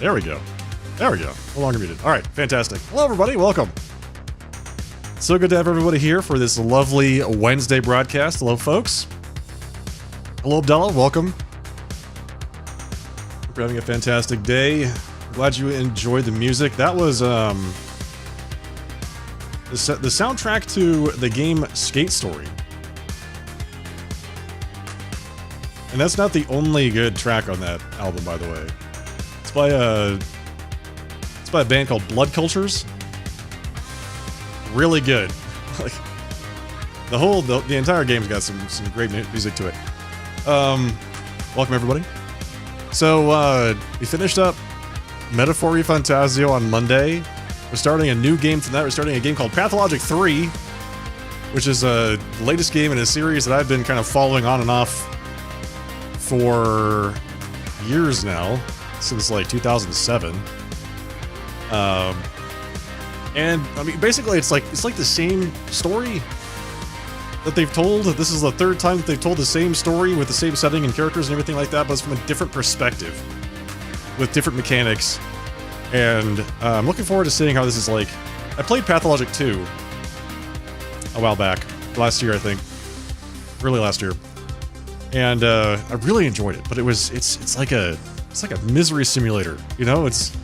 There we go. There we go. No longer muted. All right, fantastic. Hello, everybody. Welcome. So good to have everybody here for this lovely Wednesday broadcast. Hello, folks. Hello, Abdallah. Welcome. Hope you're having a fantastic day. Glad you enjoyed the music. That was the soundtrack to the game Skate Story. And that's not the only good track on that album, by the way. It's by a band called Blood Cultures. Really good. Like the entire game's got some great music to it. Welcome everybody. So we finished up Metaphor Fantasio on Monday. We're starting a new game tonight. We're starting a game called Pathologic 3, which is the latest game in a series that I've been kind of following on and off for years now, since like 2007. And I mean, basically, it's like the same story that they've told. This is the third time that they've told the same story with the same setting and characters and everything like that, but it's from a different perspective with different mechanics. And I'm looking forward to seeing how this is like. I played Pathologic 2 a while back, last year I think, early last year, and I really enjoyed it. But it's like a misery simulator, you know? It's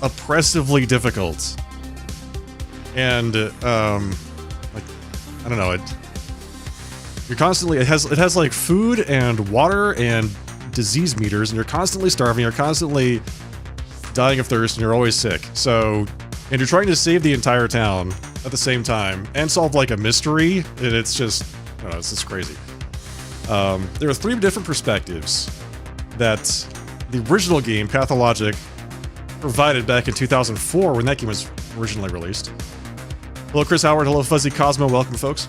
oppressively difficult, and like, I don't know, you're constantly, it has like food and water and disease meters, and you're constantly starving, you're constantly dying of thirst, and you're always sick. So, and you're trying to save the entire town at the same time and solve like a mystery, and it's just, I don't know, it's just crazy. There are three different perspectives that the original game, Pathologic, provided back in 2004 when that game was originally released. Hello, Chris Howard. Hello, Fuzzy Cosmo. Welcome, folks.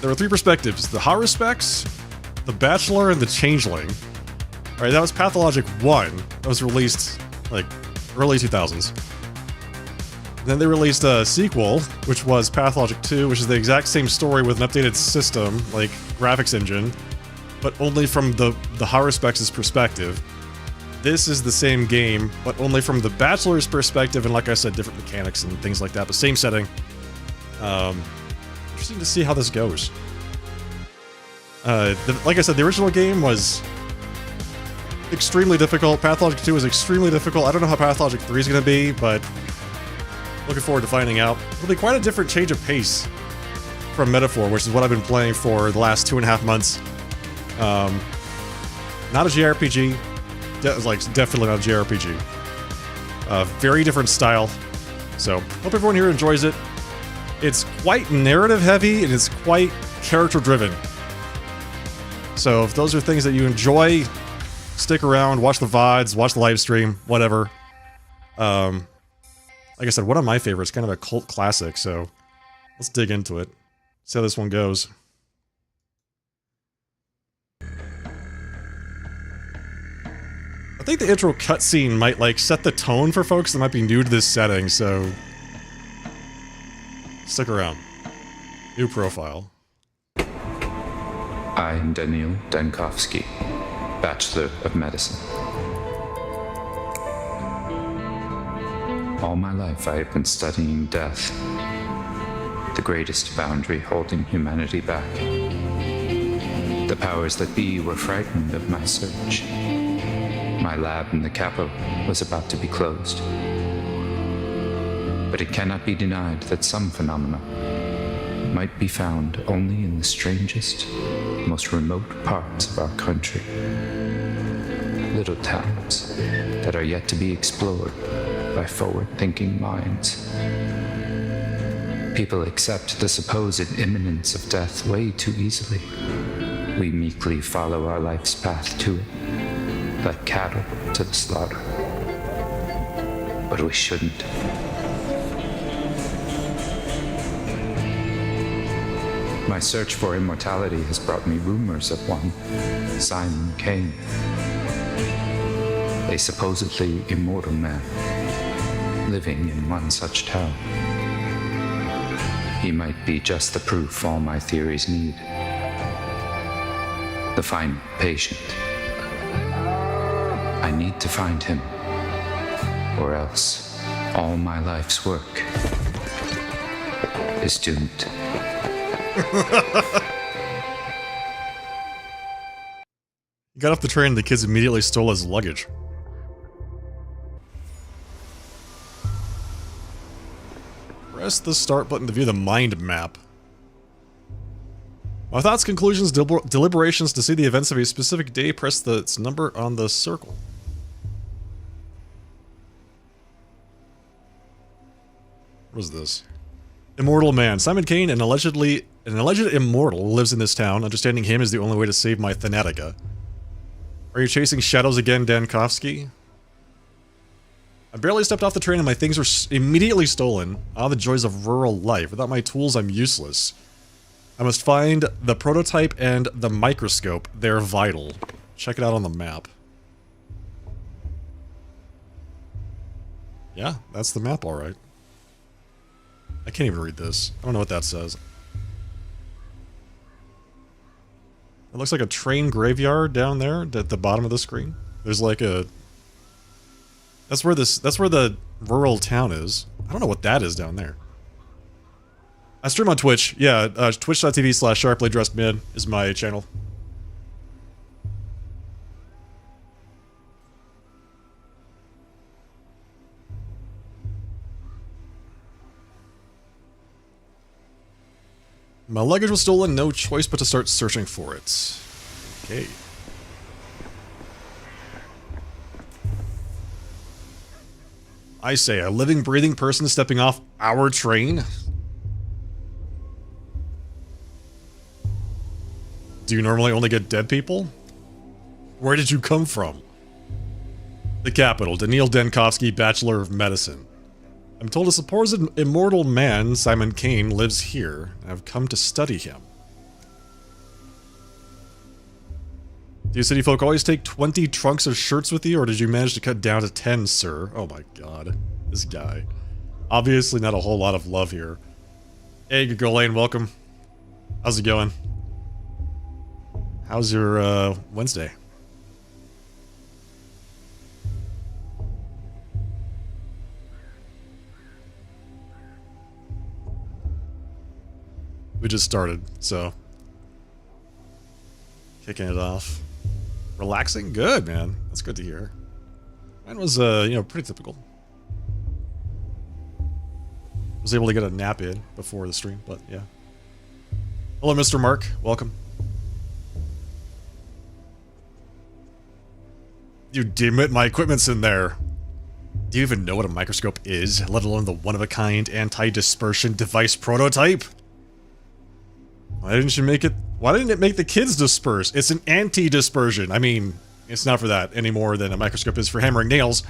There are three perspectives: the Haruspecs, the Bachelor, and the Changeling. All right, that was Pathologic 1. That was released like early 2000s. Then they released a sequel, which was Pathologic 2, which is the exact same story with an updated system, like graphics engine, but only from the Haruspecs' perspective. This is the same game, but only from the Bachelor's perspective, and like I said, different mechanics and things like that, but same setting. Interesting to see how this goes. Like I said, the original game was extremely difficult. Pathologic 2 was extremely difficult. I don't know how Pathologic 3 is going to be, but looking forward to finding out. It'll be quite a different change of pace from Metaphor, which is what I've been playing for the last 2.5 months. Not a JRPG. Definitely not a JRPG. Very different style. So, hope everyone here enjoys it. It's quite narrative heavy, and it's quite character driven. So, if those are things that you enjoy, stick around, watch the VODs, watch the live stream, whatever. Like I said, one of my favorites, kind of a cult classic, so let's dig into it. See how this one goes. I think the intro cutscene might, like, set the tone for folks that might be new to this setting, so stick around. New profile. I am Daniil Dankovsky, Bachelor of Medicine. All my life I have been studying death, the greatest boundary holding humanity back. The powers that be were frightened of my search. My lab in the capital was about to be closed. But it cannot be denied that some phenomena might be found only in the strangest, most remote parts of our country. Little towns that are yet to be explored by forward-thinking minds. People accept the supposed imminence of death way too easily. We meekly follow our life's path to it, like cattle to the slaughter. But we shouldn't. My search for immortality has brought me rumors of one, Simon Kane, a supposedly immortal man living in one such town. He might be just the proof all my theories need. the fine patient. I need to find him, or else all my life's work is doomed. He got off the train and the kids immediately stole his luggage. Press the start button to view the mind map. My thoughts, conclusions, deliberations to see the events of a specific day, press its number on the circle. What is this? Immortal man. Simon Kane, an alleged immortal, lives in this town. Understanding him is the only way to save my Thanatica. Are you chasing shadows again, Dankovsky? I barely stepped off the train and my things were immediately stolen. Ah, the joys of rural life. Without my tools, I'm useless. I must find the prototype and the microscope. They're vital. Check it out on the map. Yeah, that's the map, alright. I can't even read this. I don't know what that says. It looks like a train graveyard down there at the bottom of the screen. There's like a... That's where the rural town is. I don't know what that is down there. I stream on Twitch. Yeah, twitch.tv/sharply-dressed-man is my channel. My luggage was stolen, no choice but to start searching for it. Okay. I say, a living, breathing person stepping off our train? Do you normally only get dead people? Where did you come from? The capital, Daniil Dankovsky, Bachelor of Medicine. I'm told a supposed immortal man, Simon Kane, lives here. I've come to study him. Do you city folk always take 20 trunks of shirts with you, or did you manage to cut down to 10, sir? Oh my god. This guy. Obviously not a whole lot of love here. Hey, good girl Lane, welcome. How's it going? How's your, Wednesday? We just started, so... Kicking it off. Relaxing? Good, man. That's good to hear. Mine was, you know, pretty typical. Was able to get a nap in before the stream, but yeah. Hello, Mr. Mark. Welcome. You damn it, my equipment's in there. Do you even know what a microscope is, let alone the one-of-a-kind anti-dispersion device prototype? Why didn't you make it... Why didn't it make the kids disperse? It's an anti-dispersion. I mean, it's not for that any more than a microscope is for hammering nails,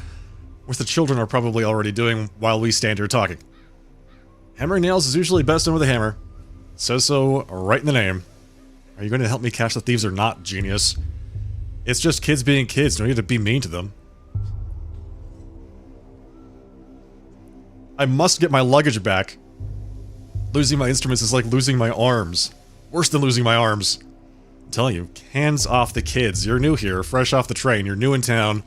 which the children are probably already doing while we stand here talking. Hammering nails is usually best done with a hammer. It says so right in the name. Are you going to help me catch the thieves or not, genius? It's just kids being kids. Don't need to be mean to them. I must get my luggage back. Losing my instruments is like losing my arms. Worse than losing my arms. I'm telling you, hands off the kids. You're new here, fresh off the train. You're new in town.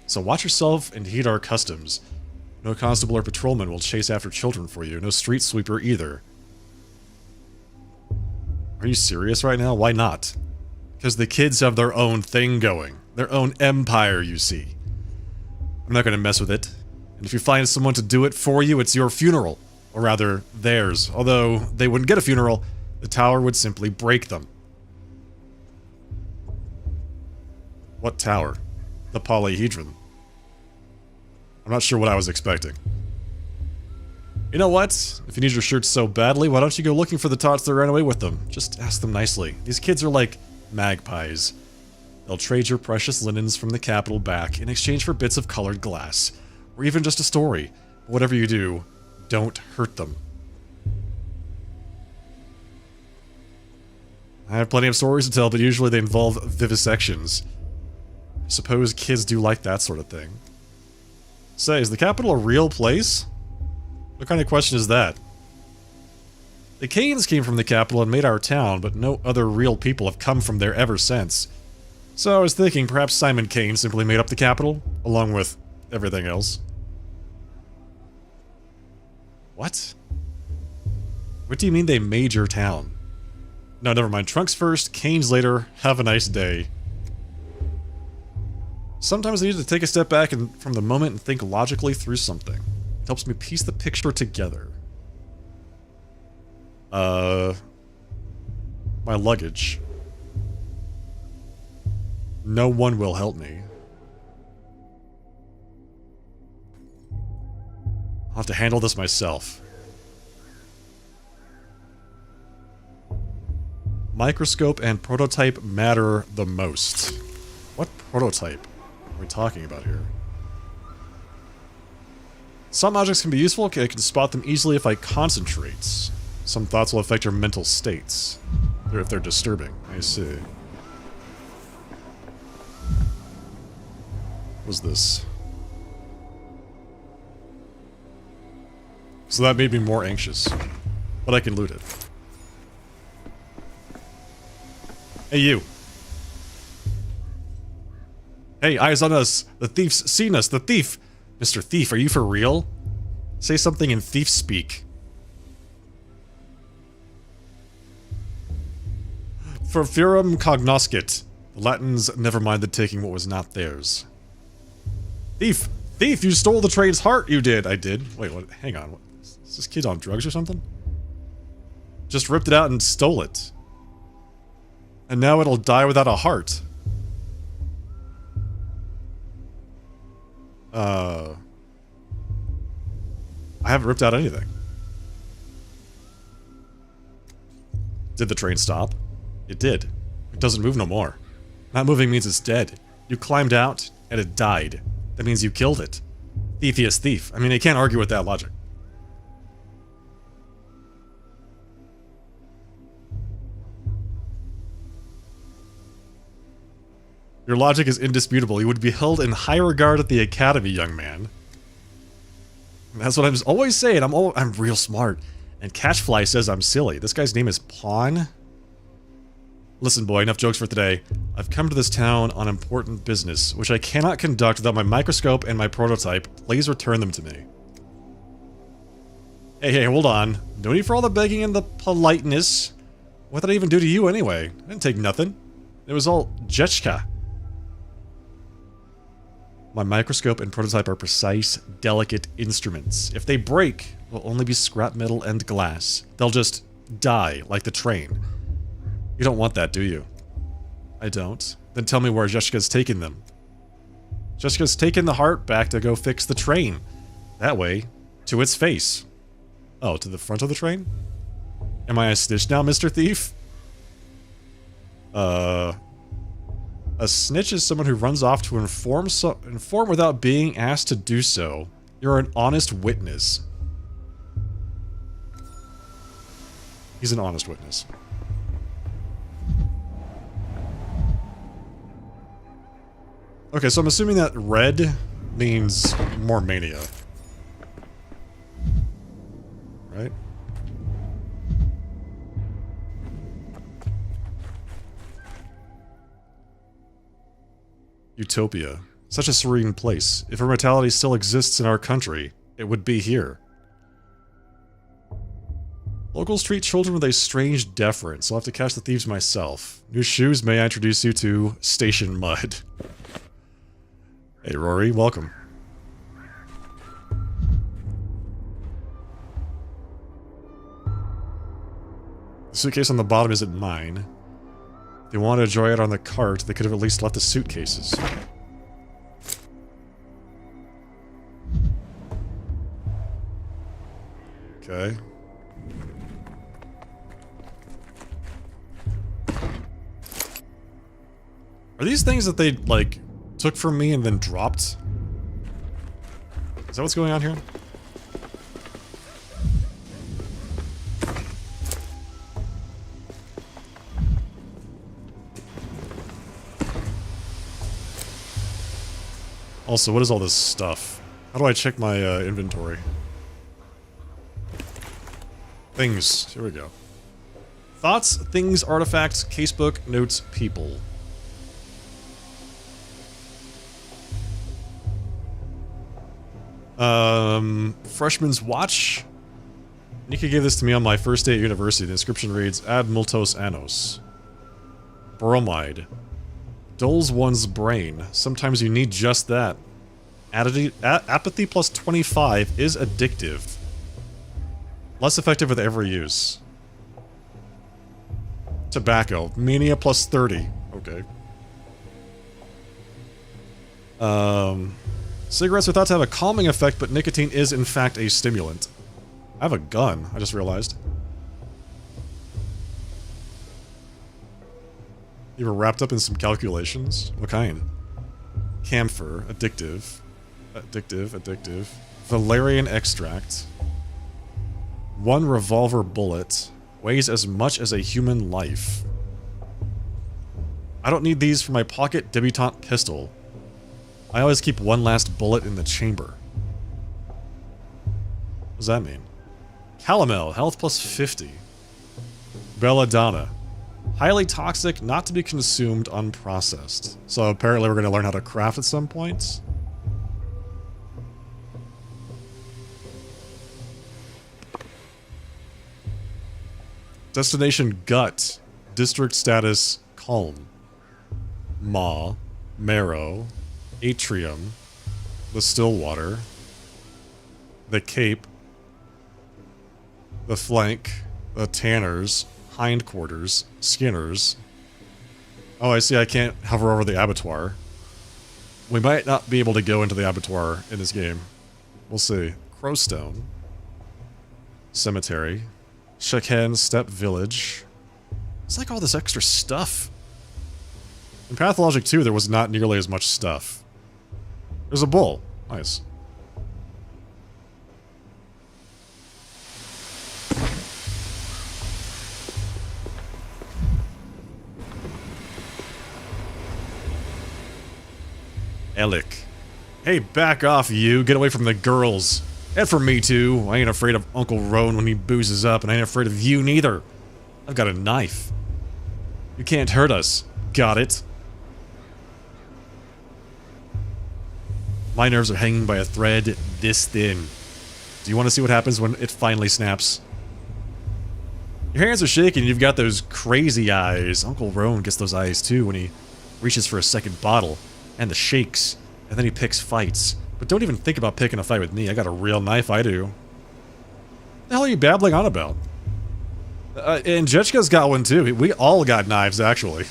So watch yourself and heed our customs. No constable or patrolman will chase after children for you. No street sweeper either. Are you serious right now? Why not? Because the kids have their own thing going. Their own empire, you see. I'm not going to mess with it. And if you find someone to do it for you, it's your funeral. Or rather, theirs. Although, they wouldn't get a funeral. The tower would simply break them. What tower? The polyhedron. I'm not sure what I was expecting. You know what? If you need your shirts so badly, why don't you go looking for the tots that ran away with them? Just ask them nicely. These kids are like magpies. They'll trade your precious linens from the capital back in exchange for bits of colored glass. Or even just a story. But whatever you do, don't hurt them. I have plenty of stories to tell, but usually they involve vivisections. I suppose kids do like that sort of thing. Say, is the capital a real place? What kind of question is that? The Kanes came from the capital and made our town, but no other real people have come from there ever since. So I was thinking perhaps Simon Kane simply made up the capital, along with everything else. What? What do you mean they made your town? No, never mind. Trunks first, Kanes later. Have a nice day. Sometimes I need to take a step back and from the moment and think logically through something. It helps me piece the picture together. My luggage. No one will help me. I'll have to handle this myself. Microscope and prototype matter the most. What prototype are we talking about here? Some objects can be useful. I can spot them easily if I concentrate. Some thoughts will affect your mental states. If they're disturbing. I see. What's this? So that made me more anxious. But I can loot it. Hey, you. Hey, eyes on us. The thief's seen us. The thief. Mr. Thief, are you for real? Say something in thief speak. For furum cognoscit. The Latins never minded taking what was not theirs. Thief! Thief! You stole the train's heart! You did! I did. Wait, what? Hang on. What, is this kid on drugs or something? Just ripped it out and stole it. And now it'll die without a heart. I haven't ripped out anything. Did the train stop? It did. It doesn't move no more. Not moving means it's dead. You climbed out, and it died. That means you killed it. Thiefiest thief. I mean, I can't argue with that logic. Your logic is indisputable. You would be held in high regard at the academy, young man. And that's what I'm always saying. I'm real smart. And Catchfly says I'm silly. This guy's name is Pawn. Listen, boy, enough jokes for today. I've come to this town on important business, which I cannot conduct without my microscope and my prototype. Please return them to me. Hey, hold on. No need for all the begging and the politeness. What did I even do to you anyway? I didn't take nothing. It was all Jetchka. My microscope and prototype are precise, delicate instruments. If they break, they'll only be scrap metal and glass. They'll just die, like the train. You don't want that, do you? I don't. Then tell me where Jessica's taking them. Jessica's taken the heart back to go fix the train. That way, to its face. Oh, to the front of the train? Am I a snitch now, Mr. Thief? A snitch is someone who runs off to inform without being asked to do so. You're an honest witness. He's an honest witness. Okay, so I'm assuming that red means more mania. Right? Utopia. Such a serene place. If immortality still exists in our country, it would be here. Locals treat children with a strange deference. I'll have to catch the thieves myself. New shoes, may I introduce you to Station Mud. Hey Rory, welcome. The suitcase on the bottom isn't mine. If they wanted to enjoy it on the cart, they could have at least left the suitcases. Okay. Are these things that they, like, took from me and then dropped? Is that what's going on here? Also, what is all this stuff? How do I check my inventory? Things. Here we go. Thoughts, things, artifacts, casebook, notes, people. Freshman's watch. Nika gave this to me on my first day at university. The inscription reads, Ad multos annos. Bromide. Dulls one's brain. Sometimes you need just that. Apathy plus 25 is addictive. Less effective with every use. Tobacco. Mania plus 30. Okay. Cigarettes are thought to have a calming effect, but nicotine is in fact a stimulant. I have a gun, I just realized. You were wrapped up in some calculations? What kind? Camphor. Addictive. Addictive. Valerian extract. 1 revolver bullet. Weighs as much as a human life. I don't need these for my pocket debutante pistol. I always keep one last bullet in the chamber. What does that mean? Calomel, health plus 50. Belladonna. Highly toxic, not to be consumed unprocessed. So apparently we're going to learn how to craft at some point. Destination gut. District status calm. Maw. Marrow. Atrium. The Stillwater. The Cape. The Flank. The Tanners. Hindquarters. Skinners. Oh, I see, I can't hover over the abattoir. We might not be able to go into the abattoir in this game. We'll see. Crowstone. Cemetery. Shekhen Steppe Village. It's like all this extra stuff. In Pathologic 2, there was not nearly as much stuff. There's a bull. Nice. Alec. Hey, back off, you. Get away from the girls. And from me, too. I ain't afraid of Uncle Roan when he boozes up, and I ain't afraid of you, neither. I've got a knife. You can't hurt us. Got it? My nerves are hanging by a thread this thin. Do you want to see what happens when it finally snaps? Your hands are shaking and you've got those crazy eyes. Uncle Roan gets those eyes too when he reaches for a second bottle. And the shakes. And then he picks fights. But don't even think about picking a fight with me. I got a real knife, I do. What the hell are you babbling on about? And Jetchka's got one too. We all got knives, actually.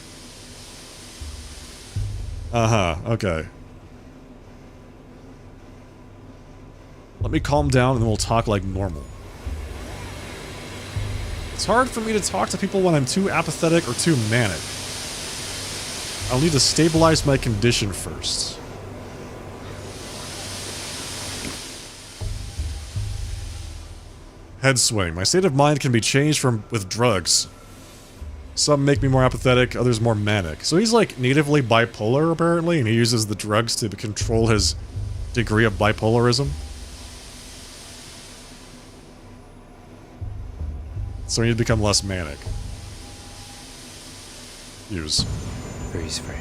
Uh-huh, okay. Let me calm down and then we'll talk like normal. It's hard for me to talk to people when I'm too apathetic or too manic. I'll need to stabilize my condition first. Head swing. My state of mind can be changed with drugs. Some make me more apathetic, others more manic. So he's like natively bipolar apparently, and he uses the drugs to control his degree of bipolarism. So I need to become less manic. Use. Freeze frame.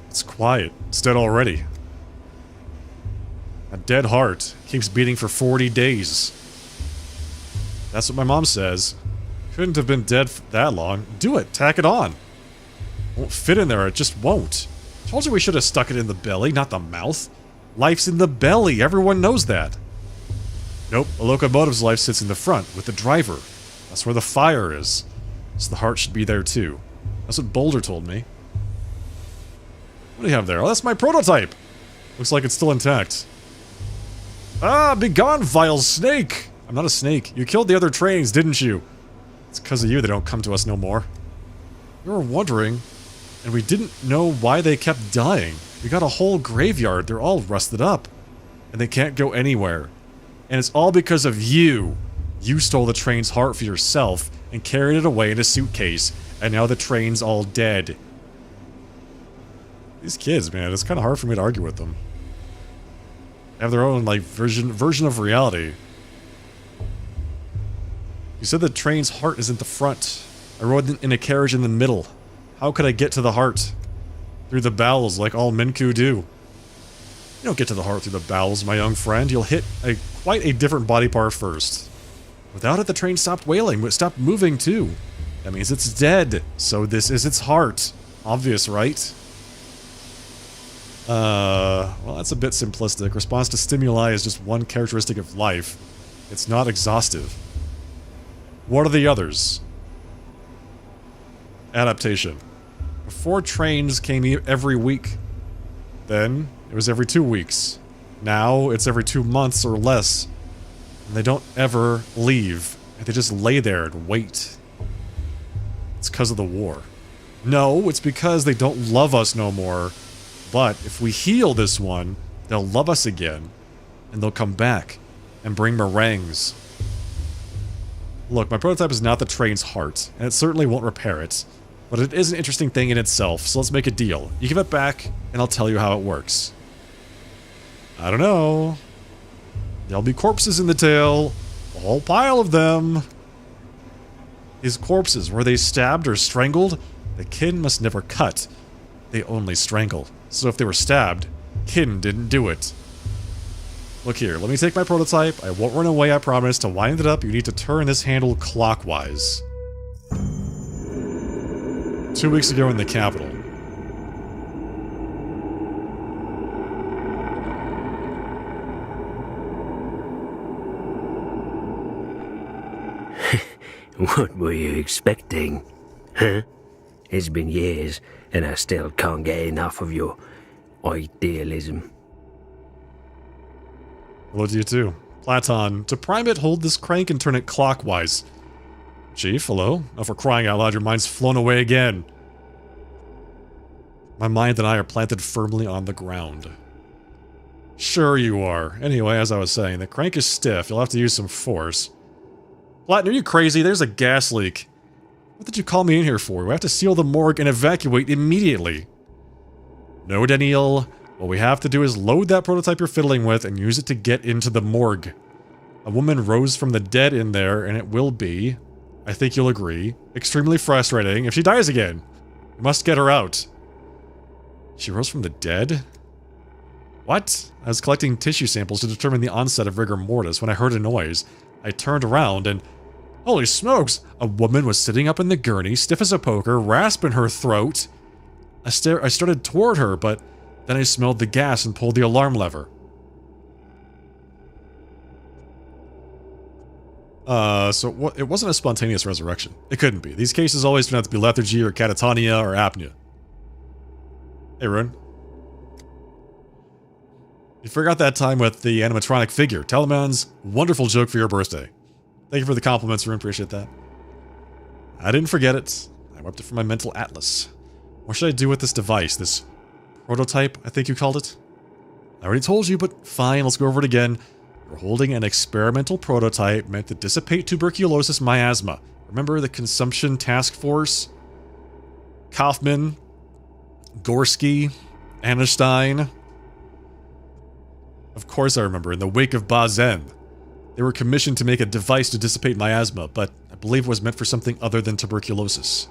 It's quiet. It's dead already. A dead heart keeps beating for 40 days. That's what my mom says. Couldn't have been dead for that long. Do it. Tack it on. Won't fit in there. It just won't. Told you we should have stuck it in the belly, not the mouth. Life's in the belly. Everyone knows that. Nope. A locomotive's life sits in the front with the driver. That's where the fire is. So the heart should be there too. That's what Boulder told me. What do you have there? Oh, that's my prototype. Looks like it's still intact. Ah, begone, vile snake! I'm not a snake. You killed the other trains, didn't you? It's because of you they don't come to us no more. We were wondering, and we didn't know why they kept dying. We got a whole graveyard. They're all rusted up. And they can't go anywhere. And it's all because of you. You stole the train's heart for yourself and carried it away in a suitcase. And now the train's all dead. These kids, man, it's kind of hard for me to argue with them. have their own, like, version of reality. You said the train's heart isn't the front. I rode in a carriage in the middle. How could I get to the heart? Through the bowels, like all Minku do. You don't get to the heart through the bowels, my young friend. You'll hit quite a different body part first. Without it, the train stopped wailing, but stopped moving too. That means it's dead. So this is its heart. Obvious, right? Well, that's a bit simplistic. Response to stimuli is just one characteristic of life. It's not exhaustive. What are the others? Adaptation. Before trains came every week. Then, it was every 2 weeks. Now, it's every 2 months or less. And they don't ever leave. They just lay there and wait. It's because of the war. No, it's because they don't love us no more. But if we heal this one, they'll love us again. And they'll come back and bring meringues. Look, my prototype is not the train's heart, and it certainly won't repair it. But it is an interesting thing in itself, so let's make a deal. You give it back, and I'll tell you how it works. I don't know. There'll be corpses in the tail. A whole pile of them. These corpses, were they stabbed or strangled? The kin must never cut. They only strangle. So if they were stabbed, kin didn't do it. Look here, let me take my prototype. I won't run away, I promise. To wind it up, you need to turn this handle clockwise. 2 weeks ago in the capital. What were you expecting? Huh? It's been years, and I still can't get enough of your idealism. Hello to you too. Platon, to prime it, hold this crank and turn it clockwise. Chief, hello? Oh, for crying out loud, your mind's flown away again. My mind and I are planted firmly on the ground. Sure you are. Anyway, as I was saying, the crank is stiff. You'll have to use some force. Platon, are you crazy? There's a gas leak. What did you call me in here for? We have to seal the morgue and evacuate immediately. No, Daniel. What we have to do is load that prototype you're fiddling with and use it to get into the morgue. A woman rose from the dead in there, and it will be, I think you'll agree, extremely frustrating if she dies again. We must get her out. She rose from the dead? What? I was collecting tissue samples to determine the onset of rigor mortis when I heard a noise. I turned around and... holy smokes! A woman was sitting up in the gurney, stiff as a poker, rasp in her throat. I started toward her, but then I smelled the gas and pulled the alarm lever. So it wasn't a spontaneous resurrection. It couldn't be. These cases always turn out to be lethargy or catatonia or apnea. Hey, Rune. You forgot that time with the animatronic figure. Teleman's wonderful joke for your birthday. Thank you for the compliments, Rune. Appreciate that. I didn't forget it. I wiped it from my mental atlas. What should I do with this device? This prototype, I think you called it? I already told you, but fine, let's go over it again. You're holding an experimental prototype meant to dissipate tuberculosis miasma. Remember the Consumption Task Force? Kaufman, Gorski, Einstein. Of course I remember, in the wake of Bazen. They were commissioned to make a device to dissipate miasma, but I believe it was meant for something other than tuberculosis.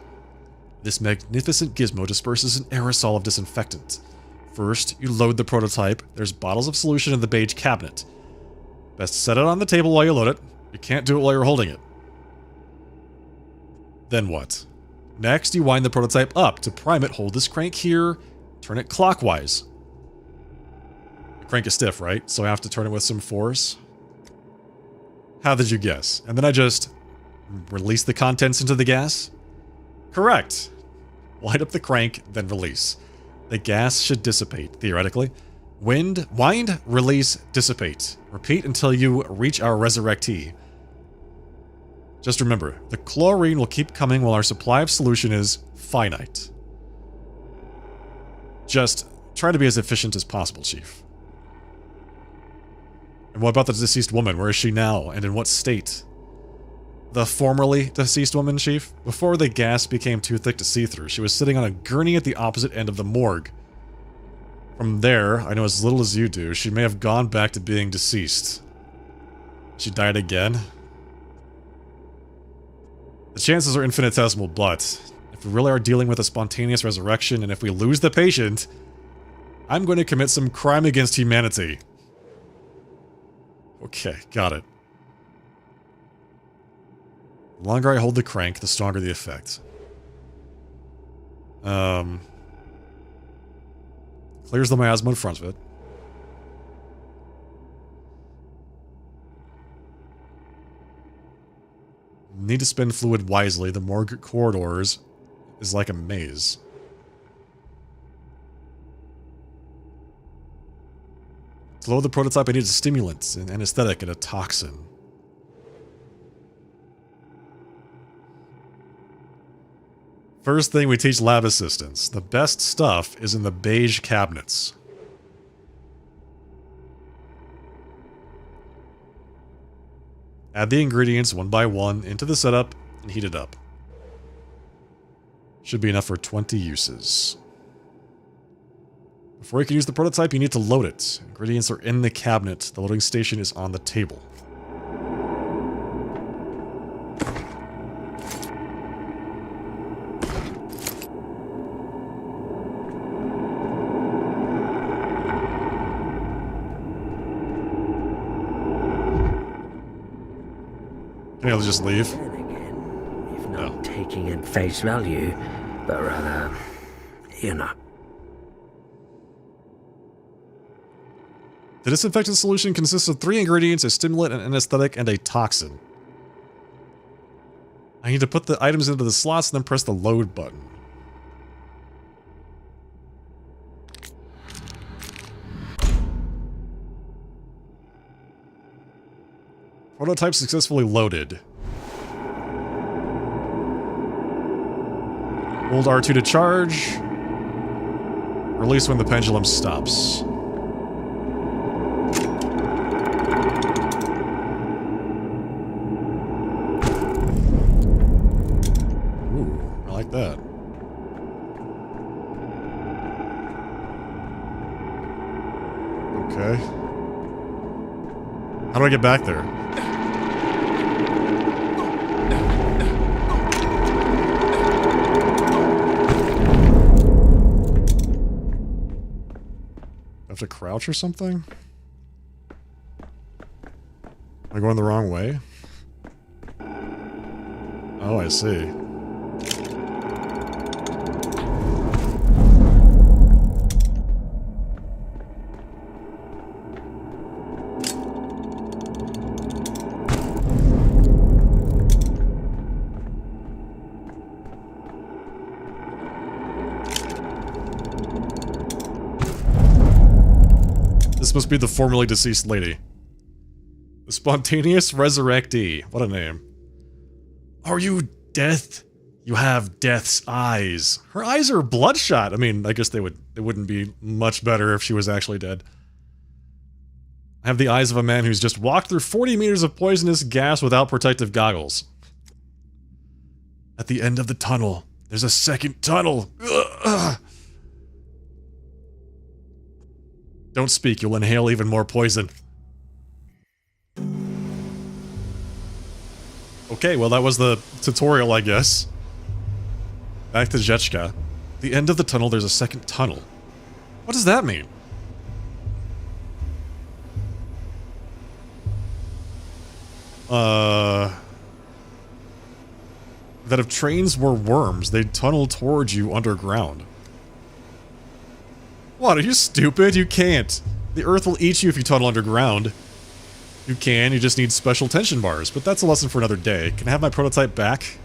This magnificent gizmo disperses an aerosol of disinfectant. First, you load the prototype. There's bottles of solution in the beige cabinet. Best to set it on the table while you load it. You can't do it while you're holding it. Then what? Next, you wind the prototype up. To prime it, hold this crank here, turn it clockwise. The crank is stiff, right? So I have to turn it with some force. How did you guess? And then I just release the contents into the gas? Correct. Wind up the crank, then release. The gas should dissipate, theoretically. Wind, wind, release, dissipate. Repeat until you reach our resurrectee. Just remember, the chlorine will keep coming while our supply of solution is finite. Just try to be as efficient as possible, Chief. And what about the deceased woman? Where is she now, and in what state? The formerly deceased woman, Chief? Before the gas became too thick to see through, she was sitting on a gurney at the opposite end of the morgue. From there, I know as little as you do. She may have gone back to being deceased. She died again? The chances are infinitesimal, but if we really are dealing with a spontaneous resurrection, and if we lose the patient, I'm going to commit some crime against humanity. Okay, got it. The longer I hold the crank, the stronger the effect. Clears the miasma in front of it. Need to spend fluid wisely. The morgue corridors is like a maze. To load the prototype, I need a stimulant, an anesthetic, and a toxin. First thing we teach lab assistants. The best stuff is in the beige cabinets. Add the ingredients one by one into the setup and heat it up. Should be enough for 20 uses. Before you can use the prototype, you need to load it. Ingredients are in the cabinet. The loading station is on the table. Can I just leave? Then again, if not taking at face value, but rather, you know. The disinfectant solution consists of 3 ingredients, a stimulant, an anesthetic, and a toxin. I need to put the items into the slots and then press the load button. Prototype successfully loaded. Hold R2 to charge. Release when the pendulum stops. Ooh, I like that. Okay. How do I get back there? To crouch or something? Am I going the wrong way? Oh, I see. This must be the formerly deceased lady. The spontaneous resurrectee. What a name. Are you death? You have death's eyes. Her eyes are bloodshot. I mean, I guess they wouldn't be much better if she was actually dead. I have the eyes of a man who's just walked through 40 meters of poisonous gas without protective goggles. At the end of the tunnel, there's a second tunnel. Ugh. Don't speak, you'll inhale even more poison. Okay, well that was the tutorial, I guess. Back to Zhetchka. The end of the tunnel, there's a second tunnel. What does that mean? That if trains were worms, they'd tunnel towards you underground. What, are you stupid? You can't. The Earth will eat you if you tunnel underground. You can, you just need special tension bars, but that's a lesson for another day. Can I have my prototype back?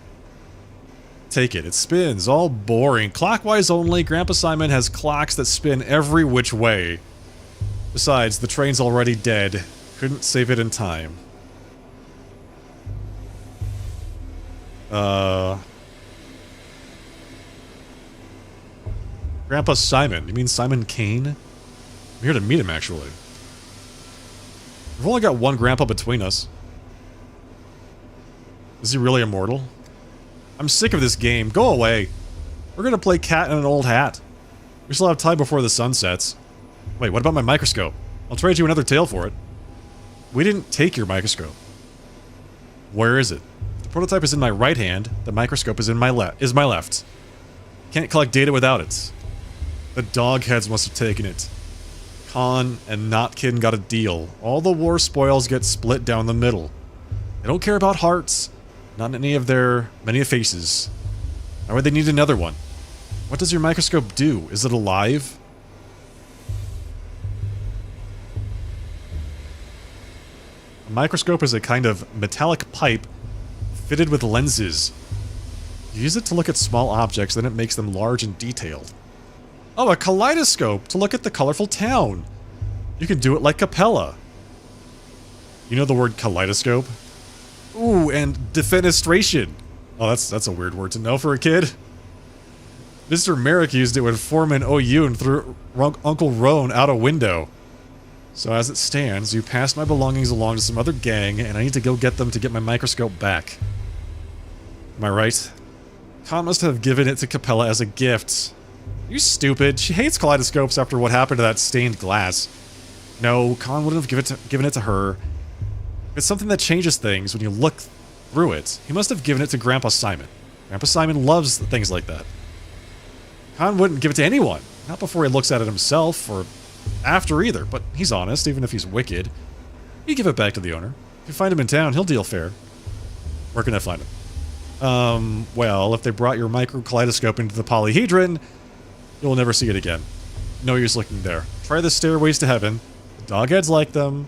Take it. It spins. All boring. Clockwise only. Grandpa Simon has clocks that spin every which way. Besides, the train's already dead. Couldn't save it in time. Grandpa Simon. You mean Simon Kane? I'm here to meet him, actually. We've only got one grandpa between us. Is he really immortal? I'm sick of this game. Go away. We're gonna play cat in an old hat. We still have time before the sun sets. Wait, what about my microscope? I'll trade you another tail for it. We didn't take your microscope. Where is it? The prototype is in my right hand. The microscope is in my left. Can't collect data without it. The dogheads must have taken it. Khan and Notkin got a deal. All the war spoils get split down the middle. They don't care about hearts. Not in any of their many faces. Why would they need another one? What does your microscope do? Is it alive? A microscope is a kind of metallic pipe fitted with lenses. You use it to look at small objects, then it makes them large and detailed. Oh, a kaleidoscope to look at the colorful town. You can do it like Capella. You know the word kaleidoscope? Ooh, and defenestration. Oh, that's a weird word to know for a kid. Mr. Merrick used it when Foreman OU and threw Uncle Roan out a window. So as it stands, you passed my belongings along to some other gang, and I need to go get them to get my microscope back. Am I right? Khan must have given it to Capella as a gift. You stupid. She hates kaleidoscopes after what happened to that stained glass. No, Khan wouldn't have given it to her. It's something that changes things when you look through it. He must have given it to Grandpa Simon. Grandpa Simon loves things like that. Khan wouldn't give it to anyone. Not before he looks at it himself, or after either, but he's honest, even if he's wicked. You give it back to the owner. If you find him in town, he'll deal fair. Where can I find him? Well, if they brought your micro kaleidoscope into the polyhedron, you'll never see it again. No use looking there. Try the stairways to heaven. The dogheads like them.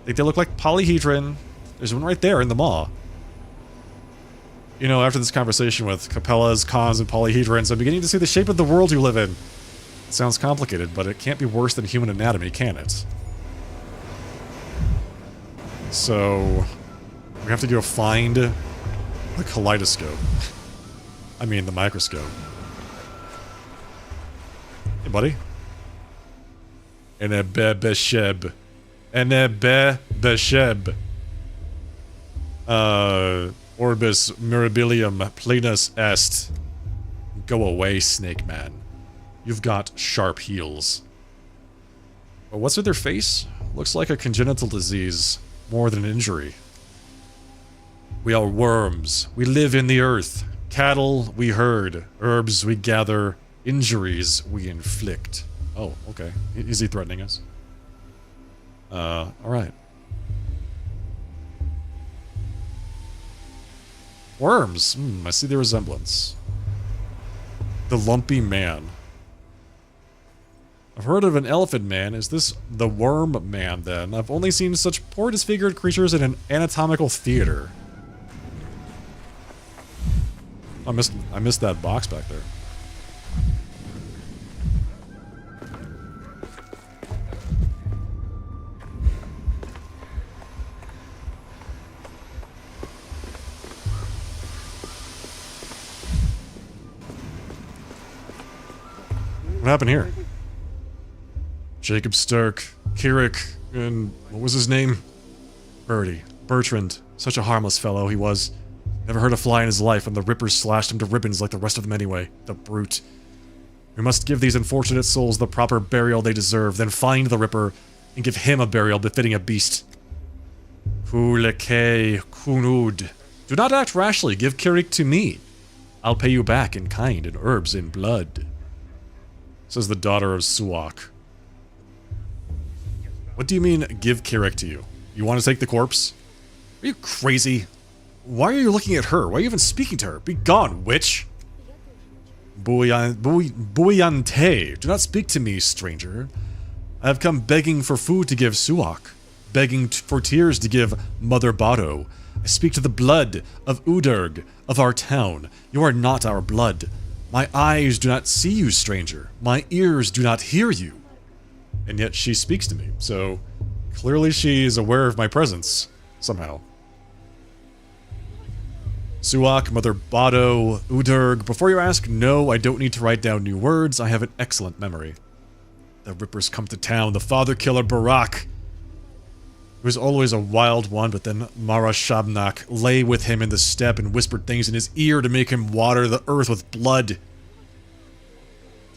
Think they look like polyhedron. There's one right there in the maw. You know, after this conversation with Capellas, Khans, and polyhedrons, I'm beginning to see the shape of the world you live in. It sounds complicated, but it can't be worse than human anatomy, can it? So, we have to go find the kaleidoscope. I mean, the microscope. Hey, buddy. Enebebesheb. Enebebesheb. Orbis mirabilium plenus est. Go away, Snake Man. You've got sharp heels. But what's with their face? Looks like a congenital disease, more than an injury. We are worms. We live in the earth. Cattle we herd. Herbs we gather. Injuries we inflict. Oh, okay. Is he threatening us? Alright. Worms. I see the resemblance. The lumpy man. I've heard of an elephant man. Is this the worm man, then? I've only seen such poor disfigured creatures in an anatomical theater. I missed that box back there. What happened here? Jacob Sturck, Kirik, and what was his name? Bertrand. Such a harmless fellow he was. Never hurt a fly in his life, and the Rippers slashed him to ribbons like the rest of them anyway. The brute. We must give these unfortunate souls the proper burial they deserve, then find the Ripper and give him a burial befitting a beast. Kuleke kunud. Do not act rashly. Give Kirik to me. I'll pay you back in kind and herbs in blood. Says the daughter of Suak. What do you mean, give Kirik to you? You want to take the corpse? Are you crazy? Why are you looking at her? Why are you even speaking to her? Be gone, witch! Buyante, do not speak to me, stranger. I have come begging for food to give Suak, begging for tears to give Mother Bado. I speak to the blood of Udurg, of our town. You are not our blood. My eyes do not see you, stranger. My ears do not hear you. And yet she speaks to me, so clearly she is aware of my presence, somehow. Suak, Mother Bado, Udurg. Before you ask, no, I don't need to write down new words. I have an excellent memory. The Rippers come to town. The father killer Barak. He was always a wild one, but then Mara Shabnak lay with him in the steppe and whispered things in his ear to make him water the earth with blood.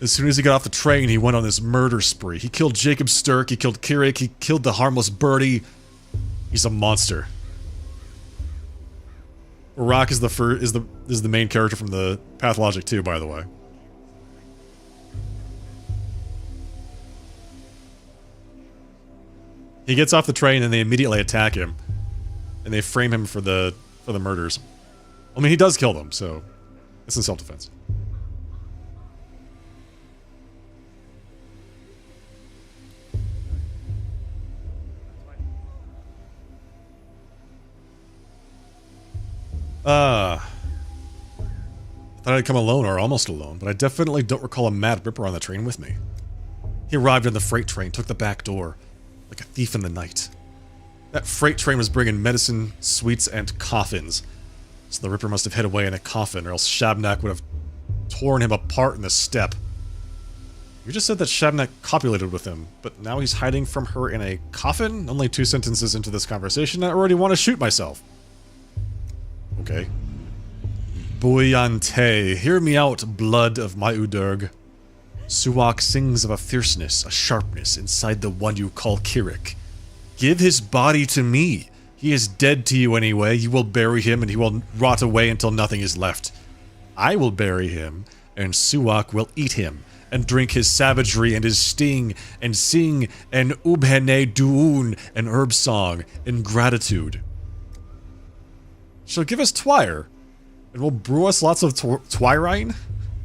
As soon as he got off the train, he went on this murder spree. He killed Jacob Sturck, he killed Kirik, he killed the harmless birdie. He's a monster. Rock is the main character from the Pathologic 2, by the way. He gets off the train and they immediately attack him. And they frame him for the murders. I mean, he does kill them, so it's in self-defense. I thought I'd come alone or almost alone, but I definitely don't recall a Mad Ripper on the train with me. He arrived on the freight train, took the back door, like a thief in the night. That freight train was bringing medicine, sweets, and coffins. So the Ripper must have hid away in a coffin, or else Shabnak would have torn him apart in the steppe. You just said that Shabnak copulated with him, but now he's hiding from her in a coffin? Only 2 sentences into this conversation, I already want to shoot myself. Okay. Buyante, hear me out, blood of my Udurg. Suak sings of a fierceness, a sharpness inside the one you call Kirik. Give his body to me. He is dead to you anyway. You will bury him and he will rot away until nothing is left. I will bury him, and Suak will eat him, and drink his savagery and his sting, and sing an Ubhene Duun, an herb song, in gratitude. She'll give us Twire, and will brew us lots of Twirine?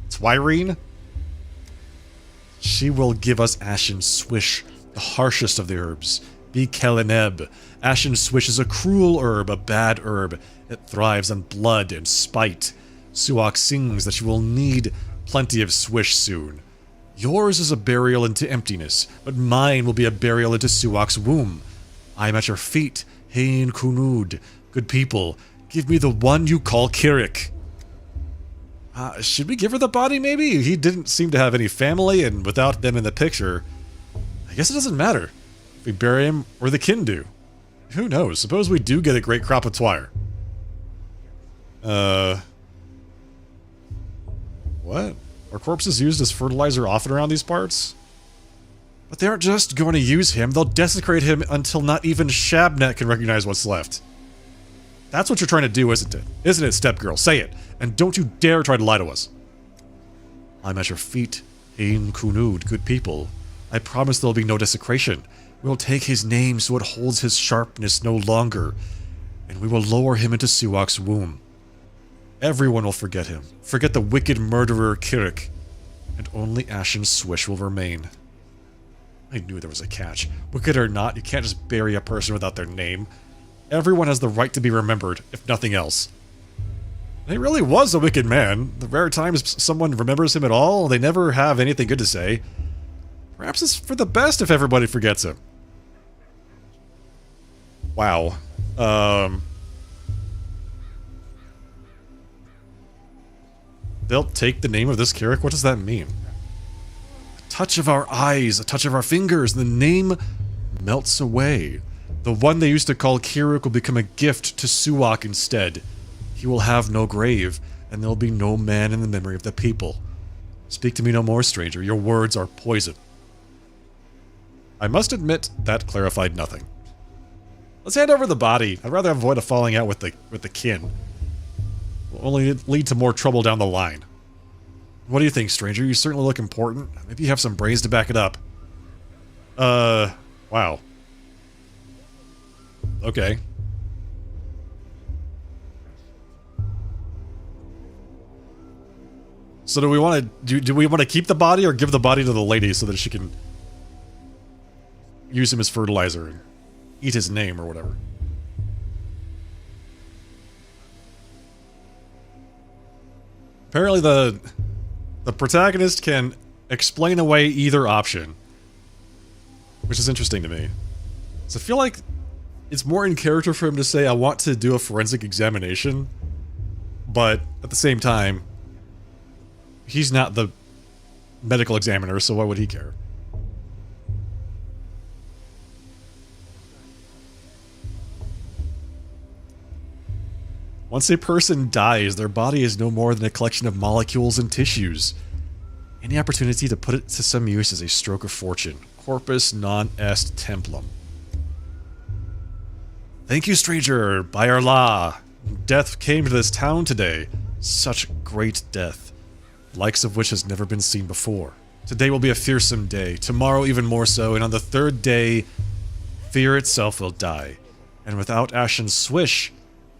Twirine? She will give us Ashen Swish, the harshest of the herbs. Be Keleneb. Ashen Swish is a cruel herb, a bad herb. It thrives on blood and spite. Suak sings that you will need plenty of swish soon. Yours is a burial into emptiness, but mine will be a burial into Suak's womb. I am at your feet, Hein Kunud. Good people, give me the one you call Kirik. Should we give her the body, maybe? He didn't seem to have any family, and without them in the picture, I guess it doesn't matter. If we bury him, or the kin do. Who knows? Suppose we do get a great crop of Twire. What? Are corpses used as fertilizer often around these parts? But they aren't just going to use him, they'll desecrate him until not even Shabnet can recognize what's left. That's what you're trying to do, isn't it? Isn't it, step girl? Say it. And don't you dare try to lie to us. I'm at your feet, Hein Kunud, good people. I promise there'll be no desecration. We'll take his name so it holds his sharpness no longer, and we will lower him into Suak's womb. Everyone will forget him. Forget the wicked murderer Kirik, and only Ashen Swish will remain. I knew there was a catch. Wicked or not, you can't just bury a person without their name. Everyone has the right to be remembered, if nothing else. And he really was a wicked man. The rare times someone remembers him at all, they never have anything good to say. Perhaps it's for the best if everybody forgets him. Wow. They'll take the name of this Kirik? What does that mean? A touch of our eyes, a touch of our fingers, the name melts away. The one they used to call Kirik will become a gift to Suak instead. He will have no grave, and there will be no man in the memory of the people. Speak to me no more, stranger. Your words are poison. I must admit, that clarified nothing. Let's hand over the body. I'd rather avoid a falling out with the kin. Will only lead to more trouble down the line. What do you think, stranger? You certainly look important. Maybe you have some brains to back it up. Wow. Okay. So do we want to do we want to keep the body or give the body to the lady so that she can use him as fertilizer and eat his name or whatever? Apparently the protagonist can explain away either option, which is interesting to me. So I feel like it's more in character for him to say, I want to do a forensic examination, but at the same time, he's not the medical examiner, so why would he care? Once a person dies, their body is no more than a collection of molecules and tissues. Any opportunity to put it to some use is a stroke of fortune. Corpus non est templum. Thank you, stranger, by our law. Death came to this town today. Such great death, likes of which has never been seen before. Today will be a fearsome day, tomorrow even more so, and on the third day, fear itself will die. And without Ashen's swish,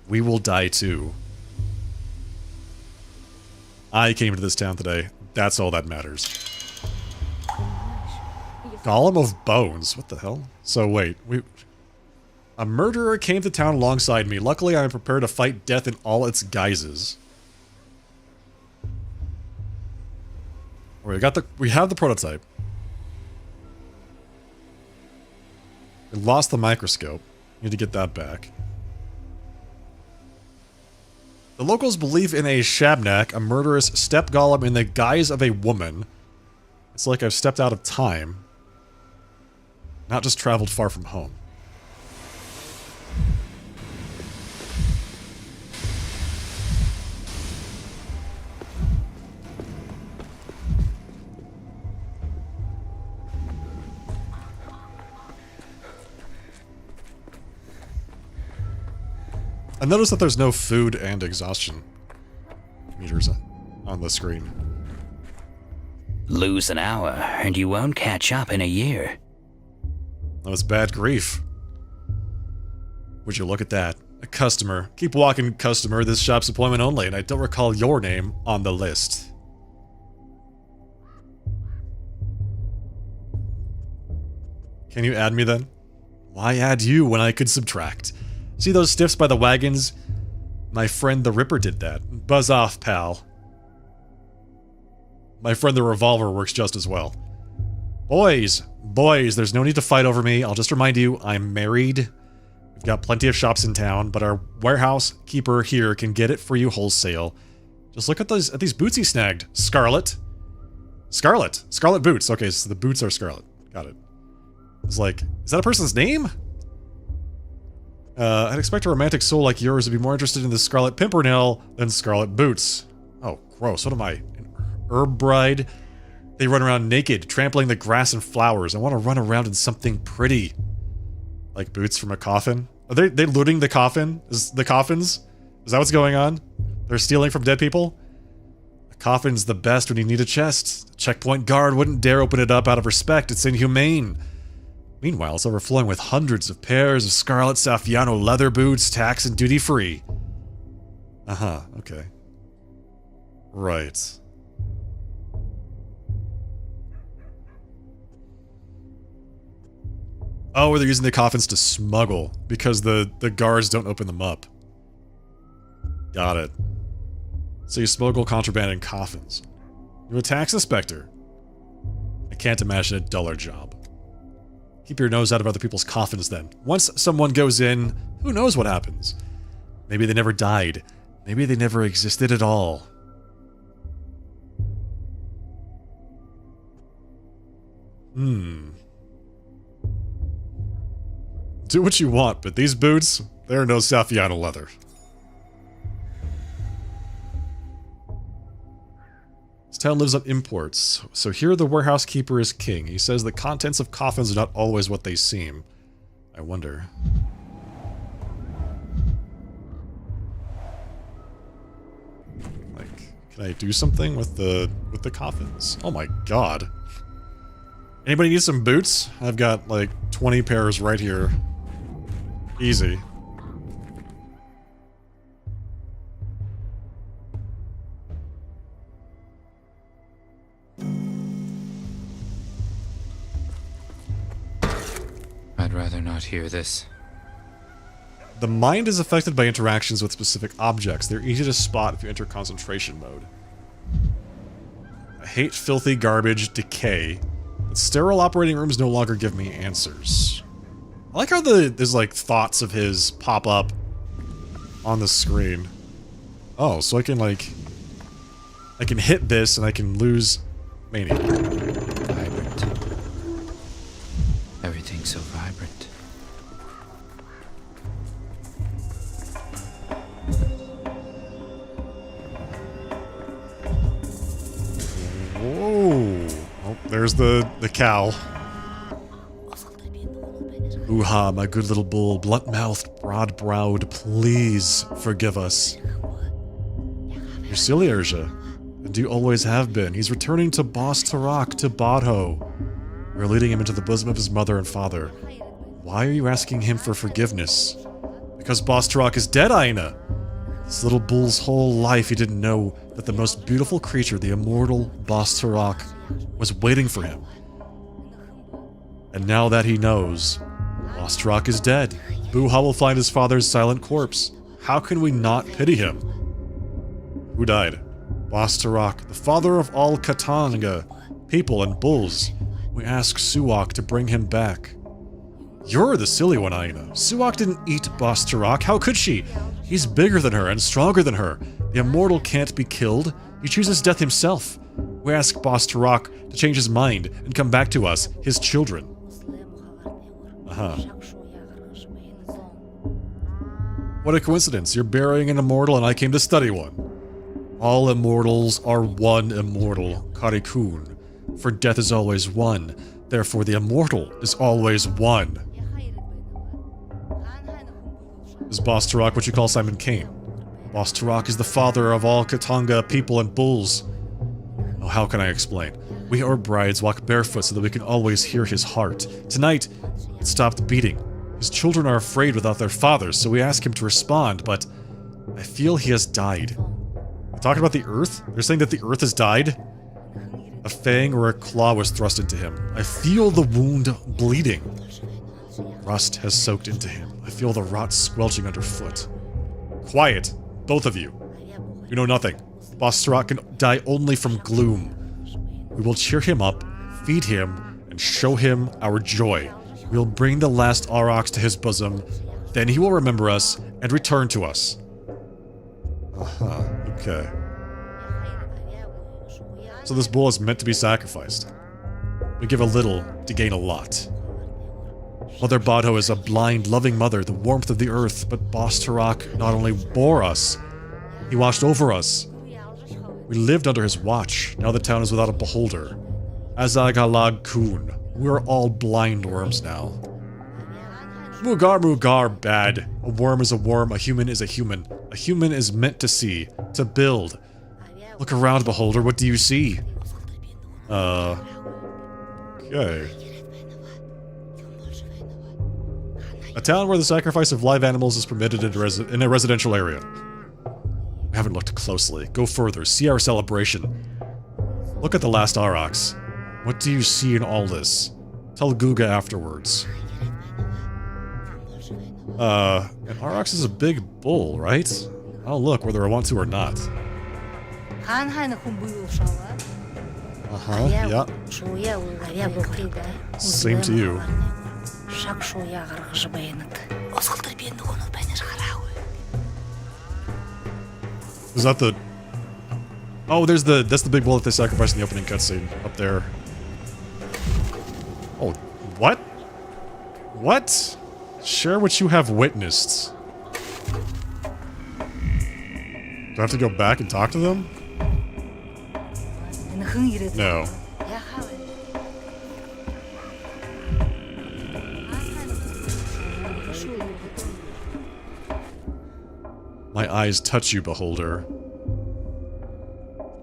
we will die too. I came to this town today. That's all that matters. Golem of Bones. What the hell? So wait, a murderer came to town alongside me. Luckily, I am prepared to fight death in all its guises. We have the prototype. We lost the microscope. Need to get that back. The locals believe in a Shabnak, a murderous step golem in the guise of a woman. It's like I've stepped out of time. Not just traveled far from home. I noticed that there's no food and exhaustion meters on the screen. Lose an hour, and you won't catch up in a year. That was bad grief. Would you look at that? A customer. Keep walking, customer. This shop's appointment only, and I don't recall your name on the list. Can you add me then? Why add you when I could subtract? See those stiffs by the wagons? My friend the Ripper did that. Buzz off, pal. My friend the Revolver works just as well. Boys, there's no need to fight over me. I'll just remind you, I'm married. We've got plenty of shops in town, but our warehouse keeper here can get it for you wholesale. Just look at these boots he snagged. Scarlet boots. Okay, so the boots are Scarlet. Got it. It's like, is that a person's name? I'd expect a romantic soul like yours to be more interested in the Scarlet Pimpernel than Scarlet Boots. Oh, gross. What am I? An herb bride? They run around naked, trampling the grass and flowers. I want to run around in something pretty. Like boots from a coffin? Are they looting the coffin? The coffins? Is that what's going on? They're stealing from dead people? A coffin's the best when you need a chest. A checkpoint guard wouldn't dare open it up out of respect. It's inhumane. Meanwhile, it's overflowing with hundreds of pairs of Scarlet Saffiano leather boots, tax and duty-free. Uh-huh, okay. Right. Oh, they're using the coffins to smuggle, because the guards don't open them up. Got it. So you smuggle contraband in coffins. You're a tax inspector. I can't imagine a duller job. Keep your nose out of other people's coffins then. Once someone goes in, who knows what happens? Maybe they never died. Maybe they never existed at all. Do what you want, but these boots, they're no Saffiano leather. This town lives on imports, so here the warehouse keeper is king. He says the contents of coffins are not always what they seem. I wonder. Like, can I do something with the coffins? Oh my god. Anybody need some boots? I've got like 20 pairs right here. Easy. I'd rather not hear this. The mind is affected by interactions with specific objects. They're easy to spot if you enter concentration mode. I hate filthy garbage, decay. But sterile operating rooms no longer give me answers. I like how there's like thoughts of his pop up on the screen. Oh, so I can like... I can hit this and I can lose mania. Vibrant. Everything's so vibrant. Whoa. There's the cow. Ooh-ha, my good little bull, blunt-mouthed, broad-browed, please forgive us. You're silly, Urja, and you always have been. He's returning to Bos Tarak, to Bodho. We're leading him into the bosom of his mother and father. Why are you asking him for forgiveness? Because Bos Tarak is dead, Aina! This little bull's whole life he didn't know that the most beautiful creature, the immortal Bos Tarak, was waiting for him. And now that he knows, Bos Tarak is dead. Buha will find his father's silent corpse. How can we not pity him? Who died? Bos Tarak, the father of all Katanga, people and bulls. We ask Suak to bring him back. You're the silly one, Aina. Suak didn't eat Bos Tarak. How could she? He's bigger than her and stronger than her. The immortal can't be killed. He chooses death himself. We ask Bos Tarak to change his mind and come back to us, his children. What a coincidence. You're burying an immortal and I came to study one. All immortals are one immortal, Karikun. For death is always one. Therefore the immortal is always one. Is Bos Tarak what you call Simon Kane? Bos Tarak is the father of all Katanga people and bulls. Oh, how can I explain? We our brides walk barefoot so that we can always hear his heart. Tonight, it stopped beating. His children are afraid without their fathers, so we ask him to respond, but I feel he has died. They're talking about the earth? They're saying that the earth has died? A fang or a claw was thrust into him. I feel the wound bleeding. Rust has soaked into him. I feel the rot squelching underfoot. Quiet, both of you. You know nothing. Bos Tarak can die only from gloom. We will cheer him up, feed him, and show him our joy. We will bring the last aurochs to his bosom, then he will remember us and return to us. Okay. So this bull is meant to be sacrificed. We give a little to gain a lot. Mother Bodho is a blind, loving mother, the warmth of the earth, but Bos Tarak not only bore us, he watched over us. We lived under his watch. Now the town is without a beholder. Azagalag Kun. We're all blind worms now. Mugar Mugar bad. A worm is a worm, a human is a human. A human is meant to see, to build. Look around, beholder, what do you see? Okay. A town where the sacrifice of live animals is permitted in a residential area. We haven't looked closely. Go further, see our celebration. Look at the last aurochs. What do you see in all this? Tell Guga afterwards. An aurochs is a big bull, right? I'll look whether I want to or not. Yeah. Same to you. Is that the... Oh, that's the big bull that they sacrificed in the opening cutscene up there. Oh, what? What? Share what you have witnessed. Do I have to go back and talk to them? No. My eyes touch you, beholder.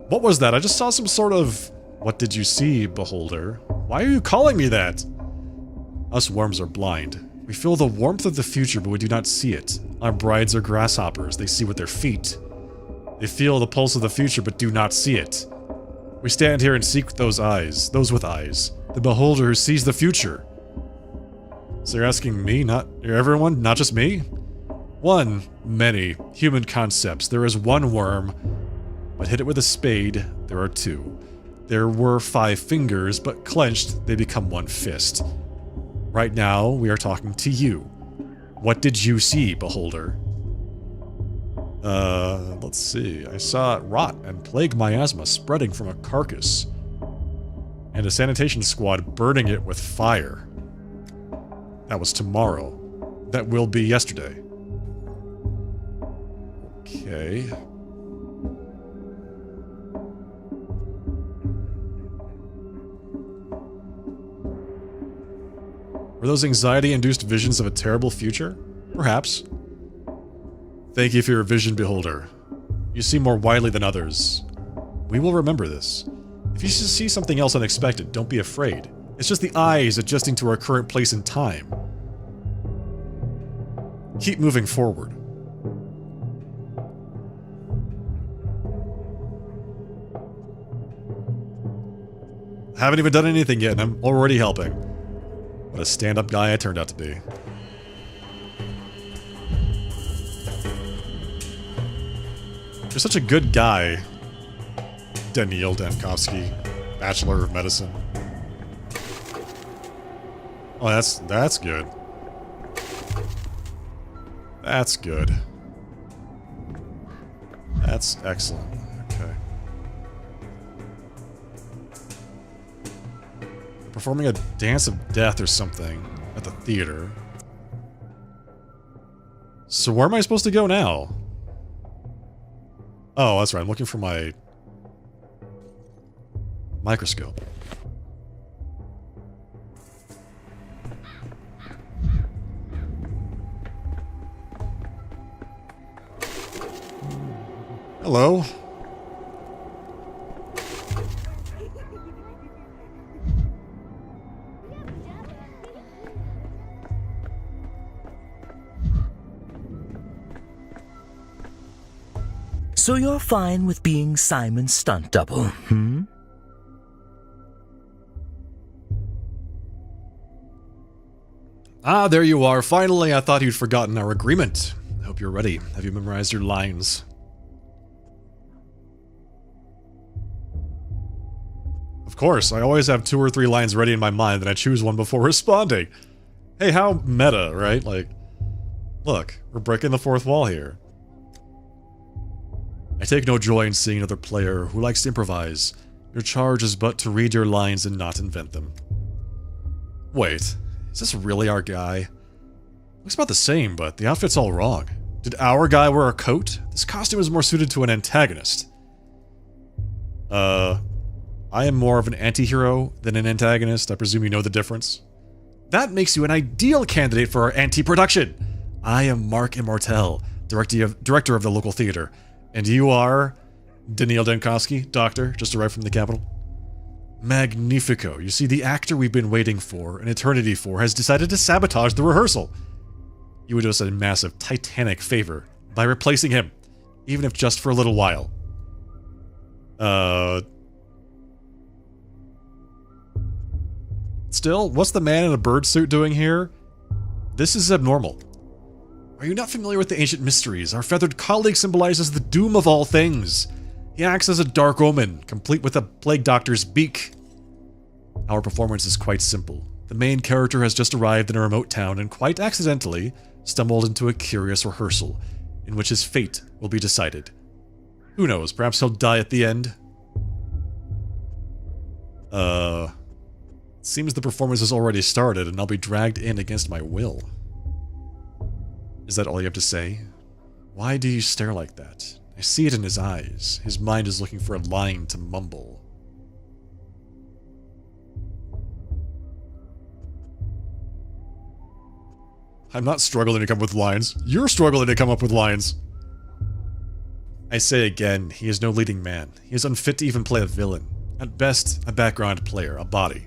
What was that? I just saw some sort of... What did you see, beholder? Why are you calling me that? Us worms are blind. We feel the warmth of the future, but we do not see it. Our brides are grasshoppers. They see with their feet. They feel the pulse of the future, but do not see it. We stand here and seek those eyes. Those with eyes. The beholder who sees the future. So you're asking me, not everyone? Not just me? One, many, human concepts. There is one worm, but hit it with a spade, there are two. There were 5 fingers, but clenched, they become one fist. Right now, we are talking to you. What did you see, beholder? Let's see. I saw rot and plague miasma spreading from a carcass. And a sanitation squad burning it with fire. That was tomorrow. That will be yesterday. Okay. Were those anxiety-induced visions of a terrible future? Perhaps. Thank you for your vision, beholder. You see more widely than others. We will remember this. If you see something else unexpected, don't be afraid. It's just the eyes adjusting to our current place in time. Keep moving forward. Haven't even done anything yet, and I'm already helping. What a stand-up guy I turned out to be. You're such a good guy, Daniil Dankovsky, Bachelor of Medicine. Oh, that's good. That's good. That's excellent. Okay. Performing a dance of death or something at the theater. So where am I supposed to go now? Oh, that's right. I'm looking for my microscope. Hello. So you're fine with being Simon's stunt double, hmm? Ah, there you are. Finally, I thought you'd forgotten our agreement. I hope you're ready. Have you memorized your lines? Of course, I always have 2 or 3 lines ready in my mind, and I choose one before responding. Hey, how meta, right? Like, look, we're breaking the 4th wall here. I take no joy in seeing another player who likes to improvise. Your charge is but to read your lines and not invent them. Wait, is this really our guy? Looks about the same, but the outfit's all wrong. Did our guy wear a coat? This costume is more suited to an antagonist. I am more of an anti-hero than an antagonist. I presume you know the difference. That makes you an ideal candidate for our anti-production. I am Mark Immortel, director of the local theater. And you are Daniil Dankovsky, doctor, just arrived from the capital. Magnifico. You see, the actor we've been waiting for, an eternity for, has decided to sabotage the rehearsal. You would do us a massive, titanic favor by replacing him, even if just for a little while. Still, what's the man in a bird suit doing here? This is abnormal. Are you not familiar with the ancient mysteries? Our feathered colleague symbolizes the doom of all things. He acts as a dark omen, complete with a plague doctor's beak. Our performance is quite simple. The main character has just arrived in a remote town and quite accidentally stumbled into a curious rehearsal, in which his fate will be decided. Who knows, perhaps he'll die at the end? Seems the performance has already started and I'll be dragged in against my will. Is that all you have to say? Why do you stare like that? I see it in his eyes. His mind is looking for a line to mumble. I'm not struggling to come up with lines. You're struggling to come up with lines. I say again, he is no leading man. He is unfit to even play a villain. At best, a background player, a body.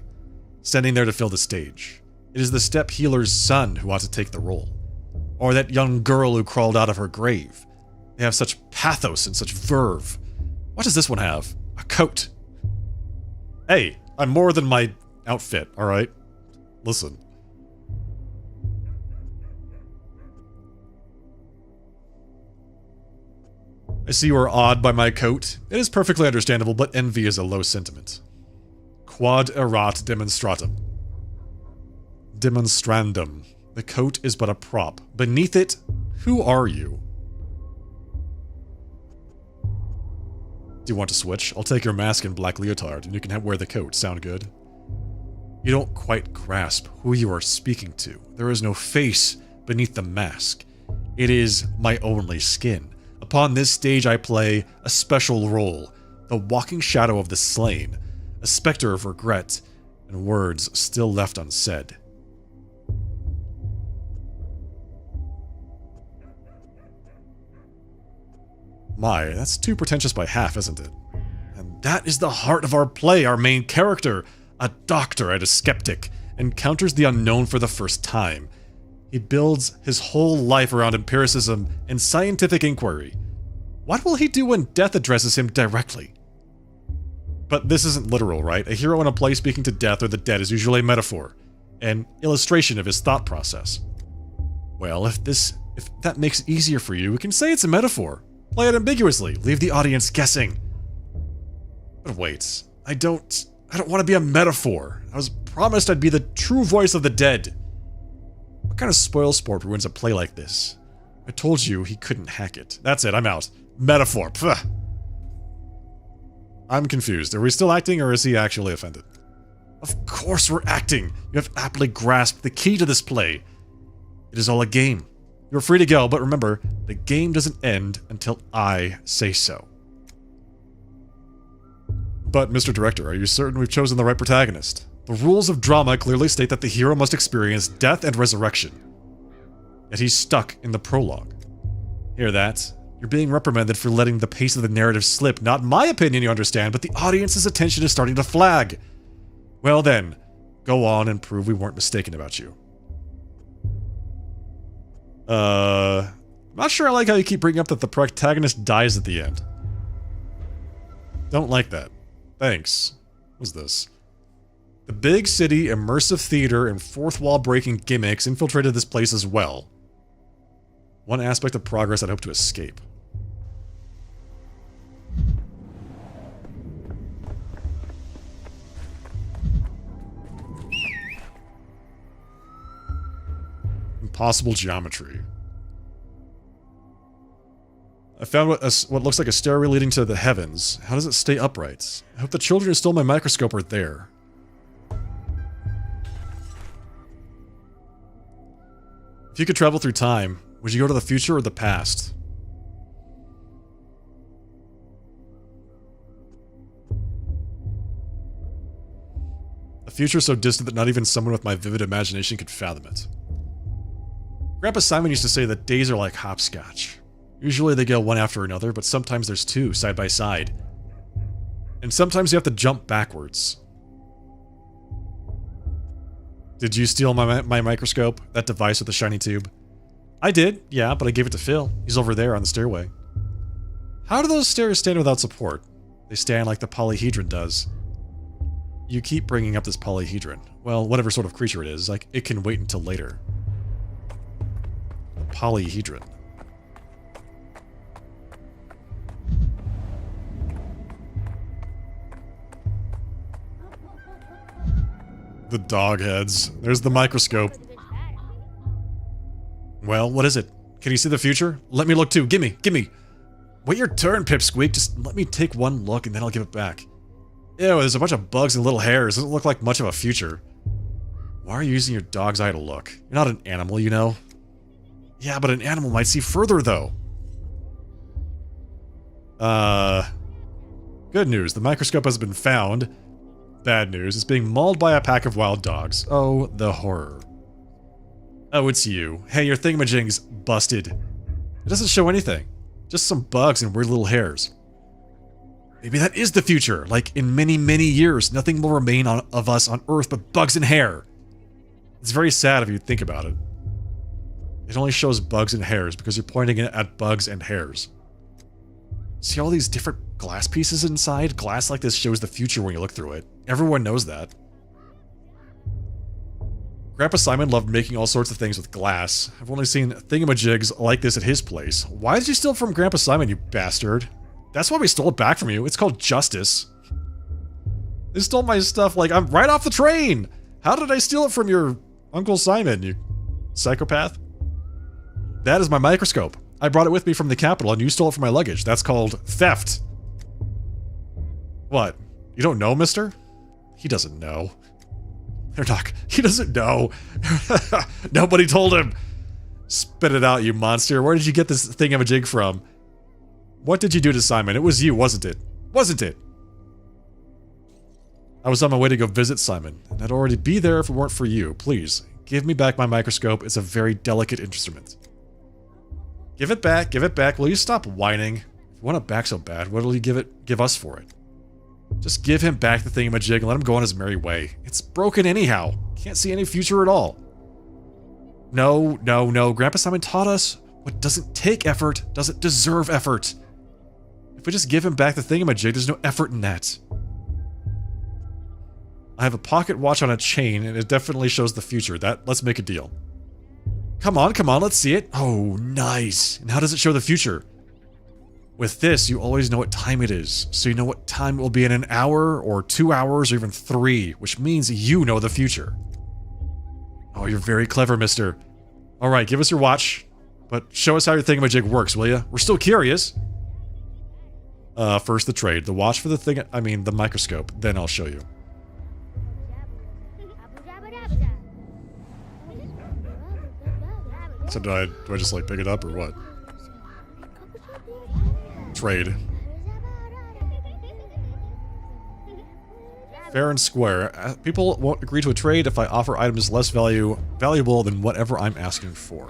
Standing there to fill the stage. It is the step healer's son who ought to take the role. Or that young girl who crawled out of her grave. They have such pathos and such verve. What does this one have? A coat. Hey, I'm more than my outfit, alright? Listen. I see you are awed by my coat. It is perfectly understandable, but envy is a low sentiment. Quod erat demonstratum. Demonstrandum. The coat is but a prop. Beneath it, who are you? Do you want to switch? I'll take your mask and black leotard, and you can wear the coat. Sound good? You don't quite grasp who you are speaking to. There is no face beneath the mask. It is my only skin. Upon this stage I play a special role, the walking shadow of the slain, a specter of regret, and words still left unsaid. My, that's too pretentious by half, isn't it? And that is the heart of our play. Our main character, a doctor and a skeptic, encounters the unknown for the first time. He builds his whole life around empiricism and scientific inquiry. What will he do when death addresses him directly? But this isn't literal, right? A hero in a play speaking to death or the dead is usually a metaphor, an illustration of his thought process. Well, if that makes it easier for you, we can say it's a metaphor. Play it ambiguously, leave the audience guessing. But wait, I don't want to be a metaphor. I was promised I'd be the true voice of the dead. What kind of spoil sport ruins a play like this? I told you he couldn't hack it. That's it, I'm out. Metaphor. Pfft. I'm confused. Are we still acting or is he actually offended? Of course we're acting. You have aptly grasped the key to this play. It is all a game. You're free to go, but remember, the game doesn't end until I say so. But, Mr. Director, are you certain we've chosen the right protagonist? The rules of drama clearly state that the hero must experience death and resurrection. Yet he's stuck in the prologue. Hear that? You're being reprimanded for letting the pace of the narrative slip. Not my opinion, you understand, but the audience's attention is starting to flag. Well then, go on and prove we weren't mistaken about you. I'm not sure I like how you keep bringing up that the protagonist dies at the end. Don't like that. Thanks. What's this? The big city, immersive theater, and fourth wall breaking gimmicks infiltrated this place as well. One aspect of progress I'd hope to escape. Impossible geometry. I found what looks like a stairway leading to the heavens. How does it stay upright? I hope the children who stole my microscope are there. If you could travel through time, would you go to the future or the past? A future so distant that not even someone with my vivid imagination could fathom it. Grandpa Simon used to say that days are like hopscotch. Usually they go one after another, but sometimes there's two, side by side. And sometimes you have to jump backwards. Did you steal my microscope? That device with the shiny tube? I did, yeah, but I gave it to Phil. He's over there on the stairway. How do those stairs stand without support? They stand like the polyhedron does. You keep bringing up this polyhedron. Well, whatever sort of creature it is, like, it can wait until later. The polyhedron. The dog heads. There's the microscope. Well, what is it? Can you see the future? Let me look too. Gimme, gimme. Wait your turn, Pipsqueak. Just let me take one look and then I'll give it back. Ew, there's a bunch of bugs and little hairs. Doesn't look like much of a future. Why are you using your dog's eye to look? You're not an animal, you know? Yeah, but an animal might see further, though. Good news. The microscope has been found. Bad news. It's being mauled by a pack of wild dogs. Oh, the horror. Oh, it's you. Hey, your thingamajig's busted. It doesn't show anything. Just some bugs and weird little hairs. Maybe that is the future. Like, in many, many years, nothing will remain of us on Earth but bugs and hair. It's very sad if you think about it. It only shows bugs and hairs because you're pointing it at bugs and hairs. See all these different glass pieces inside? Glass like this shows the future when you look through it. Everyone knows that. Grandpa Simon loved making all sorts of things with glass. I've only seen thingamajigs like this at his place. Why did you steal it from Grandpa Simon, you bastard? That's why we stole it back from you. It's called justice. They stole my stuff like I'm right off the train! How did I steal it from your Uncle Simon, you psychopath? That is my microscope. I brought it with me from the capital and you stole it from my luggage. That's called theft. What? You don't know, mister? He doesn't know. He doesn't know. Nobody told him. Spit it out, you monster. Where did you get this thingamajig from? What did you do to Simon? It was you, wasn't it? Wasn't it? I was on my way to go visit Simon, and I'd already be there if it weren't for you. Please, give me back my microscope. It's a very delicate instrument. Give it back. Will you stop whining? If you want it back so bad, what'll you give us for it? Just give him back the thingamajig and let him go on his merry way. It's broken anyhow. Can't see any future at all. No, no, no. Grandpa Simon taught us what doesn't take effort doesn't deserve effort. If we just give him back the thingamajig, there's no effort in that. I have a pocket watch on a chain, and it definitely shows the future. Let's make a deal. Come on, let's see it. Oh, nice. And how does it show the future? With this, you always know what time it is, so you know what time it will be in an hour, or 2 hours, or even 3, which means you know the future. Oh, you're very clever, mister. Alright, give us your watch, but show us how your thingamajig works, will ya? We're still curious. First the trade. The watch for the microscope, then I'll show you. So do I just like pick it up or what? Trade. Fair and square. People won't agree to a trade if I offer items less valuable than whatever I'm asking for.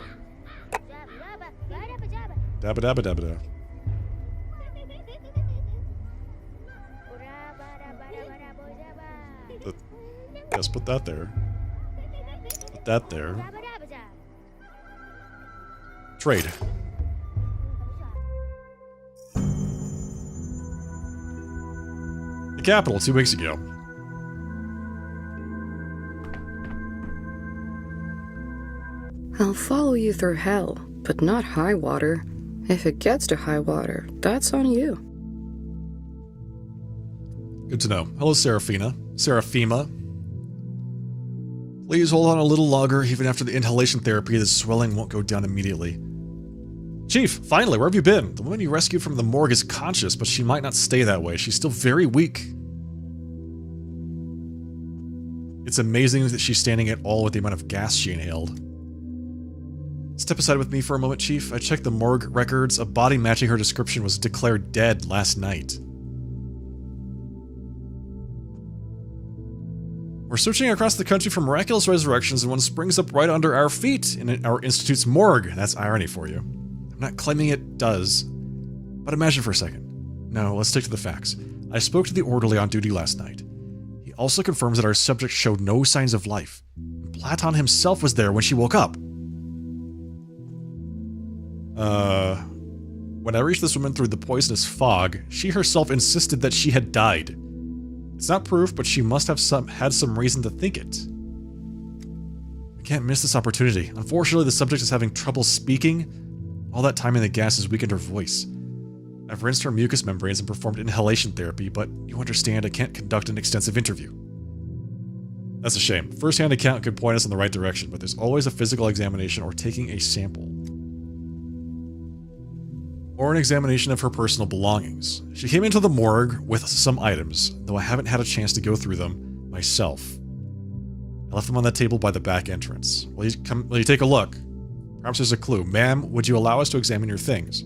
Dabba dabba dabba da. Yes, put that there. Put that there. Trade. The capital 2 weeks ago. I'll follow you through hell, but not high water. If it gets to high water, that's on you. Good to know. Hello, Seraphina. Seraphima. Please hold on a little longer. Even after the inhalation therapy, the swelling won't go down immediately. Chief, finally, where have you been? The woman you rescued from the morgue is conscious, but she might not stay that way. She's still very weak. It's amazing that she's standing at all with the amount of gas she inhaled. Step aside with me for a moment, Chief. I checked the morgue records. A body matching her description was declared dead last night. We're searching across the country for miraculous resurrections, and one springs up right under our feet in our institute's morgue. That's irony for you. I'm not claiming it does, but imagine for a second. No, let's stick to the facts. I spoke to the orderly on duty last night. He also confirms that our subject showed no signs of life. Platon himself was there when she woke up. When I reached this woman through the poisonous fog, she herself insisted that she had died. It's not proof, but she must have had some reason to think it. We can't miss this opportunity. Unfortunately, the subject is having trouble speaking. All that time in the gas has weakened her voice. I've rinsed her mucous membranes and performed inhalation therapy, but you understand I can't conduct an extensive interview. That's a shame. First-hand account could point us in the right direction, but there's always a physical examination or taking a sample. Or an examination of her personal belongings. She came into the morgue with some items, though I haven't had a chance to go through them myself. I left them on the table by the back entrance. Will you take a look? Perhaps there's a clue. Ma'am, would you allow us to examine your things?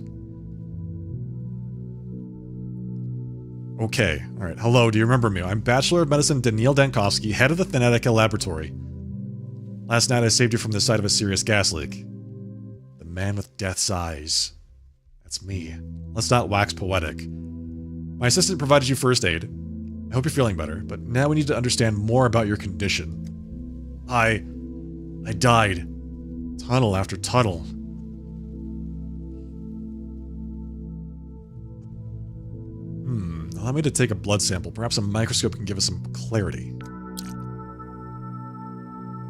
Okay, alright. Hello, do you remember me? I'm Bachelor of Medicine Daniil Dankovsky, head of the Thanatica Laboratory. Last night I saved you from the site of a serious gas leak. The man with death's eyes. That's me. Let's not wax poetic. My assistant provided you first aid. I hope you're feeling better, but now we need to understand more about your condition. I died. Tunnel after tunnel. Allow me to take a blood sample. Perhaps a microscope can give us some clarity.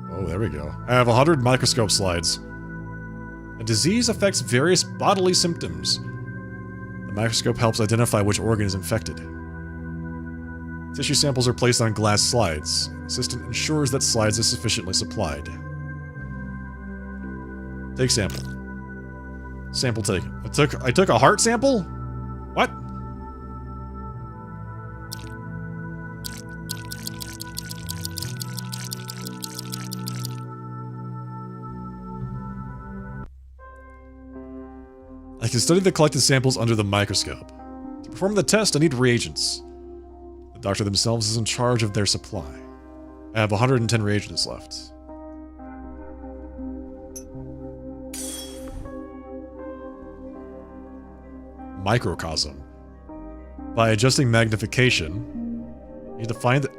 Oh, there we go. I have 100 microscope slides. A disease affects various bodily symptoms. The microscope helps identify which organ is infected. Tissue samples are placed on glass slides. Assistant ensures that slides are sufficiently supplied. Take sample. Sample taken. I took a heart sample? What? I can study the collected samples under the microscope. To perform the test, I need reagents. The doctor themselves is in charge of their supply. I have 110 reagents left. microcosm. By adjusting magnification, you need to find the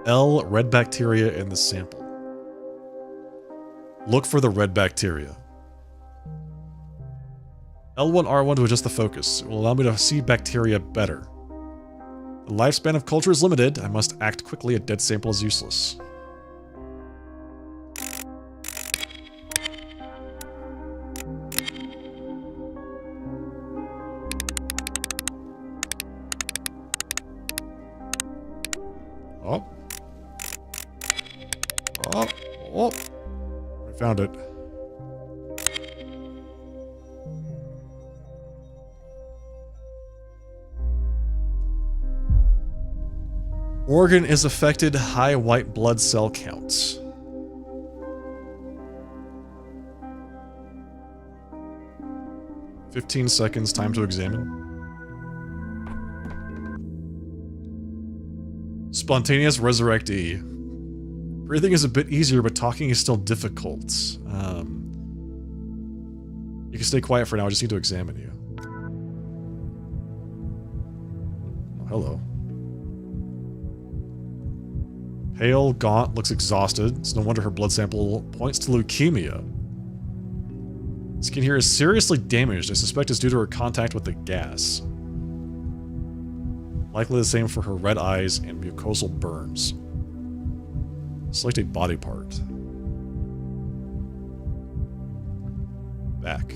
L red bacteria in the sample. Look for the red bacteria. L1, R1 to adjust the focus. It will allow me to see bacteria better. The lifespan of culture is limited. I must act quickly. A dead sample is useless. Oh. Oh. Oh. I found it. Organ is affected, high white blood cell counts. "15 seconds, time to examine. Spontaneous resurrectee. Breathing is a bit easier, but talking is still difficult. You can stay quiet for now, I just need to examine you. Oh, hello. Pale, gaunt, looks exhausted. It's no wonder her blood sample points to leukemia. Skin here is seriously damaged. I suspect it's due to her contact with the gas. Likely the same for her red eyes and mucosal burns. Select a body part. Back.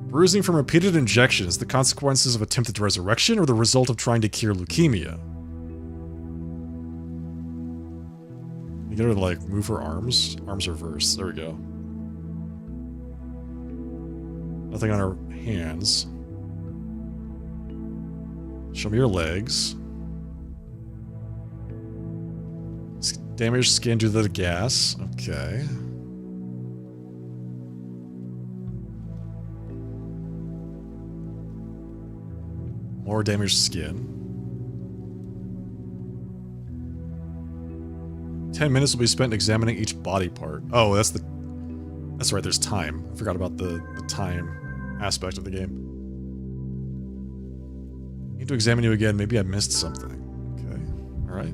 Bruising from repeated injections, the consequences of attempted resurrection or the result of trying to cure leukemia? You get her to, like, move her arms? Arms reverse. There we go. Nothing on her hands. Show me your legs. Damaged skin due to the gas. Okay. More damaged skin. 10 minutes will be spent examining each body part. Oh, that's right, there's time. I forgot about the time aspect of the game. Need to examine you again. Maybe I missed something. Okay, alright.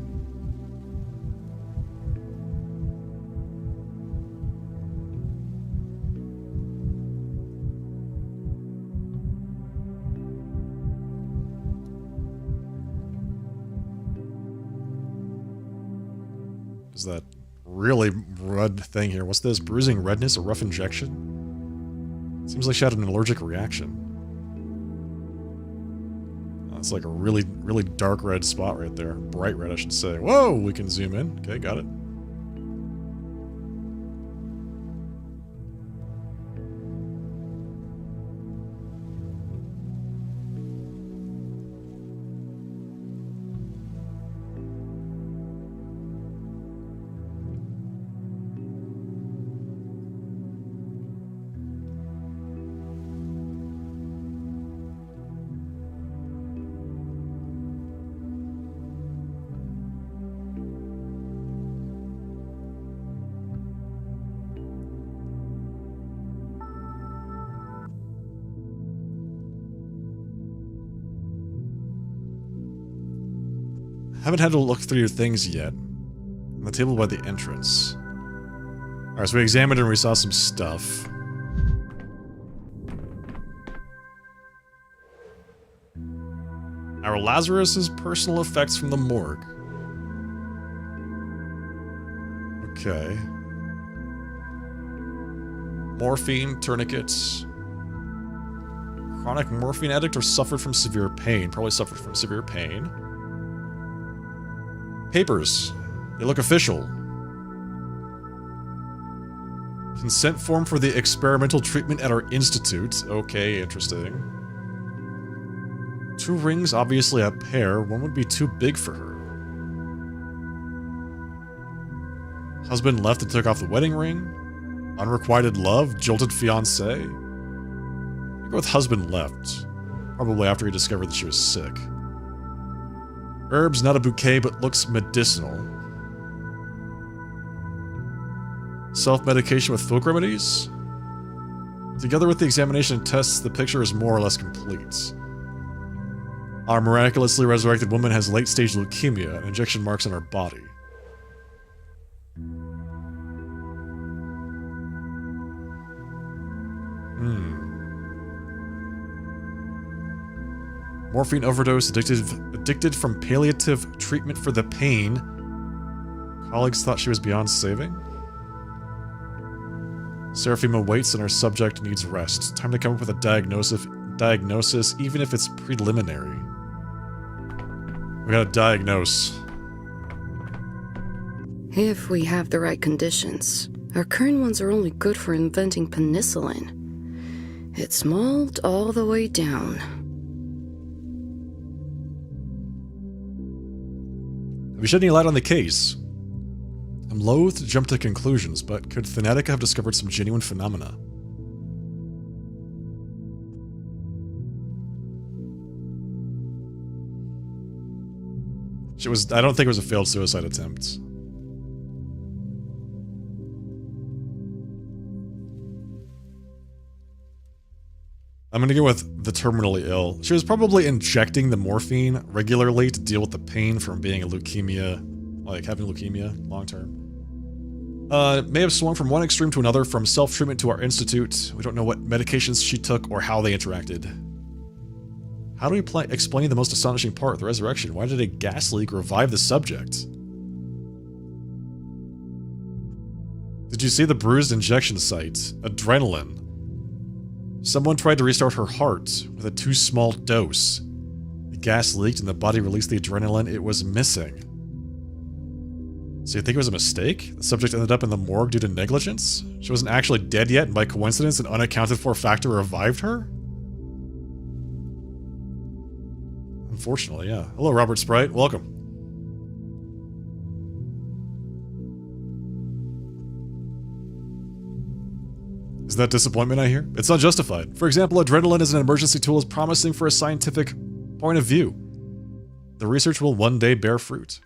Is that really red thing here? What's this? Bruising redness, a rough injection? Seems like she had an allergic reaction. It's like a really, really dark red spot right there. Bright red, I should say. Whoa, we can zoom in. Okay, got it. Haven't had to look through your things yet. On the table by the entrance. Alright, so we examined and we saw some stuff. Our Lazarus's personal effects from the morgue. Okay. Morphine, tourniquets. Chronic morphine addict or suffered from severe pain. Probably suffered from severe pain. Papers. They look official. Consent form for the experimental treatment at our institute. Okay, interesting. 2 rings, obviously a pair. One would be too big for her. Husband left and took off the wedding ring. Unrequited love. Jilted fiancé. Go with husband left. Probably after he discovered that she was sick. Herbs, not a bouquet, but looks medicinal. Self-medication with folk remedies? Together with the examination and tests, the picture is more or less complete. Our miraculously resurrected woman has late-stage leukemia and injection marks on her body. Morphine overdose, addicted from palliative treatment for the pain. Colleagues thought she was beyond saving. Seraphima waits and her subject needs rest. Time to come up with a diagnosis, even if it's preliminary. We gotta diagnose. If we have the right conditions. Our current ones are only good for inventing penicillin. It's mold all the way down. Have you shed any light on the case? I'm loath to jump to conclusions, but could Thanatica have discovered some genuine phenomena? I don't think it was a failed suicide attempt. I'm gonna go with the terminally ill. She was probably injecting the morphine regularly to deal with the pain from being a leukemia, like having leukemia long term. May have swung from one extreme to another, from self-treatment to our institute. We don't know what medications she took or how they interacted. How do we explain the most astonishing part, the resurrection? Why did a gas leak revive the subject? Did you see the bruised injection site? Adrenaline. Someone tried to restart her heart with a too small dose. The gas leaked and the body released the adrenaline it was missing. So you think it was a mistake? The subject ended up in the morgue due to negligence? She wasn't actually dead yet, and by coincidence an unaccounted for factor revived her? Unfortunately, yeah. Hello, Robert Sprite. Welcome. Is that disappointment I hear? It's unjustified. For example, adrenaline as an emergency tool is promising for a scientific point of view. The research will one day bear fruit.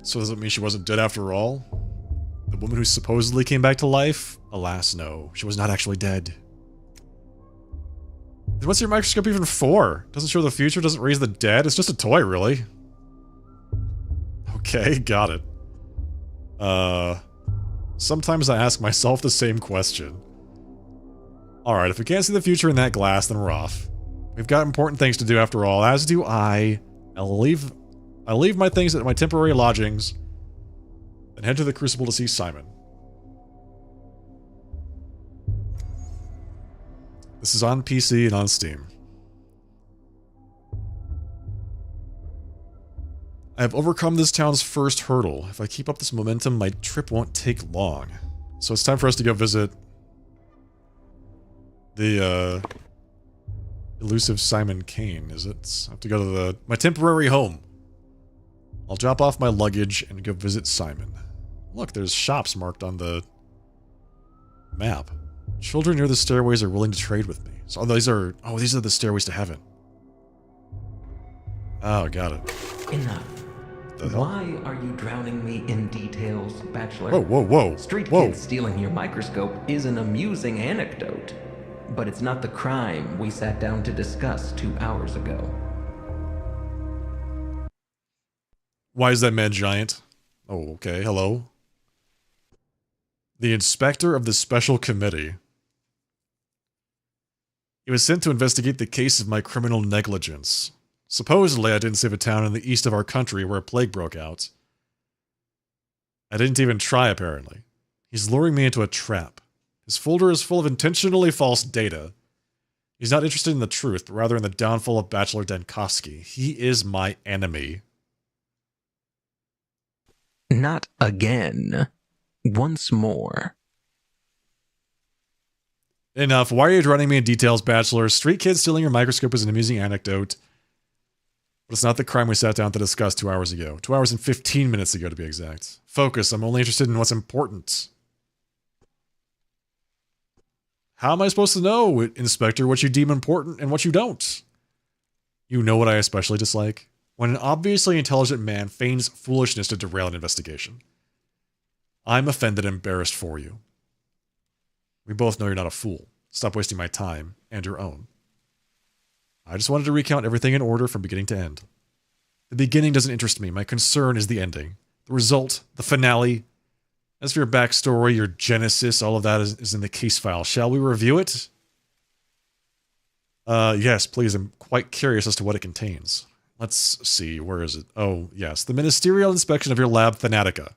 So does it mean she wasn't dead after all? The woman who supposedly came back to life? Alas, no. She was not actually dead. What's your microscope even for? Doesn't show the future, doesn't raise the dead? It's just a toy, really. Okay, got it. Sometimes I ask myself the same question. Alright, if we can't see the future in that glass, then we're off. We've got important things to do after all, as do I. I'll leave my things at my temporary lodgings and head to the Crucible to see Simon. This is on PC and on Steam. I have overcome this town's first hurdle. If I keep up this momentum, my trip won't take long. So it's time for us to go visit the elusive Simon Kane, is it? I have to go to my temporary home. I'll drop off my luggage and go visit Simon. Look, there's shops marked on the map. Children near the stairways are willing to trade with me. So these are the stairways to heaven. Oh, got it. Enough. The hell? Why are you drowning me in details, Bachelor? Whoa, whoa, whoa. Street Whoa. kids stealing your microscope is an amusing anecdote, but it's not the crime we sat down to discuss 2 hours ago. Why is that man giant? Oh, okay, hello. The inspector of the special committee. He was sent to investigate the case of my criminal negligence. Supposedly, I didn't save a town in the east of our country where a plague broke out. I didn't even try, apparently. He's luring me into a trap. His folder is full of intentionally false data. He's not interested in the truth, but rather in the downfall of Bachelor Dankowski. He is my enemy. Not again. Once more. Enough. Why are you drowning me in details, Bachelor? Street kids stealing your microscope is an amusing anecdote. But it's not the crime we sat down to discuss 2 hours ago. 2 hours and 15 minutes ago, to be exact. Focus. I'm only interested in what's important. How am I supposed to know, Inspector, what you deem important and what you don't? You know what I especially dislike? When an obviously intelligent man feigns foolishness to derail an investigation. I'm offended and embarrassed for you. We both know you're not a fool. Stop wasting my time and your own. I just wanted to recount everything in order from beginning to end. The beginning doesn't interest me. My concern is the ending. The result, the finale. As for your backstory, your genesis, all of that is in the case file. Shall we review it? Yes, please. I'm quite curious as to what it contains. Let's see. Where is it? Oh, yes. The ministerial inspection of your lab, Thanatica.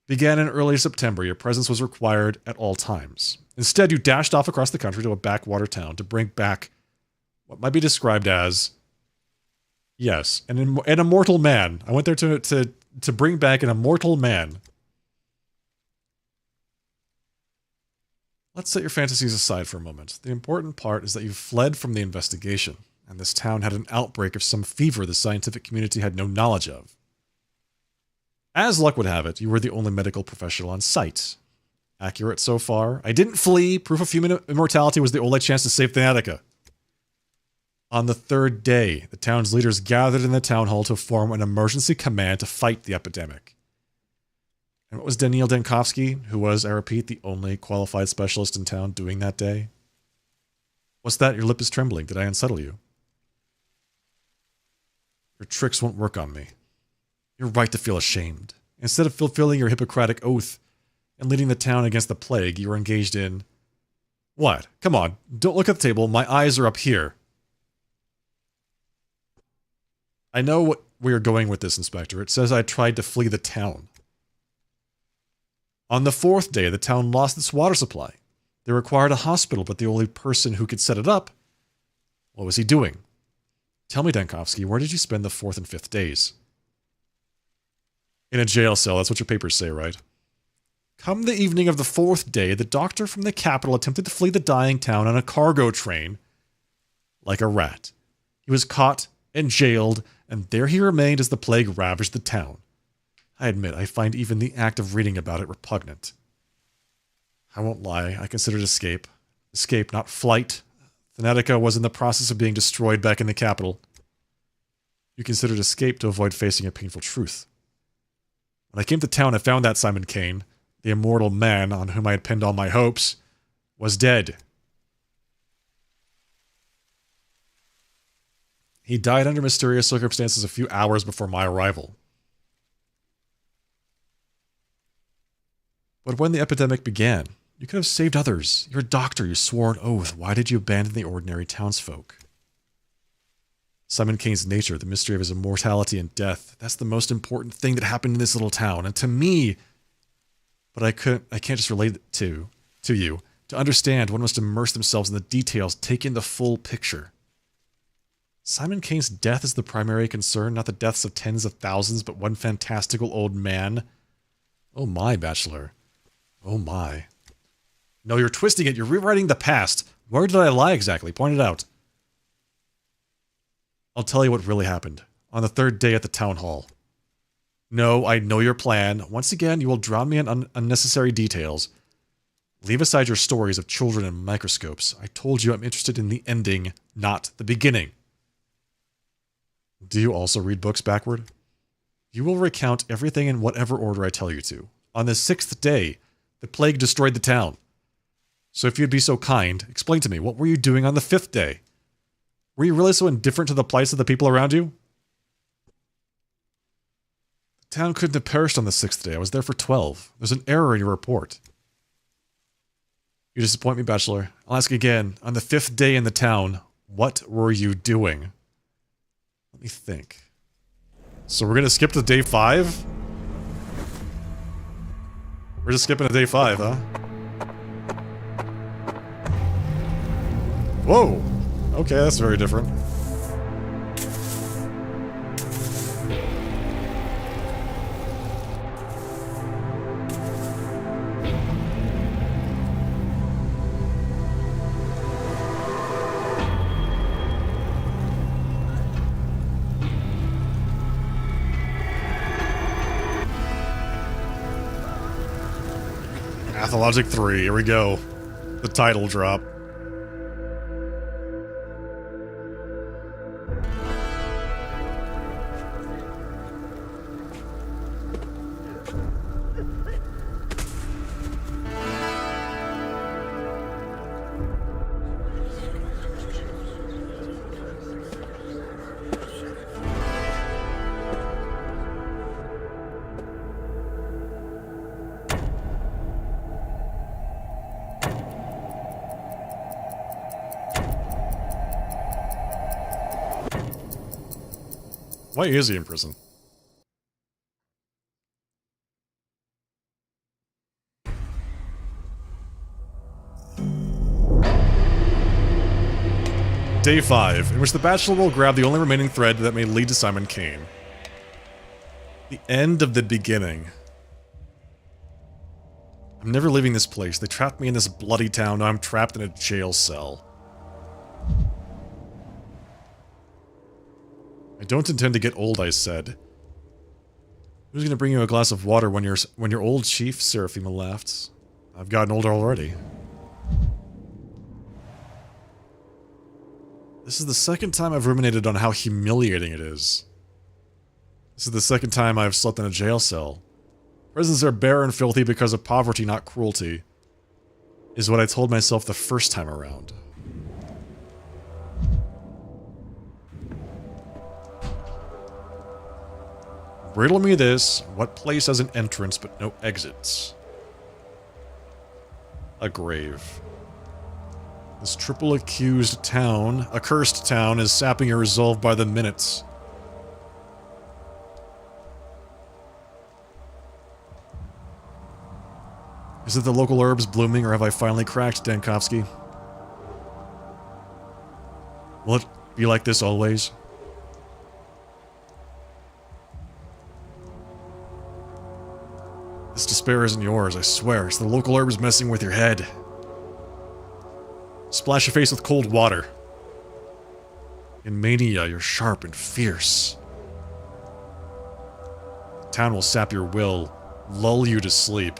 Began in early September. Your presence was required at all times. Instead, you dashed off across the country to a backwater town to bring back what might be described as, yes, an immortal man. I went there to bring back an immortal man. Let's set your fantasies aside for a moment. The important part is that you fled from the investigation, and this town had an outbreak of some fever the scientific community had no knowledge of. As luck would have it, you were the only medical professional on site. Accurate so far? I didn't flee. Proof of human immortality was the only chance to save Thanatica. On the third day, the town's leaders gathered in the town hall to form an emergency command to fight the epidemic. And what was Daniil Dankovsky, who was, I repeat, the only qualified specialist in town, doing that day? What's that? Your lip is trembling. Did I unsettle you? Your tricks won't work on me. You're right to feel ashamed. Instead of fulfilling your Hippocratic oath and leading the town against the plague, you were engaged in... What? Come on, don't look at the table. My eyes are up here. I know where you're going with this, Inspector. It says I tried to flee the town. On the fourth day, the town lost its water supply. They required a hospital, but the only person who could set it up... What was he doing? Tell me, Dankovsky, where did you spend the fourth and fifth days? In a jail cell, that's what your papers say, right? Come the evening of the fourth day, the doctor from the capital attempted to flee the dying town on a cargo train like a rat. He was caught and jailed, and there he remained as the plague ravaged the town. I admit, I find even the act of reading about it repugnant. I won't lie, I considered escape. Escape, not flight. Thanatica was in the process of being destroyed back in the capital. You considered escape to avoid facing a painful truth. When I came to town, I found that Simon Kane, the immortal man on whom I had pinned all my hopes, was dead. He died under mysterious circumstances a few hours before my arrival. But when the epidemic began, you could have saved others. You're a doctor, you swore an oath. Why did you abandon the ordinary townsfolk? Simon Kane's nature, the mystery of his immortality and death, that's the most important thing that happened in this little town. And to me, but I can't just relate it to you. To understand, one must immerse themselves in the details, take in the full picture. Simon Kane's death is the primary concern, not the deaths of tens of thousands, but one fantastical old man. Oh my, Bachelor. Oh my. No, you're twisting it. You're rewriting the past. Where did I lie exactly? Point it out. I'll tell you what really happened. On the third day at the town hall. No, I know your plan. Once again, you will drown me in unnecessary details. Leave aside your stories of children and microscopes. I told you I'm interested in the ending, not the beginning. Do you also read books backward? You will recount everything in whatever order I tell you to. On the sixth day, the plague destroyed the town. So if you'd be so kind, explain to me, what were you doing on the fifth day? Were you really so indifferent to the plights of the people around you? The town couldn't have perished on the sixth day. I was there for 12. There's an error in your report. You disappoint me, Bachelor. I'll ask again. On the fifth day in the town, what were you doing? Let me think. So we're going to skip to day 5? We're just skipping to day 5, huh? Whoa! Okay, that's very different. PATHOLOGIC 3, here we go. The title drop. Why is he in prison? Day 5, in which the Bachelor will grab the only remaining thread that may lead to Simon Kane. The end of the beginning. I'm never leaving this place. They trapped me in this bloody town. Now I'm trapped in a jail cell. I don't intend to get old, I said. Who's gonna bring you a glass of water when you're old, Chief? Seraphima laughed. I've gotten older already. This is the second time I've ruminated on how humiliating it is. This is the second time I've slept in a jail cell. Prisons are bare and filthy because of poverty, not cruelty, is what I told myself the first time around. Riddle me this, what place has an entrance but no exits? A grave. This triple accused town, a cursed town, is sapping your resolve by the minutes. Is it the local herbs blooming, or have I finally cracked, Dankovsky? Will it be like this always? This despair isn't yours, I swear. It's the local herbs messing with your head. Splash your face with cold water. In mania, you're sharp and fierce. The town will sap your will, lull you to sleep.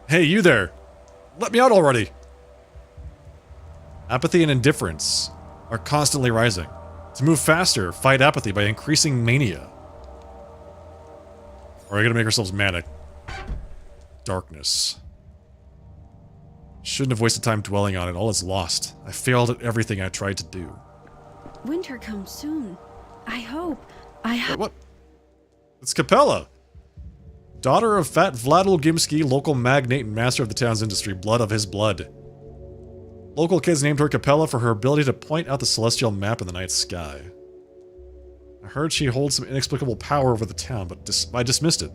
Hey, you there! Let me out already! Apathy and indifference are constantly rising. To move faster, fight apathy by increasing mania. Or are we gonna make ourselves manic? Darkness. Shouldn't have wasted time dwelling on it. All is lost. I failed at everything I tried to do. Winter comes soon. I hope. What? It's Capella! Daughter of Fat Vlad Olgimsky, local magnate and master of the town's industry, blood of his blood. Local kids named her Capella for her ability to point out the celestial map in the night sky. I heard she holds some inexplicable power over the town, but I dismissed it.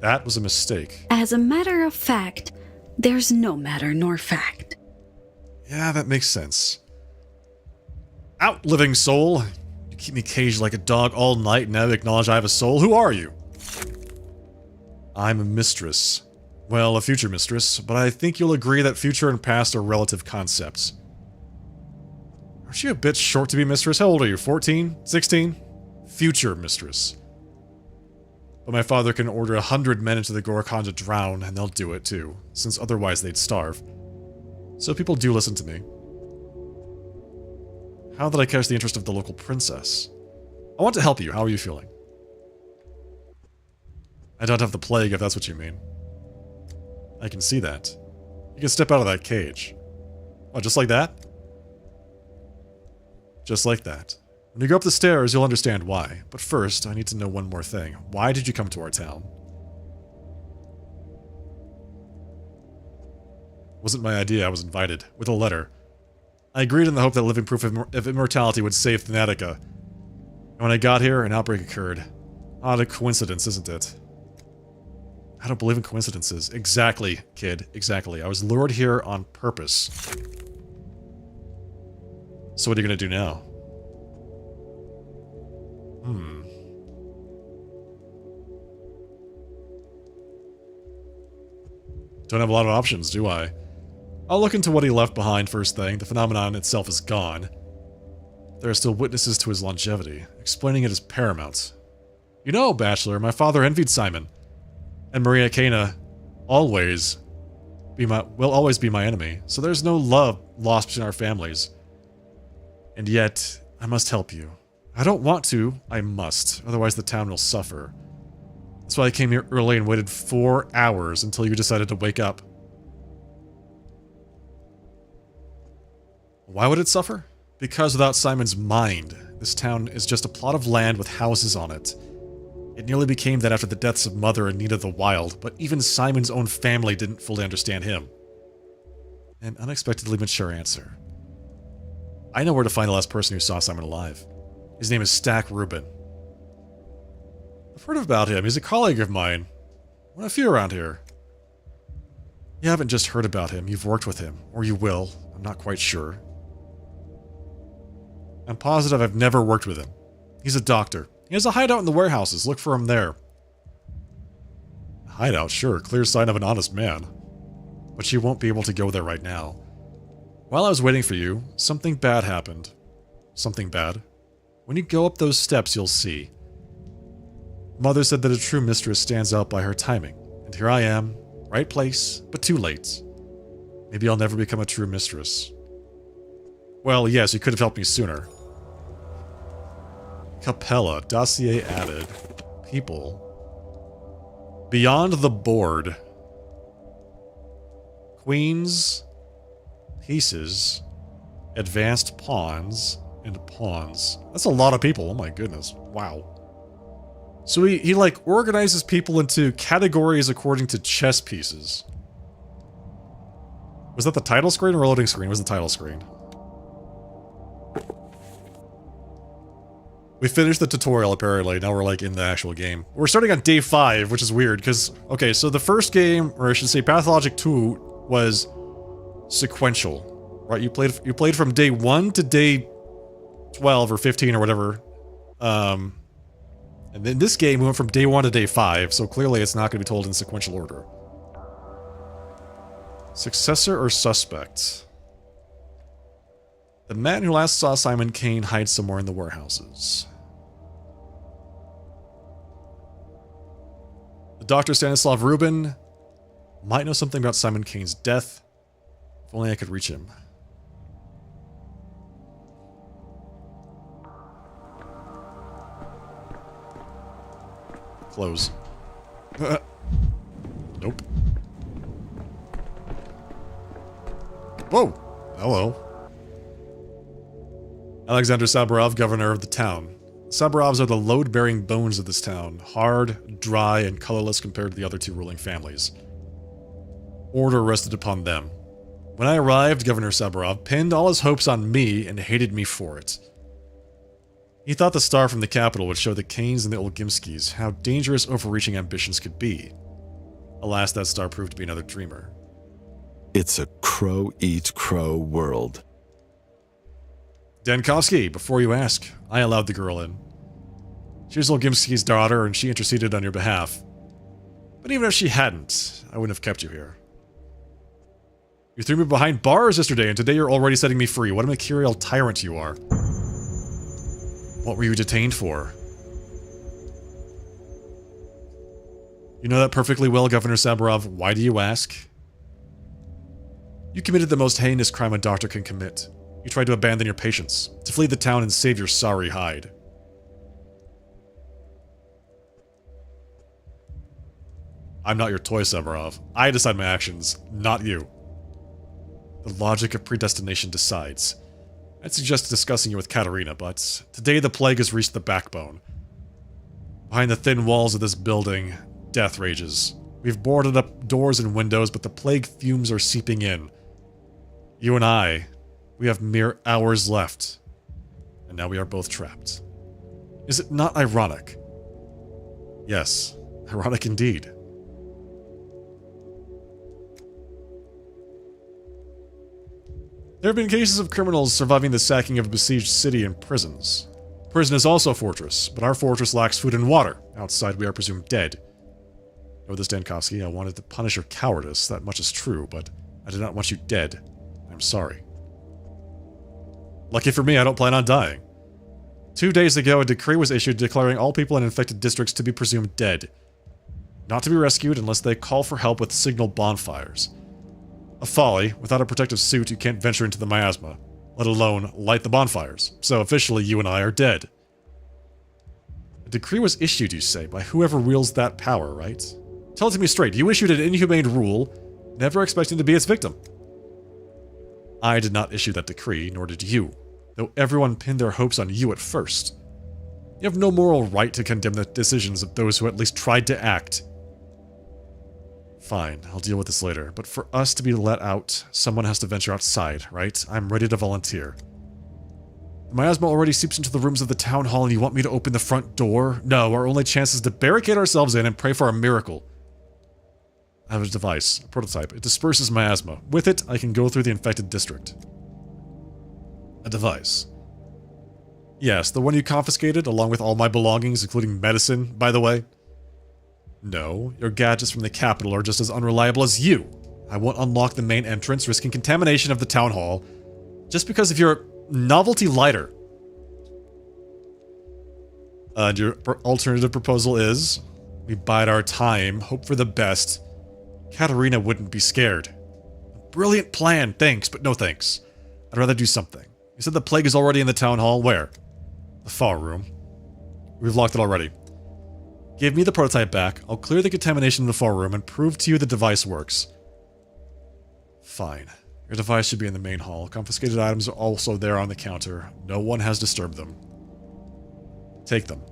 That was a mistake. As a matter of fact, there's no matter nor fact. Yeah, that makes sense. Out, living soul! You keep me caged like a dog all night and now acknowledge I have a soul. Who are you? I'm a mistress. Well, a future mistress, but I think you'll agree that future and past are relative concepts. Aren't you a bit short to be mistress? How old are you? 14? 16? Future mistress. But my father can order 100 men into the Gorkhan to drown, and they'll do it too, since otherwise they'd starve. So people do listen to me. How did I catch the interest of the local princess? I want to help you. How are you feeling? I don't have the plague, if that's what you mean. I can see that. You can step out of that cage. Oh, just like that? Just like that. When you go up the stairs, you'll understand why. But first, I need to know one more thing. Why did you come to our town? Wasn't my idea, I was invited. With a letter. I agreed in the hope that living proof of immortality would save Thanatica. And when I got here, an outbreak occurred. Odd a coincidence, isn't it? I don't believe in coincidences. Exactly, kid. Exactly. I was lured here on purpose. So what are you gonna do now? Don't have a lot of options, do I? I'll look into what he left behind first thing. The phenomenon itself is gone. There are still witnesses to his longevity. Explaining it is paramount. You know, Bachelor, my father envied Simon. And Maria Cana, always. will always be my enemy, so there's no love lost between our families. And yet, I must help you. I don't want to, I must, otherwise the town will suffer. That's why I came here early and waited 4 hours until you decided to wake up. Why would it suffer? Because without Simon's mind, this town is just a plot of land with houses on it. It nearly became that after the deaths of Mother and Nina the Wild, but even Simon's own family didn't fully understand him. An unexpectedly mature answer. I know where to find the last person who saw Simon alive. His name is Stack Rubin. I've heard about him. He's a colleague of mine. One of a few around here. You haven't just heard about him, you've worked with him. Or you will. I'm not quite sure. I'm positive I've never worked with him. He's a doctor. He has a hideout in the warehouses. Look for him there. A hideout, sure. Clear sign of an honest man. But you won't be able to go there right now. While I was waiting for you, something bad happened. Something bad. When you go up those steps, you'll see. Mother said that a true mistress stands out by her timing. And here I am. Right place, but too late. Maybe I'll never become a true mistress. Well, yes, you could have helped me sooner. Capella, dossier added. People. Beyond the board. Queens. Pieces. Advanced pawns. And pawns. That's a lot of people, oh my goodness. Wow. So he like, organizes people into categories according to chess pieces. Was that the title screen or loading screen? It was the title screen. We finished the tutorial, apparently. Now we're, like, in the actual game. We're starting on day 5, which is weird, because... Okay, so the first game, or I should say Pathologic 2, was sequential. Right? You played from day 1 to day 12 or 15 or whatever. And in this game, we went from day 1 to day 5, so clearly it's not going to be told in sequential order. Successor or suspect? The man who last saw Simon Kane hides somewhere in the warehouses. The Dr. Stanislav Rubin might know something about Simon Kane's death. If only I could reach him. Close. Nope. Whoa! Hello. Alexander Saburov, governor of the town. Saburovs are the load-bearing bones of this town, hard, dry, and colorless compared to the other two ruling families. Order rested upon them. When I arrived, Governor Saburov pinned all his hopes on me and hated me for it. He thought the star from the capital would show the Kanes and the Olgimskis how dangerous overreaching ambitions could be. Alas, that star proved to be another dreamer. It's a crow-eat-crow world. Dankovsky, before you ask, I allowed the girl in. She was Olgimski's daughter, and she interceded on your behalf. But even if she hadn't, I wouldn't have kept you here. You threw me behind bars yesterday, and today you're already setting me free. What a mercurial tyrant you are. What were you detained for? You know that perfectly well, Governor Saburov. Why do you ask? You committed the most heinous crime a doctor can commit. You tried to abandon your patients, to flee the town and save your sorry hide. I'm not your toy, Saburov. I decide my actions, not you. The logic of predestination decides. I'd suggest discussing it with Katerina, but today the plague has reached the backbone. Behind the thin walls of this building, death rages. We've boarded up doors and windows, but the plague fumes are seeping in. You and I, we have mere hours left, and now we are both trapped. Is it not ironic? Yes, ironic indeed. There have been cases of criminals surviving the sacking of a besieged city and prisons. Prison is also a fortress, but our fortress lacks food and water. Outside, we are presumed dead. Know this, Dankovsky, I wanted to punish your cowardice, that much is true, but I did not want you dead. I'm sorry. Lucky for me, I don't plan on dying. 2 days ago, a decree was issued declaring all people in infected districts to be presumed dead. Not to be rescued unless they call for help with signal bonfires. A folly. Without a protective suit, you can't venture into the miasma, let alone light the bonfires. So officially, you and I are dead. A decree was issued, you say, by whoever wields that power, right? Tell it to me straight. You issued an inhumane rule, never expecting to be its victim. I did not issue that decree, nor did you, though everyone pinned their hopes on you at first. You have no moral right to condemn the decisions of those who at least tried to act. Fine, I'll deal with this later, but for us to be let out, someone has to venture outside, right? I'm ready to volunteer. The miasma already seeps into the rooms of the town hall and you want me to open the front door? No, our only chance is to barricade ourselves in and pray for a miracle. I have a device, a prototype. It disperses miasma. With it, I can go through the infected district. A device. Yes, the one you confiscated, along with all my belongings, including medicine, by the way. No, your gadgets from the capital are just as unreliable as you. I won't unlock the main entrance, risking contamination of the town hall, just because of your novelty lighter. And your alternative proposal is, we bide our time, hope for the best. Katerina wouldn't be scared. Brilliant plan, thanks, but no thanks. I'd rather do something. You said the plague is already in the town hall. Where? The far room. We've locked it already. Give me the prototype back. I'll clear the contamination in the far room and prove to you the device works. Fine. Your device should be in the main hall. Confiscated items are also there on the counter. No one has disturbed them. Take them.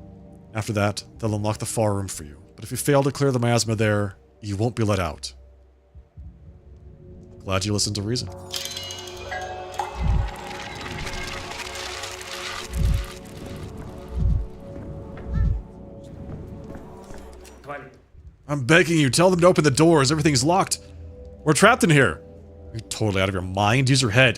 After that, they'll unlock the far room for you. But if you fail to clear the miasma there, you won't be let out. Glad you listened to reason. I'm begging you, tell them to open the doors. Everything's locked. We're trapped in here. You're totally out of your mind. Use your head.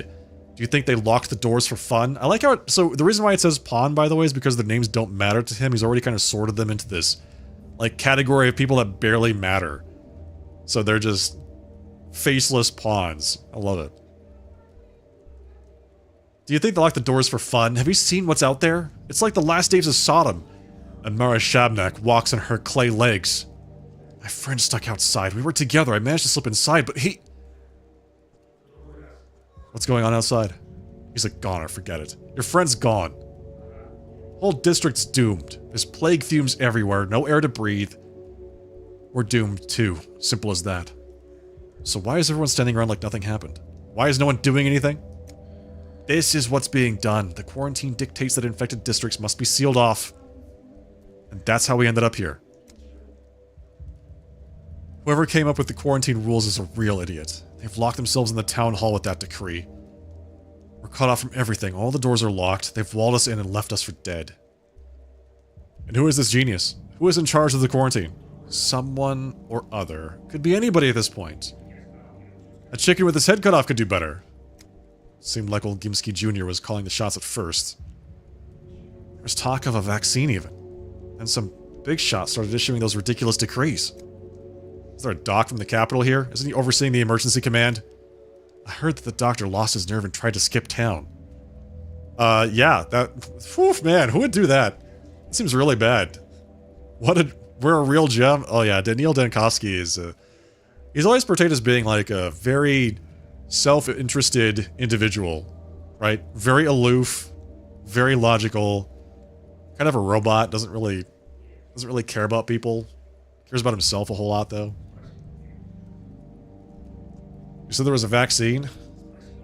Do you think they locked the doors for fun? I like how it, so the reason why it says pawn, by the way, is because the names don't matter to him. He's already kind of sorted them into this, like, category of people that barely matter. So they're just faceless pawns. I love it. Do you think they locked the doors for fun? Have you seen what's out there? It's like the last days of Sodom. And Mara Shabnak walks on her clay legs. My friend stuck outside. We were together. I managed to slip inside, but he... What's going on outside? He's a goner, forget it. Your friend's gone. Whole district's doomed. There's plague fumes everywhere, no air to breathe. We're doomed too. Simple as that. So why is everyone standing around like nothing happened? Why is no one doing anything? This is what's being done. The quarantine dictates that infected districts must be sealed off. And that's how we ended up here. Whoever came up with the quarantine rules is a real idiot. They've locked themselves in the town hall with that decree. We're cut off from everything. All the doors are locked. They've walled us in and left us for dead. And who is this genius? Who is in charge of the quarantine? Someone or other. Could be anybody at this point. A chicken with his head cut off could do better. Seemed like old Gimsky Jr. was calling the shots at first. There's talk of a vaccine even. And some big shots started issuing those ridiculous decrees. Is there a doc from the capital here? Isn't he overseeing the emergency command? I heard that the doctor lost his nerve and tried to skip town. Yeah, that... Whew, man, who would do that? It seems really bad. We're a real gem? Oh yeah, Daniil Dankovsky is... he's always portrayed as being like a very self-interested individual, right? Very aloof, very logical, kind of a robot, doesn't really care about people. Cares about himself a whole lot, though. You said there was a vaccine?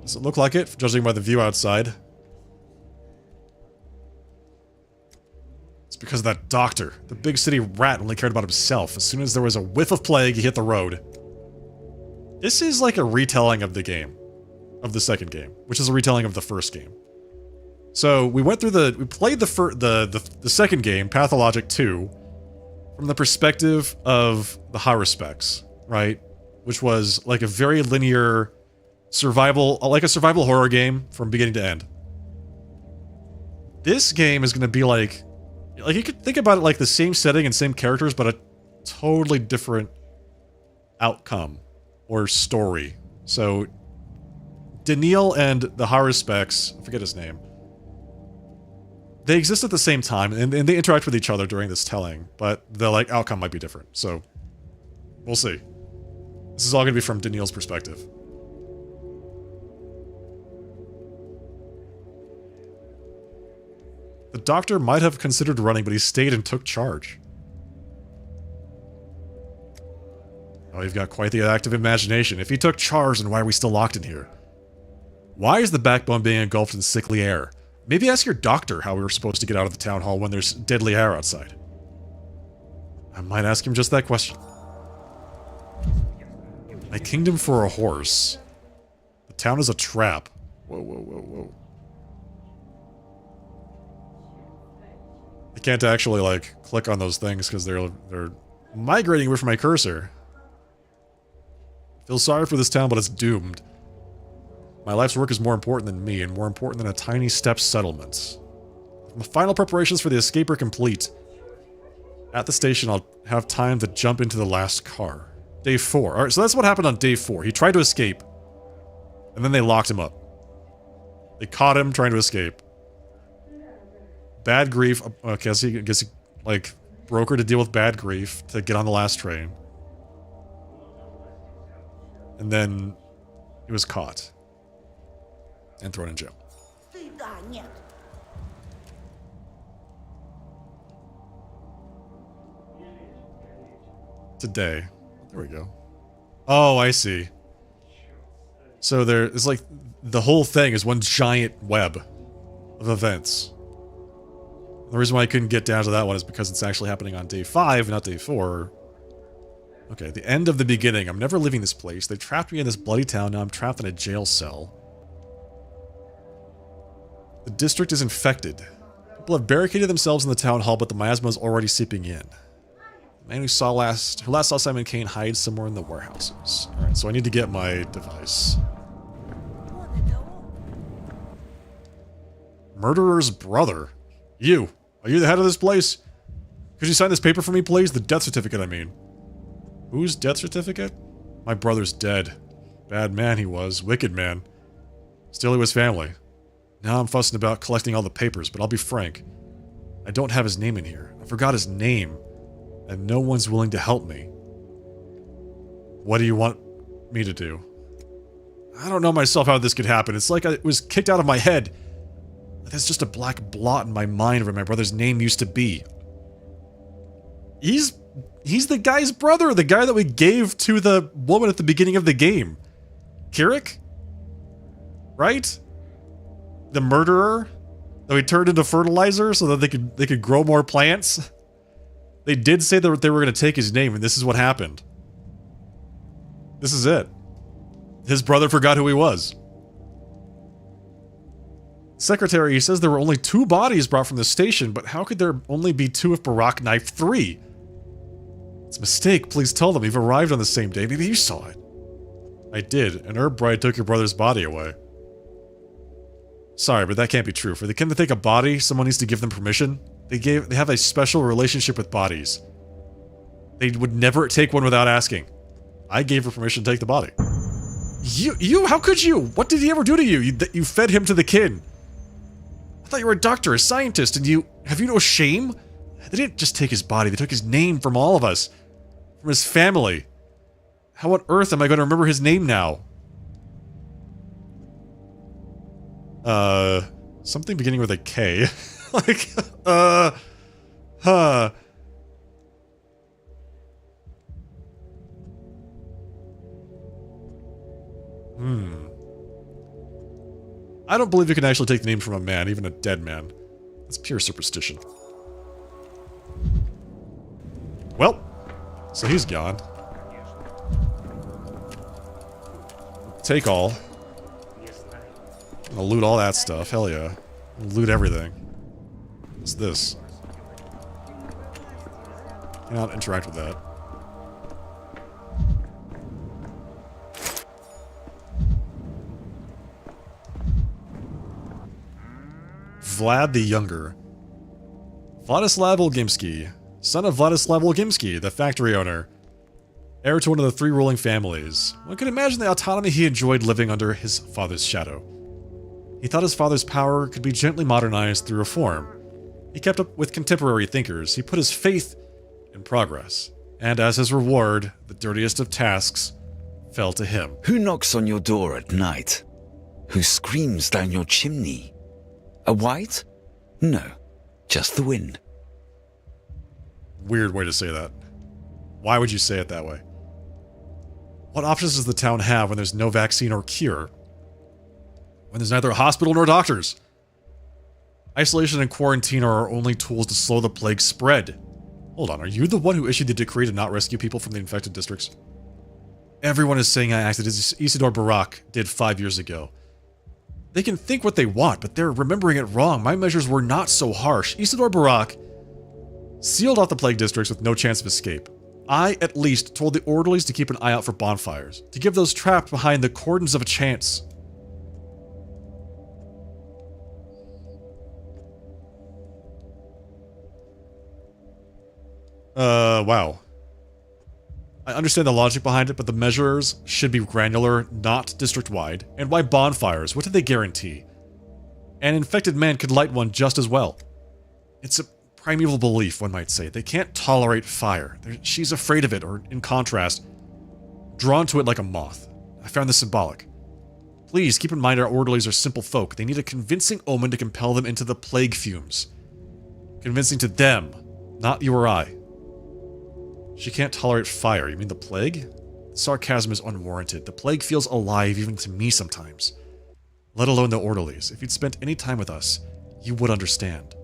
Does it look like it, judging by the view outside? It's because of that doctor. The big city rat only cared about himself. As soon as there was a whiff of plague, he hit the road. This is like a retelling of the game. Of the second game. Which is a retelling of the first game. So, we went through we played the second game, Pathologic 2, from the perspective of the Haruspecs, right? Which was like a very linear survival, like a survival horror game from beginning to end. This game is going to be like you could think about it like the same setting and same characters, but a totally different outcome or story. So, Daniil and the Haruspecs, I forget his name, they exist at the same time, and they interact with each other during this telling, but the like outcome might be different. So, we'll see. This is all going to be from Daniil's perspective. The doctor might have considered running, but he stayed and took charge. Oh, you've got quite the active imagination. If he took charge, then why are we still locked in here? Why is the backbone being engulfed in sickly air? Maybe ask your doctor how we were supposed to get out of the town hall when there's deadly air outside. I might ask him just that question. My kingdom for a horse. The town is a trap. Whoa, whoa, whoa, whoa. I can't actually, like, click on those things because they're migrating away from my cursor. I feel sorry for this town, but it's doomed. My life's work is more important than me, and more important than a tiny step settlement. My final preparations for the escape are complete. At the station, I'll have time to jump into the last car. Day 4. Alright, so that's what happened on day 4. He tried to escape. And then they locked him up. They caught him trying to escape. Bad grief. Okay, so he gets, like, broker to deal with bad grief to get on the last train. And then he was caught. And thrown in jail. Today. There we go. Oh, I see. So it's like the whole thing is one giant web of events. The reason why I couldn't get down to that one is because it's actually happening on day 5, not day 4. Okay, the end of the beginning. I'm never leaving this place. They trapped me in this bloody town. Now I'm trapped in a jail cell. The district is infected. People have barricaded themselves in the town hall, but the miasma is already seeping in. The man who last saw Simon Kane hides somewhere in the warehouses. Alright, so I need to get my device. Murderer's brother. You. Are you the head of this place? Could you sign this paper for me, please? The death certificate, I mean. Whose death certificate? My brother's dead. Bad man he was. Wicked man. Still he was family. Now I'm fussing about collecting all the papers, but I'll be frank. I don't have his name in here. I forgot his name. And no one's willing to help me. What do you want me to do? I don't know myself how this could happen. It's like it was kicked out of my head. There's just a black blot in my mind where my brother's name used to be. He's the guy's brother, the guy that we gave to the woman at the beginning of the game. Kirik? Right? The murderer that we turned into fertilizer so that they could grow more plants. They did say that they were going to take his name, and this is what happened. This is it. His brother forgot who he was. Secretary, he says there were only 2 bodies brought from the station, but how could there only be 2 if Barak knifed 3? It's a mistake. Please tell them you've arrived on the same day. Maybe you saw it. I did, and Erbbride took your brother's body away. Sorry, but that can't be true. For the kin to take a body, someone needs to give them permission. They have a special relationship with bodies. They would never take one without asking. I gave her permission to take the body. You, how could you? What did he ever do to you? You fed him to the kin. I thought you were a doctor, a scientist, and have you no shame? They didn't just take his body, they took his name from all of us. From his family. How on earth am I going to remember his name now? Something beginning with a K. Like, I don't believe you can actually take the name from a man, even a dead man. That's pure superstition. Well, so he's gone. Take all. I'm gonna loot all that stuff, hell yeah. Loot everything. What's this? Cannot interact with that. Vlad the Younger. Vladislav Olgimsky. Son of Vladislav Olgimsky, the factory owner. Heir to one of the 3 ruling families. One could imagine the autonomy he enjoyed living under his father's shadow. He thought his father's power could be gently modernized through reform. He kept up with contemporary thinkers. He put his faith in progress. And as his reward, the dirtiest of tasks fell to him. Who knocks on your door at night? Who screams down your chimney? A white? No, Just the wind. Weird way to say that. Why would you say it that way? What options does the town have when there's no vaccine or cure? When there's neither a hospital nor doctors? Isolation and quarantine are our only tools to slow the plague spread. Hold on, are you the one who issued the decree to not rescue people from the infected districts? Everyone is saying I acted as Isidore Barak did 5 years ago. They can think what they want, but they're remembering it wrong. My measures were not so harsh. Isidore Barak sealed off the plague districts with no chance of escape. I, at least, told the orderlies to keep an eye out for bonfires, to give those trapped behind the cordons of a chance. Wow. I understand the logic behind it, but the measures should be granular, not district-wide. And why bonfires? What did they guarantee? An infected man could light one just as well. It's a primeval belief, one might say. They can't tolerate fire. She's afraid of it, or in contrast, drawn to it like a moth. I found this symbolic. Please keep in mind our orderlies are simple folk. They need a convincing omen to compel them into the plague fumes. Convincing to them, not you or I. She can't tolerate fire. You mean the plague? The sarcasm is unwarranted. The plague feels alive even to me sometimes. Let alone the orderlies. If you'd spent any time with us, you would understand.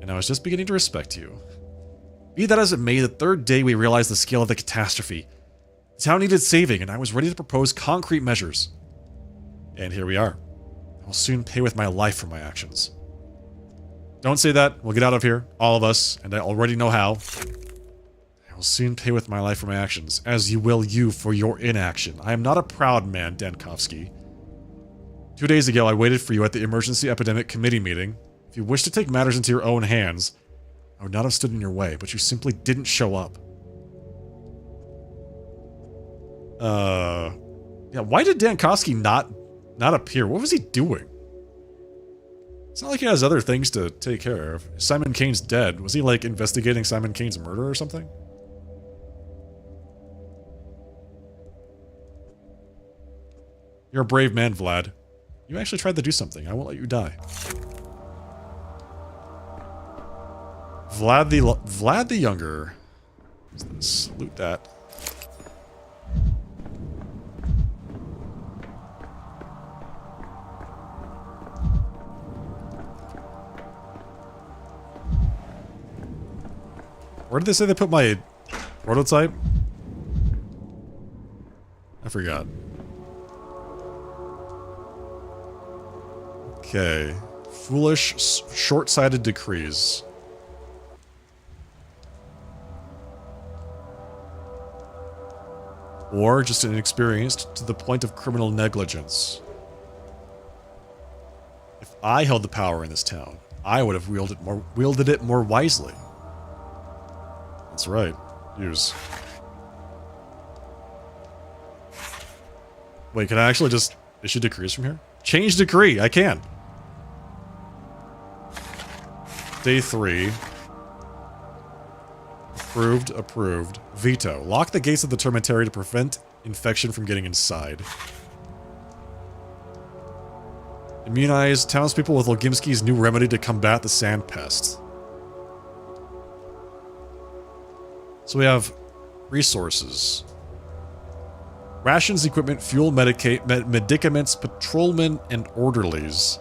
And I was just beginning to respect you. Be that as it may, the third day we realized the scale of the catastrophe. The town needed saving, and I was ready to propose concrete measures. And here we are. I will soon pay with my life for my actions. Don't say that. We'll get out of here. All of us. And I already know how. I will soon pay with my life for my actions, as you will you for your inaction. I am not a proud man, Dankovsky. 2 days ago, I waited for you at the Emergency Epidemic Committee meeting. If you wish to take matters into your own hands, I would not have stood in your way, but you simply didn't show up. Yeah, why did Dankovsky not appear? What was he doing? It's not like he has other things to take care of. Simon Kane's dead. Was he, like, investigating Simon Kane's murder or something? You're a brave man, Vlad. You actually tried to do something. I won't let you die. Vlad the Younger. What's this? Loot that. Where did they say they put my prototype? I forgot. Okay. Foolish, short-sighted decrees. Or just inexperienced to the point of criminal negligence. If I held the power in this town, I would have wielded it more wisely. That's right. Use. Wait, can I actually just issue decrees from here? Change decree! I can! Day 3. Approved, approved. Veto. Lock the gates of the termitary to prevent infection from getting inside. Immunize townspeople with Logimski's new remedy to combat the sand pest. So we have resources. Rations, equipment, fuel, medicaments, patrolmen, and orderlies.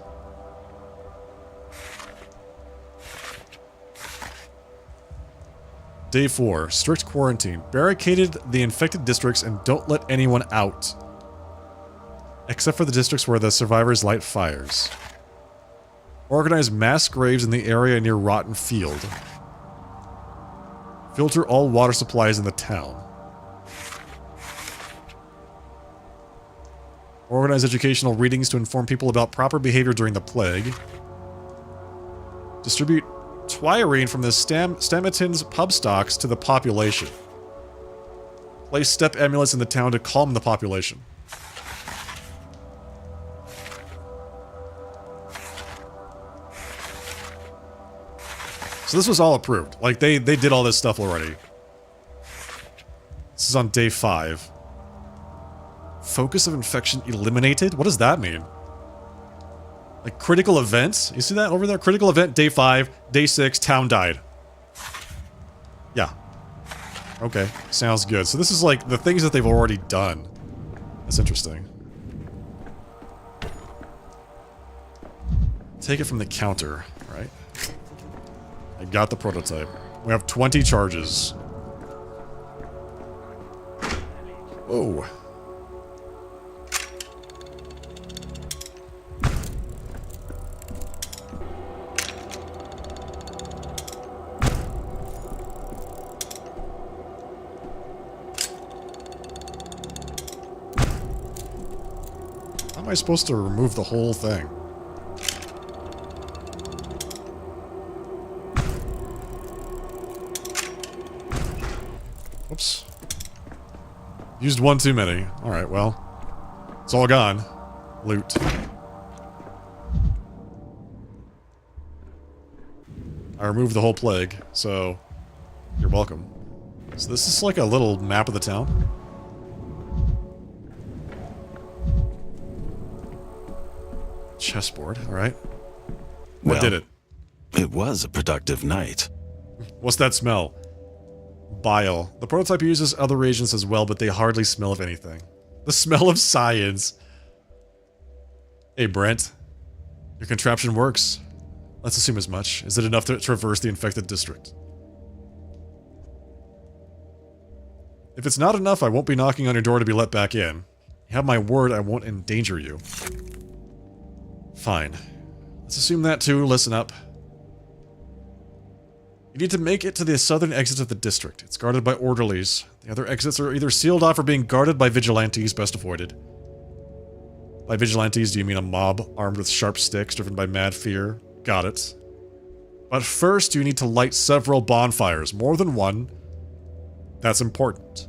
Day 4. Strict quarantine. Barricaded the infected districts and don't let anyone out. Except for the districts where the survivors light fires. Organize mass graves in the area near Rotten Field. Filter all water supplies in the town. Organize educational readings to inform people about proper behavior during the plague. Distribute Twiarine from the Stamatin's pub stocks to the population. Place step amulets in the town to calm the population. So this was all approved. Like, they did all this stuff already. This is on day 5. Focus of infection eliminated? What does that mean? Like, critical events? You see that over there? Critical event, day 5, day 6, town died. Yeah. Okay, sounds good. So this is like the things that they've already done. That's interesting. Take it from the counter, right? I got the prototype. We have 20 charges. Whoa. How am I supposed to remove the whole thing? Whoops. Used one too many. Alright, well. It's all gone. Loot. I removed the whole plague, so you're welcome. So this is like a little map of the town. Chessboard, alright. What Well, did it? It was a productive night. What's that smell? Bile. The prototype uses other reagents as well, but they hardly smell of anything. The smell of science. Hey, Brent. Your contraption works. Let's assume as much. Is it enough to traverse the infected district? If it's not enough, I won't be knocking on your door to be let back in. You have my word I won't endanger you. Fine. Let's assume that too. Listen up. You need to make it to the southern exit of the district. It's guarded by orderlies. The other exits are either sealed off or being guarded by vigilantes, best avoided. By vigilantes, do you mean a mob armed with sharp sticks driven by mad fear? Got it. But first, you need to light several bonfires, more than one. That's important.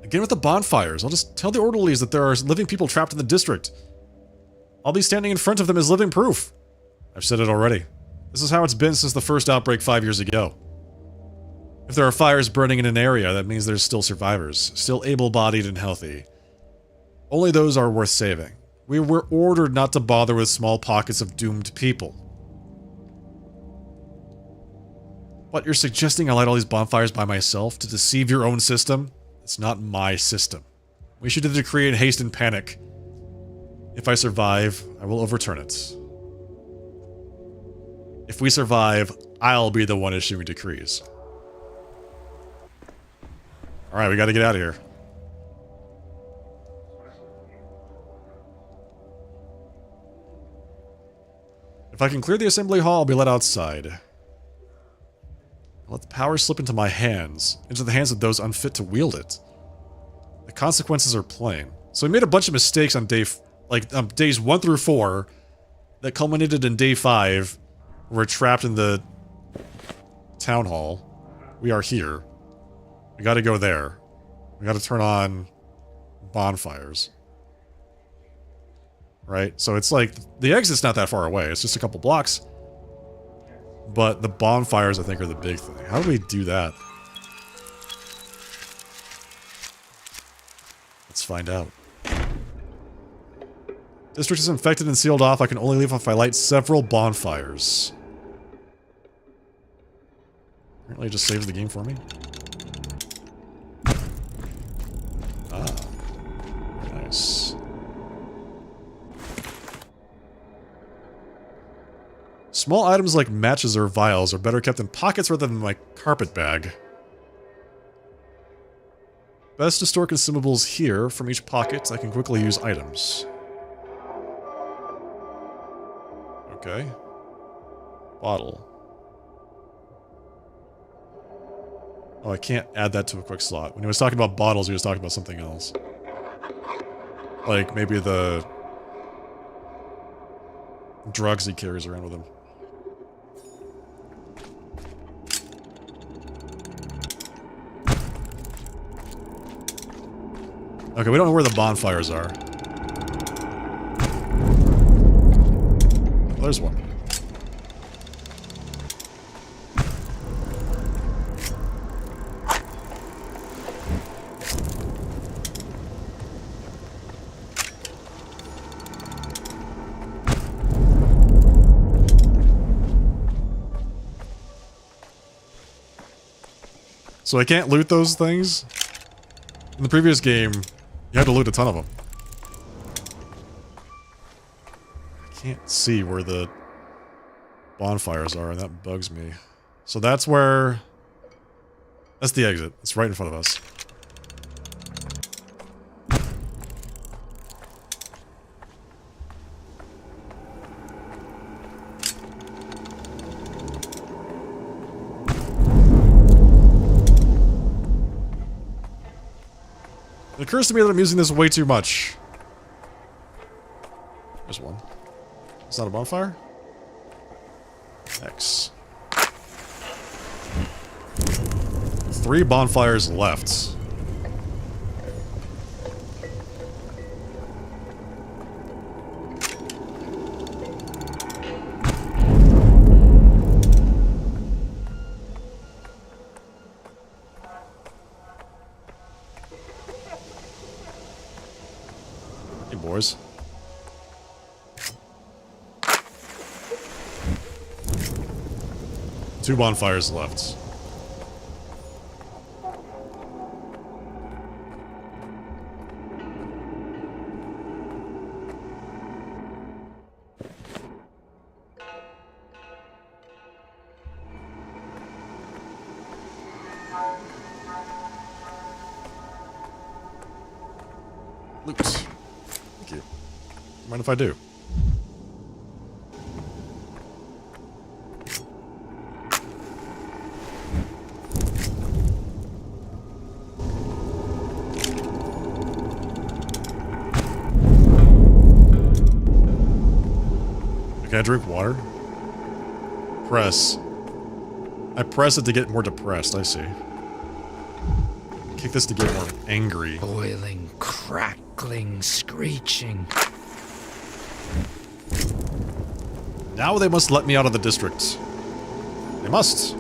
Again with the bonfires, I'll just tell the orderlies that there are living people trapped in the district. I'll be standing in front of them as living proof. I've said it already. This is how it's been since the first outbreak 5 years ago. If there are fires burning in an area, that means there's still survivors, still able-bodied and healthy. Only those are worth saving. We were ordered not to bother with small pockets of doomed people. What, you're suggesting I light all these bonfires by myself to deceive your own system? It's not my system. We should have decree in haste and panic. If I survive, I will overturn it. If we survive, I'll be the one issuing decrees. Alright, we gotta get out of here. If I can clear the assembly hall, I'll be let outside. I'll let the power slip into my hands, into the hands of those unfit to wield it. The consequences are plain. So we made a bunch of mistakes on days 1 through 4 that culminated in day 5. We're trapped in the town hall. We are here. We gotta go there. We gotta turn on bonfires. Right? So it's like, the exit's not that far away. It's just a couple blocks. But the bonfires, I think, are the big thing. How do we do that? Let's find out. District is infected and sealed off. I can only leave if I light several bonfires. Apparently it just saves the game for me. Ah. Nice. Small items like matches or vials are better kept in pockets rather than my carpet bag. Best to store consumables here. From each pocket, I can quickly use items. Okay. Bottle. Oh, I can't add that to a quick slot. When he was talking about bottles, he was talking about something else. Like, maybe the drugs he carries around with him. Okay, we don't know where the bonfires are. Oh, there's one. So I can't loot those things. In the previous game, you had to loot a ton of them. I can't see where the bonfires are, and that bugs me. So that's where... That's the exit. It's right in front of us. It occurs to me that I'm using this way too much. There's one. It's not a bonfire? X. 3 bonfires left. Hey, boys. Two bonfires left. Loot. Thank you. Mind if I do? Can I drink water? Press. I press it to get more depressed, I see. Kick this to get more angry. Boiling, crackling, screeching. Now they must let me out of the district. They must.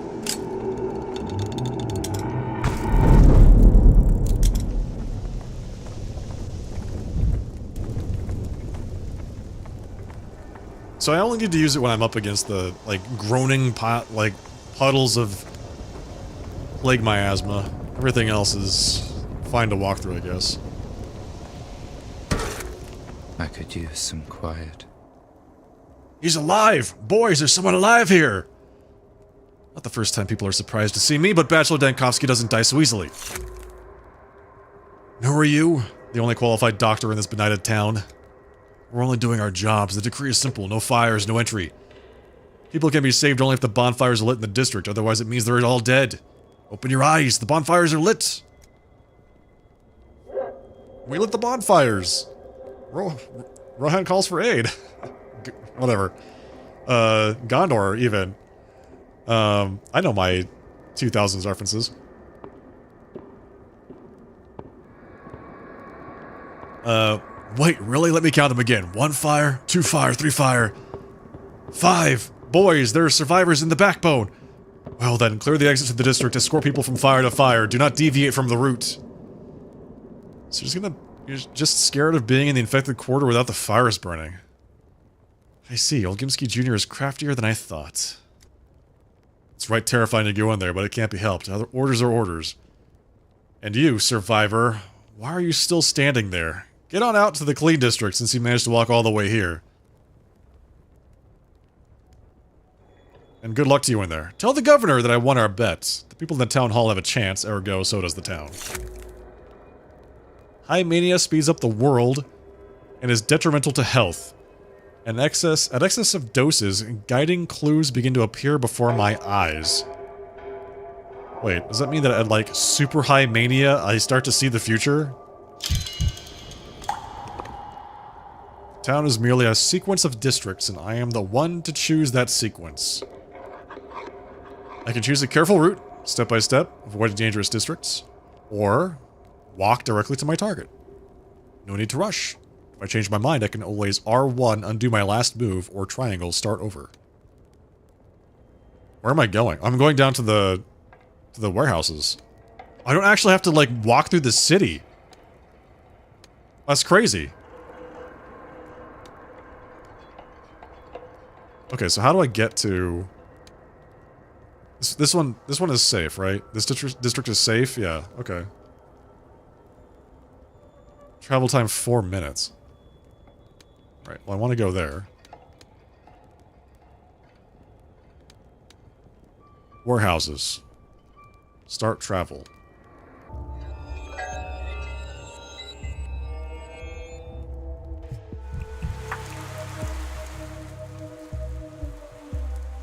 So I only need to use it when I'm up against the, like, groaning puddles of plague miasma. Everything else is fine to walk through, I guess. I could use some quiet. He's alive! Boys, there's someone alive here! Not the first time people are surprised to see me, but Bachelor Dankovsky doesn't die so easily. Who are you? The only qualified doctor in this benighted town. We're only doing our jobs. The decree is simple. No fires, no entry. People can be saved only if the bonfires are lit in the district, otherwise it means they're all dead. Open your eyes, the bonfires are lit! We lit the bonfires! Rohan calls for aid. Whatever. Gondor, even. I know my 2000s references. Wait, really? Let me count them again. 1 fire, 2 fire, 3 fire. 5! Boys, there are survivors in the backbone! Well then, clear the exits to the district, escort people from fire to fire. Do not deviate from the route. So you're just scared of being in the infected quarter without the fires burning. I see, Old Gimsky Jr. is craftier than I thought. It's right terrifying to go in there, but it can't be helped. Orders are orders. And you, survivor, why are you still standing there? Get on out to the clean district since you managed to walk all the way here. And good luck to you in there. Tell the governor that I won our bet. The people in the town hall have a chance, ergo so does the town. High mania speeds up the world and is detrimental to health. At excess of doses, guiding clues begin to appear before my eyes. Wait, does that mean that at like super high mania I start to see the future? Town is merely a sequence of districts, and I am the one to choose that sequence. I can choose a careful route, step by step, avoid dangerous districts, or walk directly to my target. No need to rush. If I change my mind, I can always R1 undo my last move, or triangle start over. Where am I going? I'm going down to the warehouses. I don't actually have to, like, walk through the city. That's crazy. Okay, so how do I get to... This one is safe, right? This district is safe? Yeah, okay. Travel time 4 minutes. Right, well I want to go there. Warehouses. Start travel.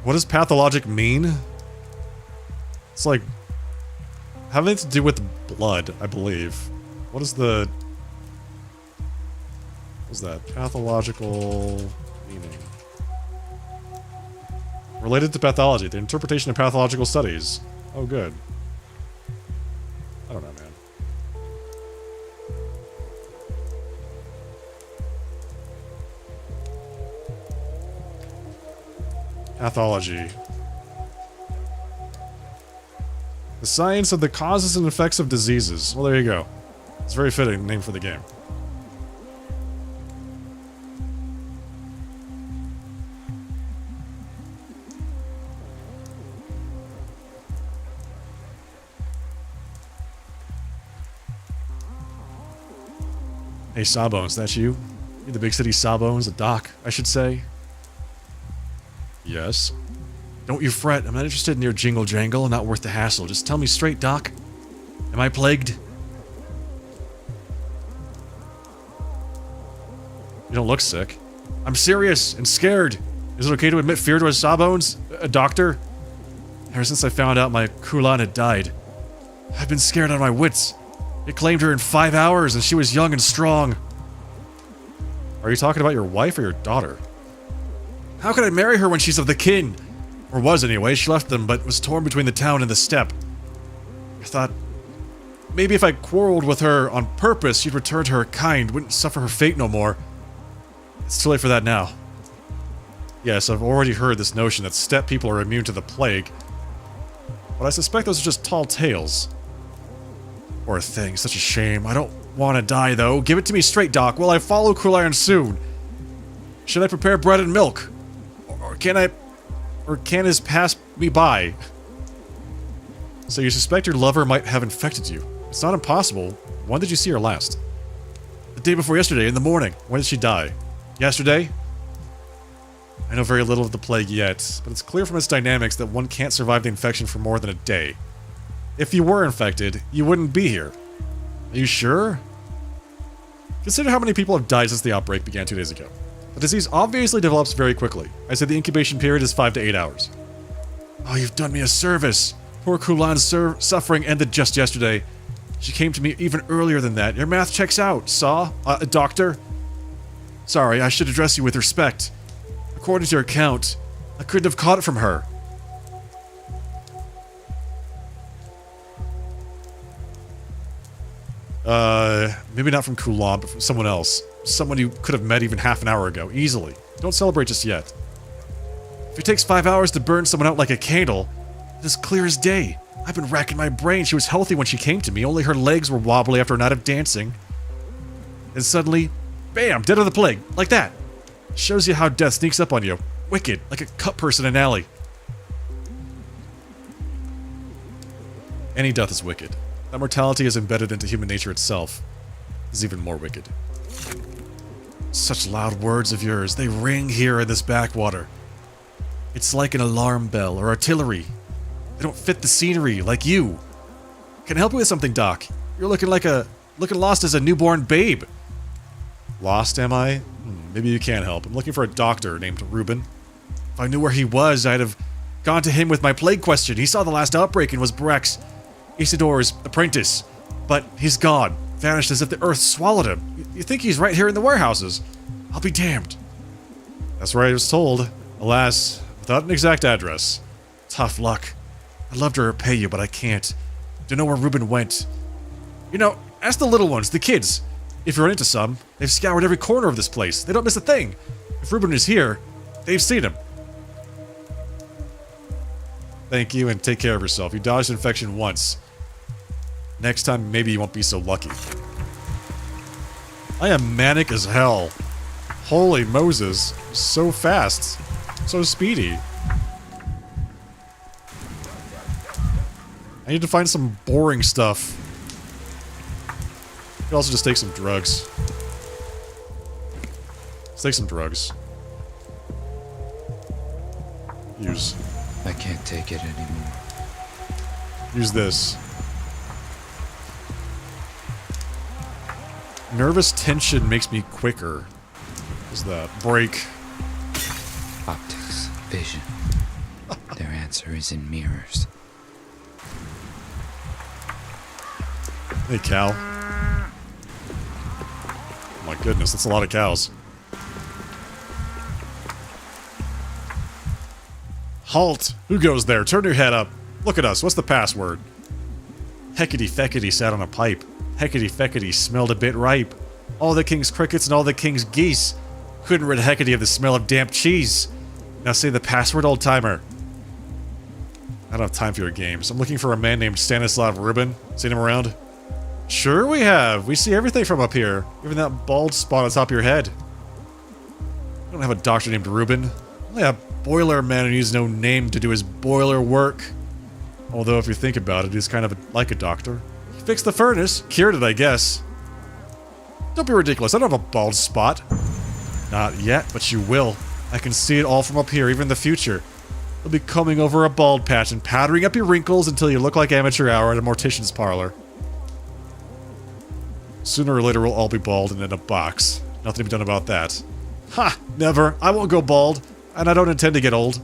What does pathologic mean? It's like having to do with blood, I believe. What is the... What's that? Pathological meaning. Related to pathology, the interpretation of pathological studies. Oh, good. I don't know, man. Pathology. The science of the causes and effects of diseases. Well, there you go. It's a very fitting name for the game. Hey, Sawbones, that's you? You're the big city Sawbones, the doc, I should say. Yes. Don't you fret, I'm not interested in your jingle jangle, not worth the hassle. Just tell me straight, Doc. Am I plagued? You don't look sick. I'm serious and scared. Is it okay to admit fear to a Sawbones? A doctor? Ever since I found out my Kulan had died, I've been scared out of my wits. It claimed her in 5 hours and she was young and strong. Are you talking about your wife or your daughter? How could I marry her when she's of the kin? Or was anyway, she left them but was torn between the town and the steppe. I thought, maybe if I quarreled with her on purpose, she'd return to her kind, wouldn't suffer her fate no more. It's too late for that now. Yes, I've already heard this notion that steppe people are immune to the plague. But I suspect those are just tall tales. Poor thing, such a shame. I don't want to die though. Give it to me straight, Doc. Will I follow Cruel Iron soon? Should I prepare bread and milk? Or can his pass me by? So you suspect your lover might have infected you. It's not impossible. When did you see her last? The day before yesterday, in the morning. When did she die? Yesterday? I know very little of the plague yet, but it's clear from its dynamics that one can't survive the infection for more than a day. If you were infected, you wouldn't be here. Are you sure? Consider how many people have died since the outbreak began 2 days ago. The disease obviously develops very quickly. I said the incubation period is 5 to 8 hours. Oh, you've done me a service. Poor Kulan's suffering ended just yesterday. She came to me even earlier than that. Your math checks out, doctor. Sorry, I should address you with respect. According to your account, I couldn't have caught it from her. Maybe not from Kulan, but from someone else. Someone you could have met even half an hour ago, easily. Don't celebrate just yet. If it takes 5 hours to burn someone out like a candle, it's clear as day. I've been racking my brain. She was healthy when she came to me, only her legs were wobbly after a night of dancing. And suddenly, bam, dead of the plague, like that. Shows you how death sneaks up on you. Wicked, like a cut person in an alley. Any death is wicked. That mortality is embedded into human nature itself. Is even more wicked. Such loud words of yours, they ring here in this backwater. It's like an alarm bell or artillery. They don't fit the scenery, like you. Can I help you with something, Doc? You're looking lost as a newborn babe. Lost, am I? Maybe you can help. I'm looking for a doctor named Reuben. If I knew where he was, I'd have gone to him with my plague question. He saw the last outbreak and was Breck's, Isidore's apprentice. But he's gone. Vanished as if the earth swallowed him. You think he's right here in the warehouses? I'll be damned. That's where I was told. Alas, without an exact address. Tough luck. I'd love to repay you, but I can't. Don't know where Reuben went. You know, ask the little ones, the kids. If you run into some, they've scoured every corner of this place. They don't miss a thing. If Reuben is here, they've seen him. Thank you, and take care of yourself. You dodged infection once. Next time, maybe you won't be so lucky. I am manic as hell. Holy Moses. So fast. So speedy. I need to find some boring stuff. I could also just take some drugs. Let's take some drugs. Use. I can't take it anymore. Use this. Nervous tension makes me quicker. What's that? Break. Optics, vision. Their answer is in mirrors. Hey, cow. Oh my goodness, that's a lot of cows. Halt! Who goes there? Turn your head up. Look at us. What's the password? Heckety feckety sat on a pipe. Heckety feckety smelled a bit ripe. All the king's crickets and all the king's geese. Couldn't rid Heckety of the smell of damp cheese. Now say the password, old timer. I don't have time for your games. I'm looking for a man named Stanislav Rubin. Seen him around? Sure we have. We see everything from up here. Even that bald spot on top of your head. I don't have a doctor named Rubin. Only a boiler man who needs no name to do his boiler work. Although if you think about it, he's kind of like a doctor. He fixed the furnace. Cured it, I guess. Don't be ridiculous. I don't have a bald spot. Not yet, but you will. I can see it all from up here, even in the future. You'll be combing over a bald patch and powdering up your wrinkles until you look like amateur hour at a mortician's parlor. Sooner or later, we'll all be bald and in a box. Nothing to be done about that. Ha! Never. I won't go bald. And I don't intend to get old.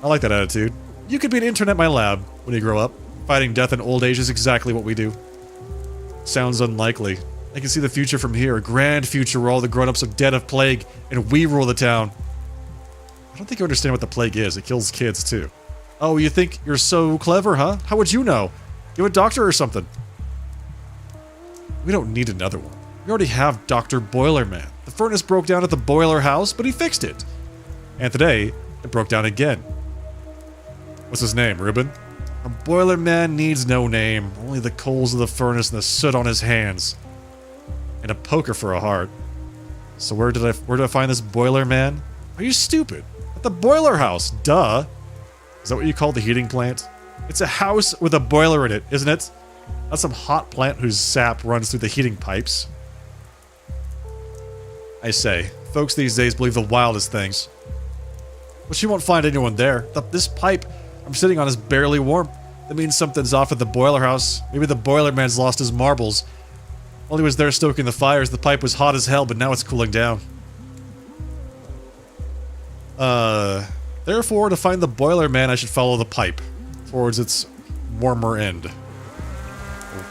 I like that attitude. You could be an intern at my lab when you grow up. Fighting death in old age is exactly what we do. Sounds unlikely. I can see the future from here. A grand future where all the grown-ups are dead of plague and we rule the town. I don't think you understand what the plague is. It kills kids, too. Oh, you think you're so clever, huh? How would you know? You a doctor or something? We don't need another one. We already have Dr. Boilerman. The furnace broke down at the boiler house, but he fixed it. And today, it broke down again. What's his name, Reuben? A boiler man needs no name. Only the coals of the furnace and the soot on his hands. And a poker for a heart. So where did I find this boiler man? Are you stupid? At the boiler house, duh. Is that what you call the heating plant? It's a house with a boiler in it, isn't it? Not some hot plant whose sap runs through the heating pipes. I say, folks these days believe the wildest things. But you won't find anyone there. This pipe I'm sitting on is barely warm. That means something's off at the boiler house. Maybe the boiler man's lost his marbles. While he was there stoking the fires, the pipe was hot as hell, but now it's cooling down. Therefore, to find the boiler man, I should follow the pipe towards its warmer end.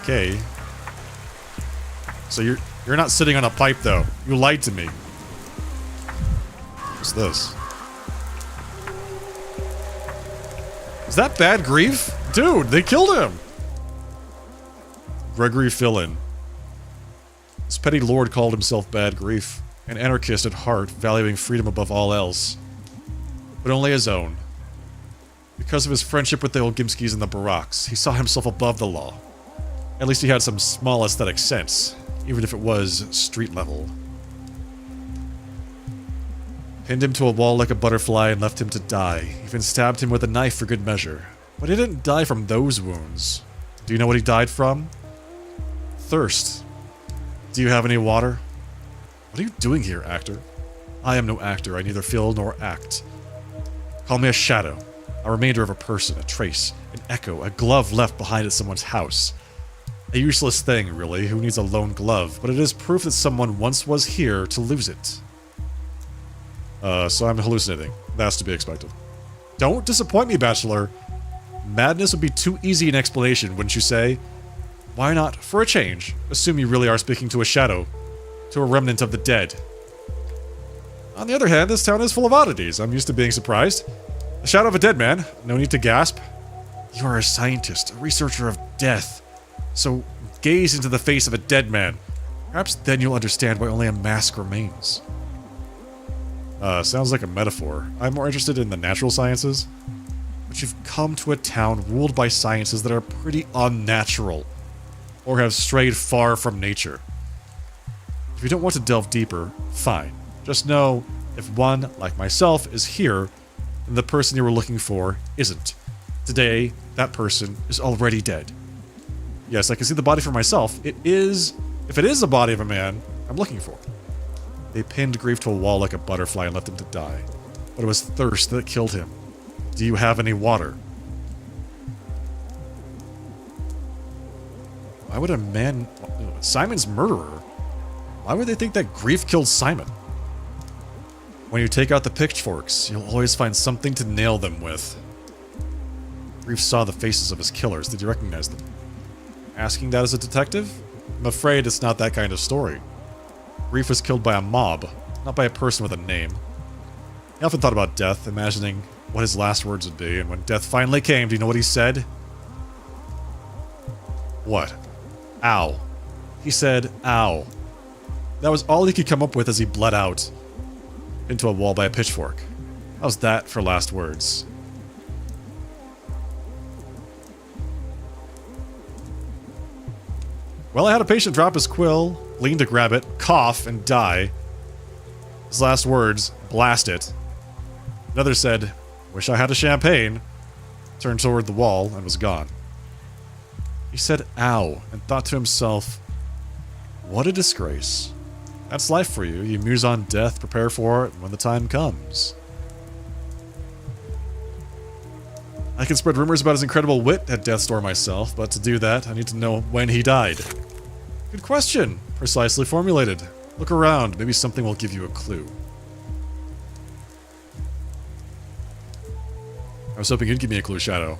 Okay. So you're not sitting on a pipe, though. You lied to me. What's this? Is that Bad Grief? Dude, they killed him! Gregory Fillin. This petty lord called himself Bad Grief, an anarchist at heart, valuing freedom above all else. But only his own. Because of his friendship with the Olgimskis and the Baraks, he saw himself above the law. At least he had some small aesthetic sense, even if it was street level. Pinned him to a wall like a butterfly and left him to die. Even stabbed him with a knife for good measure. But he didn't die from those wounds. Do you know what he died from? Thirst. Do you have any water? What are you doing here, actor? I am no actor. I neither feel nor act. Call me a shadow. A remainder of a person, a trace, an echo, a glove left behind at someone's house. A useless thing, really. Who needs a lone glove? But it is proof that someone once was here to lose it. So I'm hallucinating. That's to be expected. Don't disappoint me, Bachelor. Madness would be too easy an explanation, wouldn't you say? Why not, for a change, assume you really are speaking to a shadow, to a remnant of the dead? On the other hand, this town is full of oddities. I'm used to being surprised. The shadow of a dead man. No need to gasp. You are a scientist, a researcher of death. So gaze into the face of a dead man. Perhaps then you'll understand why only a mask remains. Sounds like a metaphor. I'm more interested in the natural sciences. But you've come to a town ruled by sciences that are pretty unnatural, or have strayed far from nature. If you don't want to delve deeper, fine. Just know, if one, like myself, is here, then the person you were looking for isn't. Today, that person is already dead. Yes, I can see the body for myself. It is... If it is the body of a man, I'm looking for. They pinned Grief to a wall like a butterfly and left him to die. But it was thirst that killed him. Do you have any water? Why would a man... Simon's murderer? Why would they think that Grief killed Simon? When you take out the pitchforks, you'll always find something to nail them with. Grief saw the faces of his killers. Did you recognize them? Asking that as a detective? I'm afraid it's not that kind of story. Grief was killed by a mob, not by a person with a name. He often thought about death, imagining what his last words would be, and when death finally came, do you know what he said? What? Ow. He said, ow. That was all he could come up with as he bled out into a wall by a pitchfork. How's that for last words? Well, I had a patient drop his quill, lean to grab it, cough, and die. His last words, blast it. Another said, wish I had a champagne, turned toward the wall, and was gone. He said, ow, and thought to himself, what a disgrace. That's life for you. You muse on death, prepare for it when the time comes. I can spread rumors about his incredible wit at death's door myself, but to do that, I need to know when he died. Good question. Precisely formulated. Look around. Maybe something will give you a clue. I was hoping you'd give me a clue, Shadow.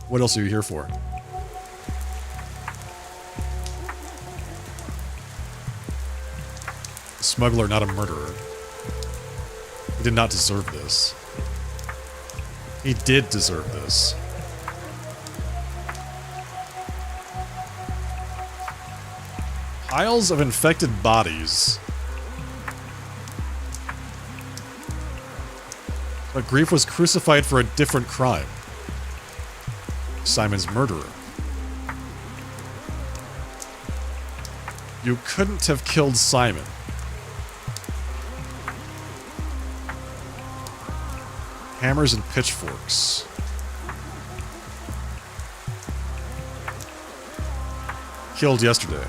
What else are you here for? A smuggler, not a murderer. He did not deserve this. He did deserve this. Piles of infected bodies. But Grief was crucified for a different crime. Simon's murderer. You couldn't have killed Simon. Hammers and pitchforks. Killed yesterday.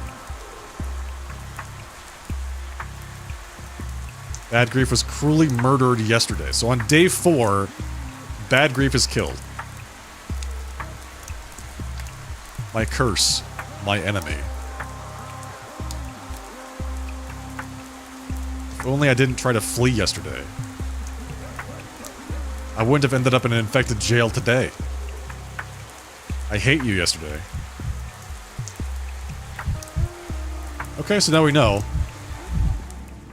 Bad Grief was cruelly murdered yesterday. So on day 4, Bad Grief is killed. My curse. My enemy. If only I didn't try to flee yesterday. I wouldn't have ended up in an infected jail today. I hate you yesterday. Okay, so now we know.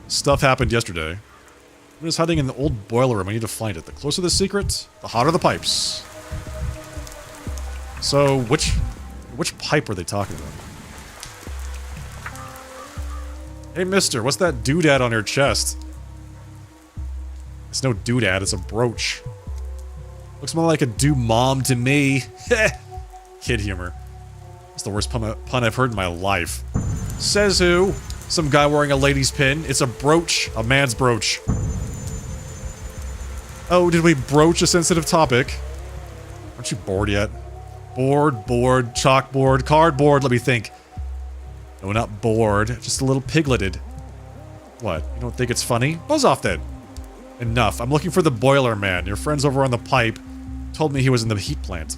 Stuff happened yesterday. I'm just hiding in the old boiler room. I need to find it. The closer the secret, the hotter the pipes. So, which pipe are they talking about? Hey, mister, what's that doodad on your chest? It's no doodad, it's a brooch. Looks more like a do-mom to me. Kid humor. It's the worst pun I've heard in my life. Says who? Some guy wearing a lady's pin. It's a brooch. A man's brooch. Oh, did we broach a sensitive topic? Aren't you bored yet? Bored, chalkboard, cardboard, let me think. No, not bored. Just a little pigleted. What? You don't think it's funny? Buzz off then. Enough. I'm looking for the boiler man. Your friends over on the pipe told me he was in the heat plant.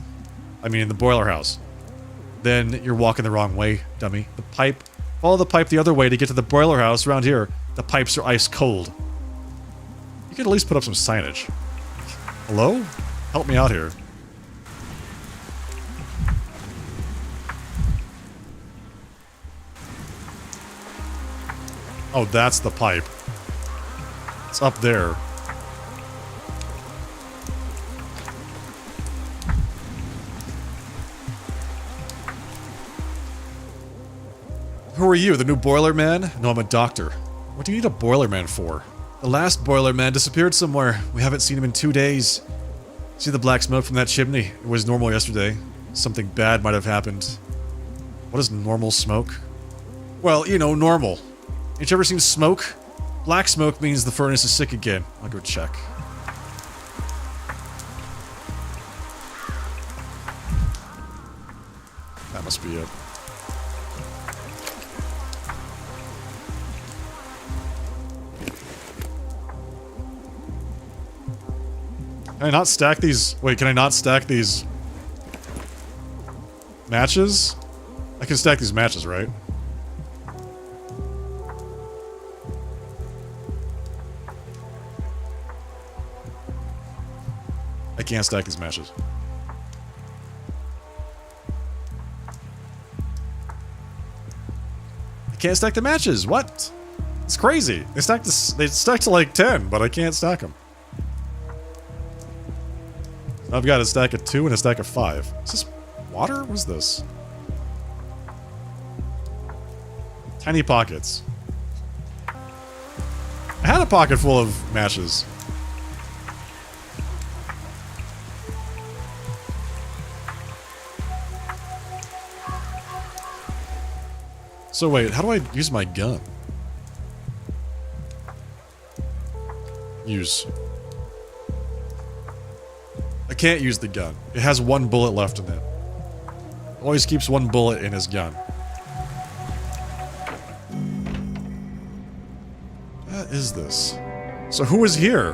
I mean, in the boiler house. Then you're walking the wrong way, dummy. The pipe. Follow the pipe the other way to get to the boiler house around here. The pipes are ice cold. You could at least put up some signage. Hello? Help me out here. Oh, that's the pipe. It's up there. Who are you, the new boiler man? No, I'm a doctor. What do you need a boiler man for? The last boiler man disappeared somewhere. We haven't seen him in 2 days. See the black smoke from that chimney? It was normal yesterday. Something bad might have happened. What is normal smoke? Well, you know, normal. Ain't you ever seen smoke? Black smoke means the furnace is sick again. I'll go check. must be it. Can I not stack these? Wait, can I not stack these matches? I can stack these matches, right? I can't stack these matches. I can't stack the matches. What? It's crazy. They stack this. They stack to like 10, but I can't stack them. I've got a stack of 2 and a stack of 5. Is this water? What's this? Tiny pockets. I had a pocket full of matches. So wait, how do I use my gun? Use. I can't use the gun. It has 1 bullet left in it. Always keeps 1 bullet in his gun. What is this? So who is here?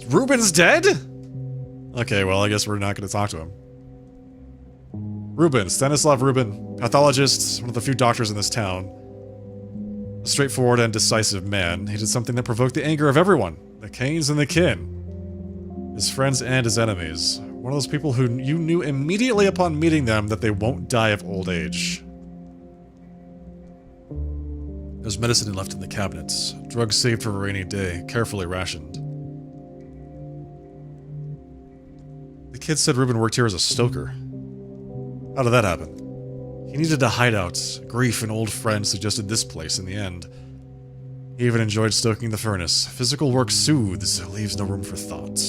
Ruben's dead? Okay, well, I guess we're not going to talk to him. Ruben, Stanislav Ruben, pathologist, one of the few doctors in this town. A straightforward and decisive man. He did something that provoked the anger of everyone. The Canes and the kin. His friends and his enemies. One of those people who you knew immediately upon meeting them that they won't die of old age. There's medicine he left in the cabinets. Drugs saved for a rainy day, carefully rationed. The kid said Ruben worked here as a stoker. How did that happen? He needed a hideout. Grief and old friends suggested this place in the end. He even enjoyed stoking the furnace. Physical work soothes, leaves no room for thought.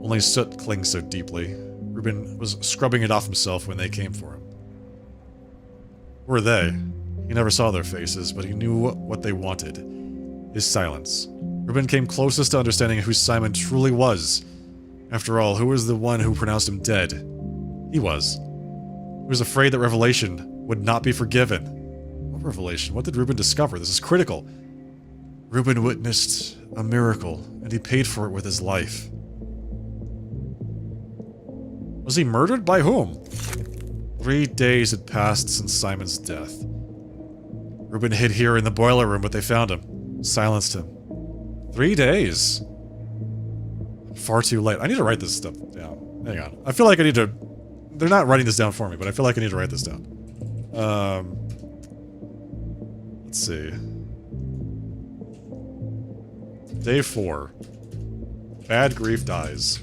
Only soot clings so deeply. Ruben was scrubbing it off himself when they came for him. Who were they? He never saw their faces, but he knew what they wanted. His silence. Ruben came closest to understanding who Simon truly was. After all, who was the one who pronounced him dead? He was. He was afraid that revelation would not be forgiven. What revelation? What did Ruben discover? This is critical. Ruben witnessed a miracle, and he paid for it with his life. Was he murdered? By whom? 3 days had passed since Simon's death. Ruben hid here in the boiler room, but they found him. Silenced him. 3 days. Far too late. I need to write this stuff down. Hang on. I feel like I need to... They're not writing this down for me, but I feel like I need to write this down. Let's see. Day 4. Bad grief dies.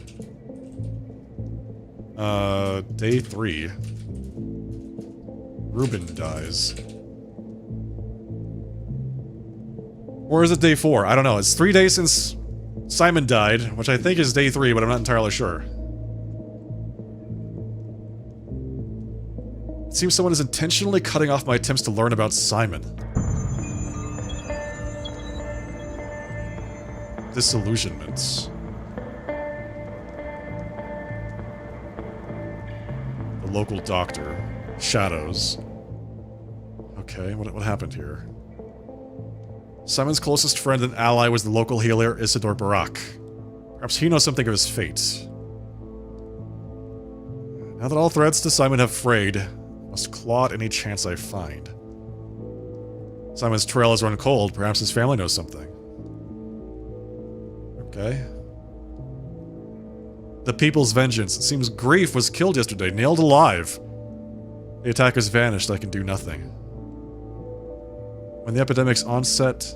Day 3. Ruben dies. Or is it day 4? I don't know. It's 3 days since Simon died, which I think is day 3, but I'm not entirely sure. It seems someone is intentionally cutting off my attempts to learn about Simon. Disillusionments. The local doctor. Shadows. Okay, what happened here? Simon's closest friend and ally was the local healer Isidore Barak. Perhaps he knows something of his fate. Now that all threats to Simon have frayed, I must claw at any chance I find. Simon's trail has run cold. Perhaps his family knows something. Okay. The People's Vengeance. It seems Grief was killed yesterday, nailed alive. The attackers vanished. I can do nothing. When the epidemic's onset,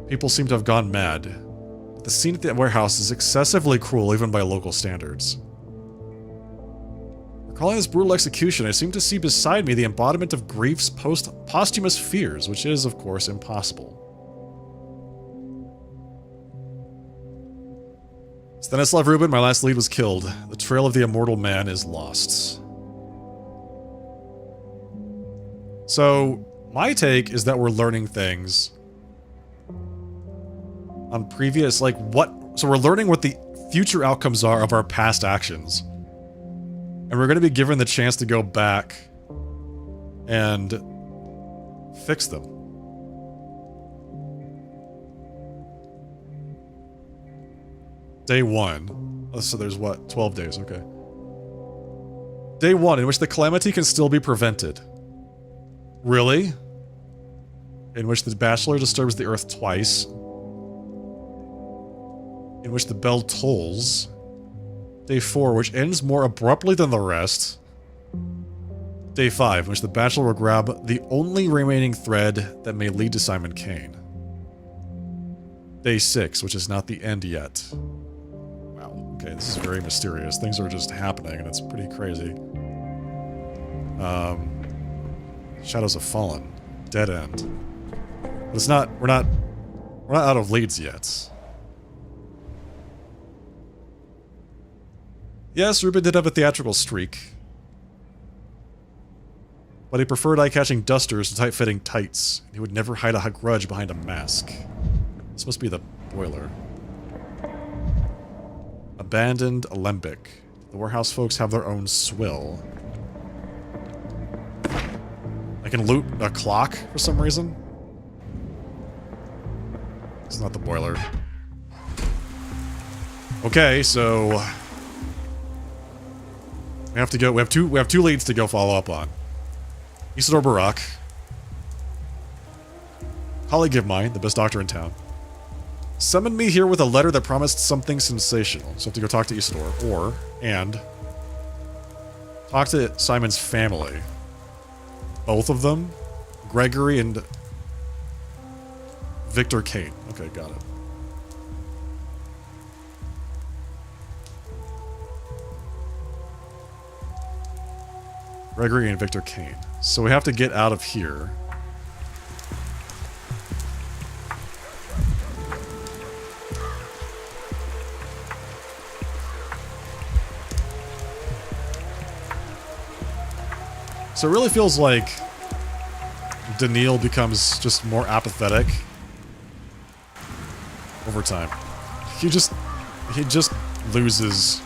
people seem to have gone mad. The scene at the warehouse is excessively cruel even by local standards. Recalling this brutal execution, I seem to see beside me the embodiment of Grief's posthumous fears, which is, of course, impossible. Stanislav Ruben, my last lead, was killed. The trail of the immortal man is lost. So, my take is that we're learning things on previous, like, what... So we're learning what the future outcomes are of our past actions. And we're going to be given the chance to go back and fix them. Day 1. Oh, so there's what? 12 days, okay. Day 1, in which the calamity can still be prevented. Really? In which the Bachelor disturbs the Earth twice. In which the bell tolls. Day 4, which ends more abruptly than the rest. Day 5, in which the Bachelor will grab the only remaining thread that may lead to Simon Kane. Day 6, which is not the end yet. Wow, okay, this is very mysterious. Things are just happening, and it's pretty crazy. Shadows have Fallen. Dead end. But it's not, we're not out of leads yet. Yes, Ruben did have a theatrical streak. But he preferred eye-catching dusters to tight-fitting tights. He would never hide a grudge behind a mask. This must be the boiler. Abandoned alembic. The warehouse folks have their own swill. I can loot a clock for some reason. It's not the boiler. Okay, so we have to go. We have two leads to go follow up on. Isidore Barak, colleague of mine, the best doctor in town, summoned me here with a letter that promised something sensational. So I have to go talk to Isidore, and talk to Simon's family. Both of them, Gregory and Victor Kane. Okay, got it. Gregory and Victor Kane. So we have to get out of here. So it really feels like Daniil becomes just more apathetic over time. He just loses.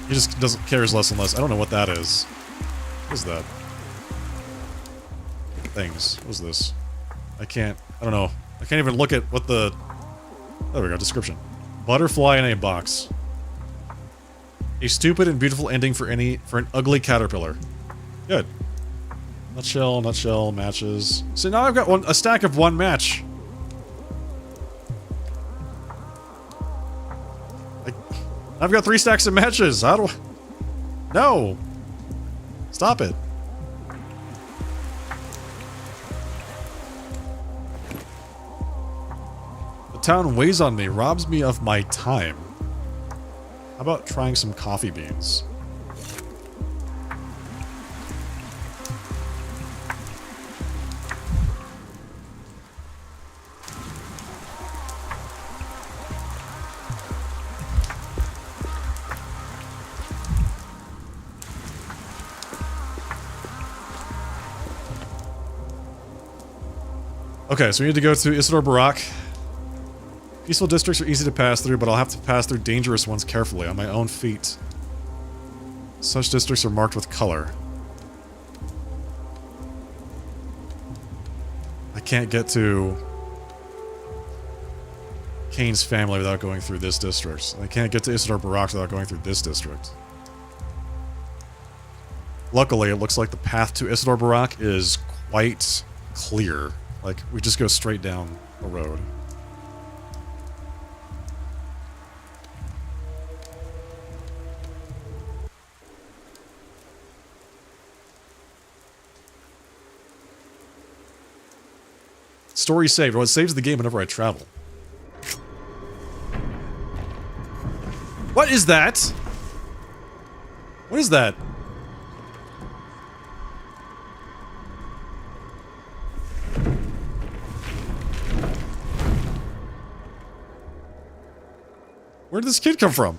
He just cares less and less. I don't know what that is. What is that? Things. What is this? I don't know. I can't even look at what the... There we go, description. Butterfly in a box. A stupid and beautiful ending for an ugly caterpillar. Good. Nutshell, matches. So now I've got a stack of one match. I've got 3 stacks of matches. How do I... No! Stop it. The town weighs on me, robs me of my time. How about trying some coffee beans? Okay, so we need to go to Isidore Barak. Peaceful districts are easy to pass through, but I'll have to pass through dangerous ones carefully, on my own feet. Such districts are marked with color. I can't get to Kane's family without going through this district. I can't get to Isidore Barak without going through this district. Luckily, it looks like the path to Isidore Barak is quite clear. Like, we just go straight down a road. Story saved. Well, it saves the game whenever I travel. What is that? What is that? Where did this kid come from?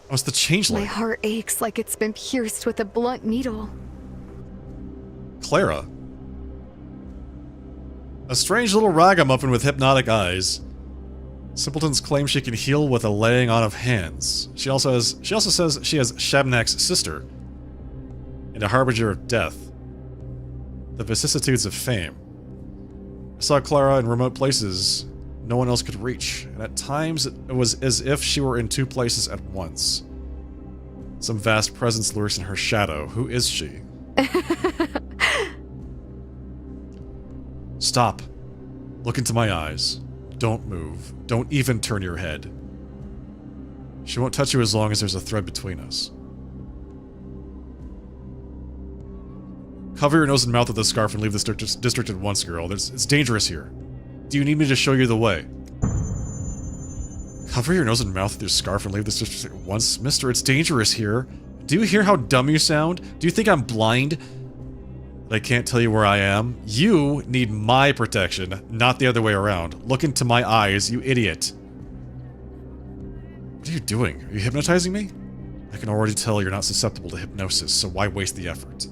Oh, it's the changeling. My heart aches like it's been pierced with a blunt needle. Clara. A strange little ragamuffin with hypnotic eyes. Simpletons claim she can heal with a laying on of hands. She also says she has Shabnak's sister, and a harbinger of death. The vicissitudes of fame. I saw Clara in remote places no one else could reach, and at times it was as if she were in two places at once. Some vast presence lurks in her shadow. Who is she? Stop. Look into my eyes. Don't move. Don't even turn your head. She won't touch you as long as there's a thread between us. Cover your nose and mouth with the scarf and leave this district at once, girl. It's dangerous here. Do you need me to show you the way? Cover your nose and mouth with your scarf and leave this district at once? Mister, it's dangerous here. Do you hear how dumb you sound? Do you think I'm blind? That I can't tell you where I am? You need my protection, not the other way around. Look into my eyes, you idiot. What are you doing? Are you hypnotizing me? I can already tell you're not susceptible to hypnosis, so why waste the effort?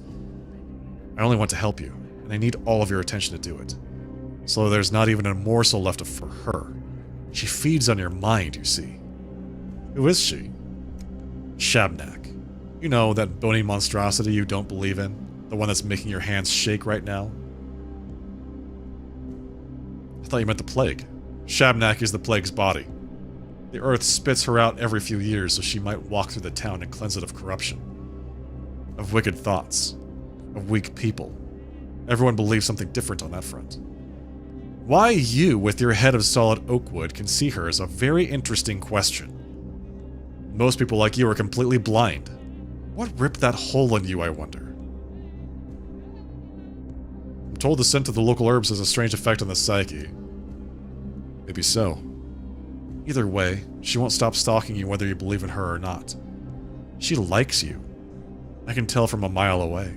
I only want to help you, and I need all of your attention to do it. So there's not even a morsel left for her. She feeds on your mind, you see. Who is she? Shabnak. You know, that bony monstrosity you don't believe in? The one that's making your hands shake right now? I thought you meant the plague. Shabnak is the plague's body. The earth spits her out every few years so she might walk through the town and cleanse it of corruption. Of wicked thoughts. Of weak people. Everyone believes something different on that front. Why you, with your head of solid oak wood, can see her is a very interesting question. Most people like you are completely blind. What ripped that hole in you, I wonder? I'm told the scent of the local herbs has a strange effect on the psyche. Maybe so. Either way, she won't stop stalking you whether you believe in her or not. She likes you. I can tell from a mile away.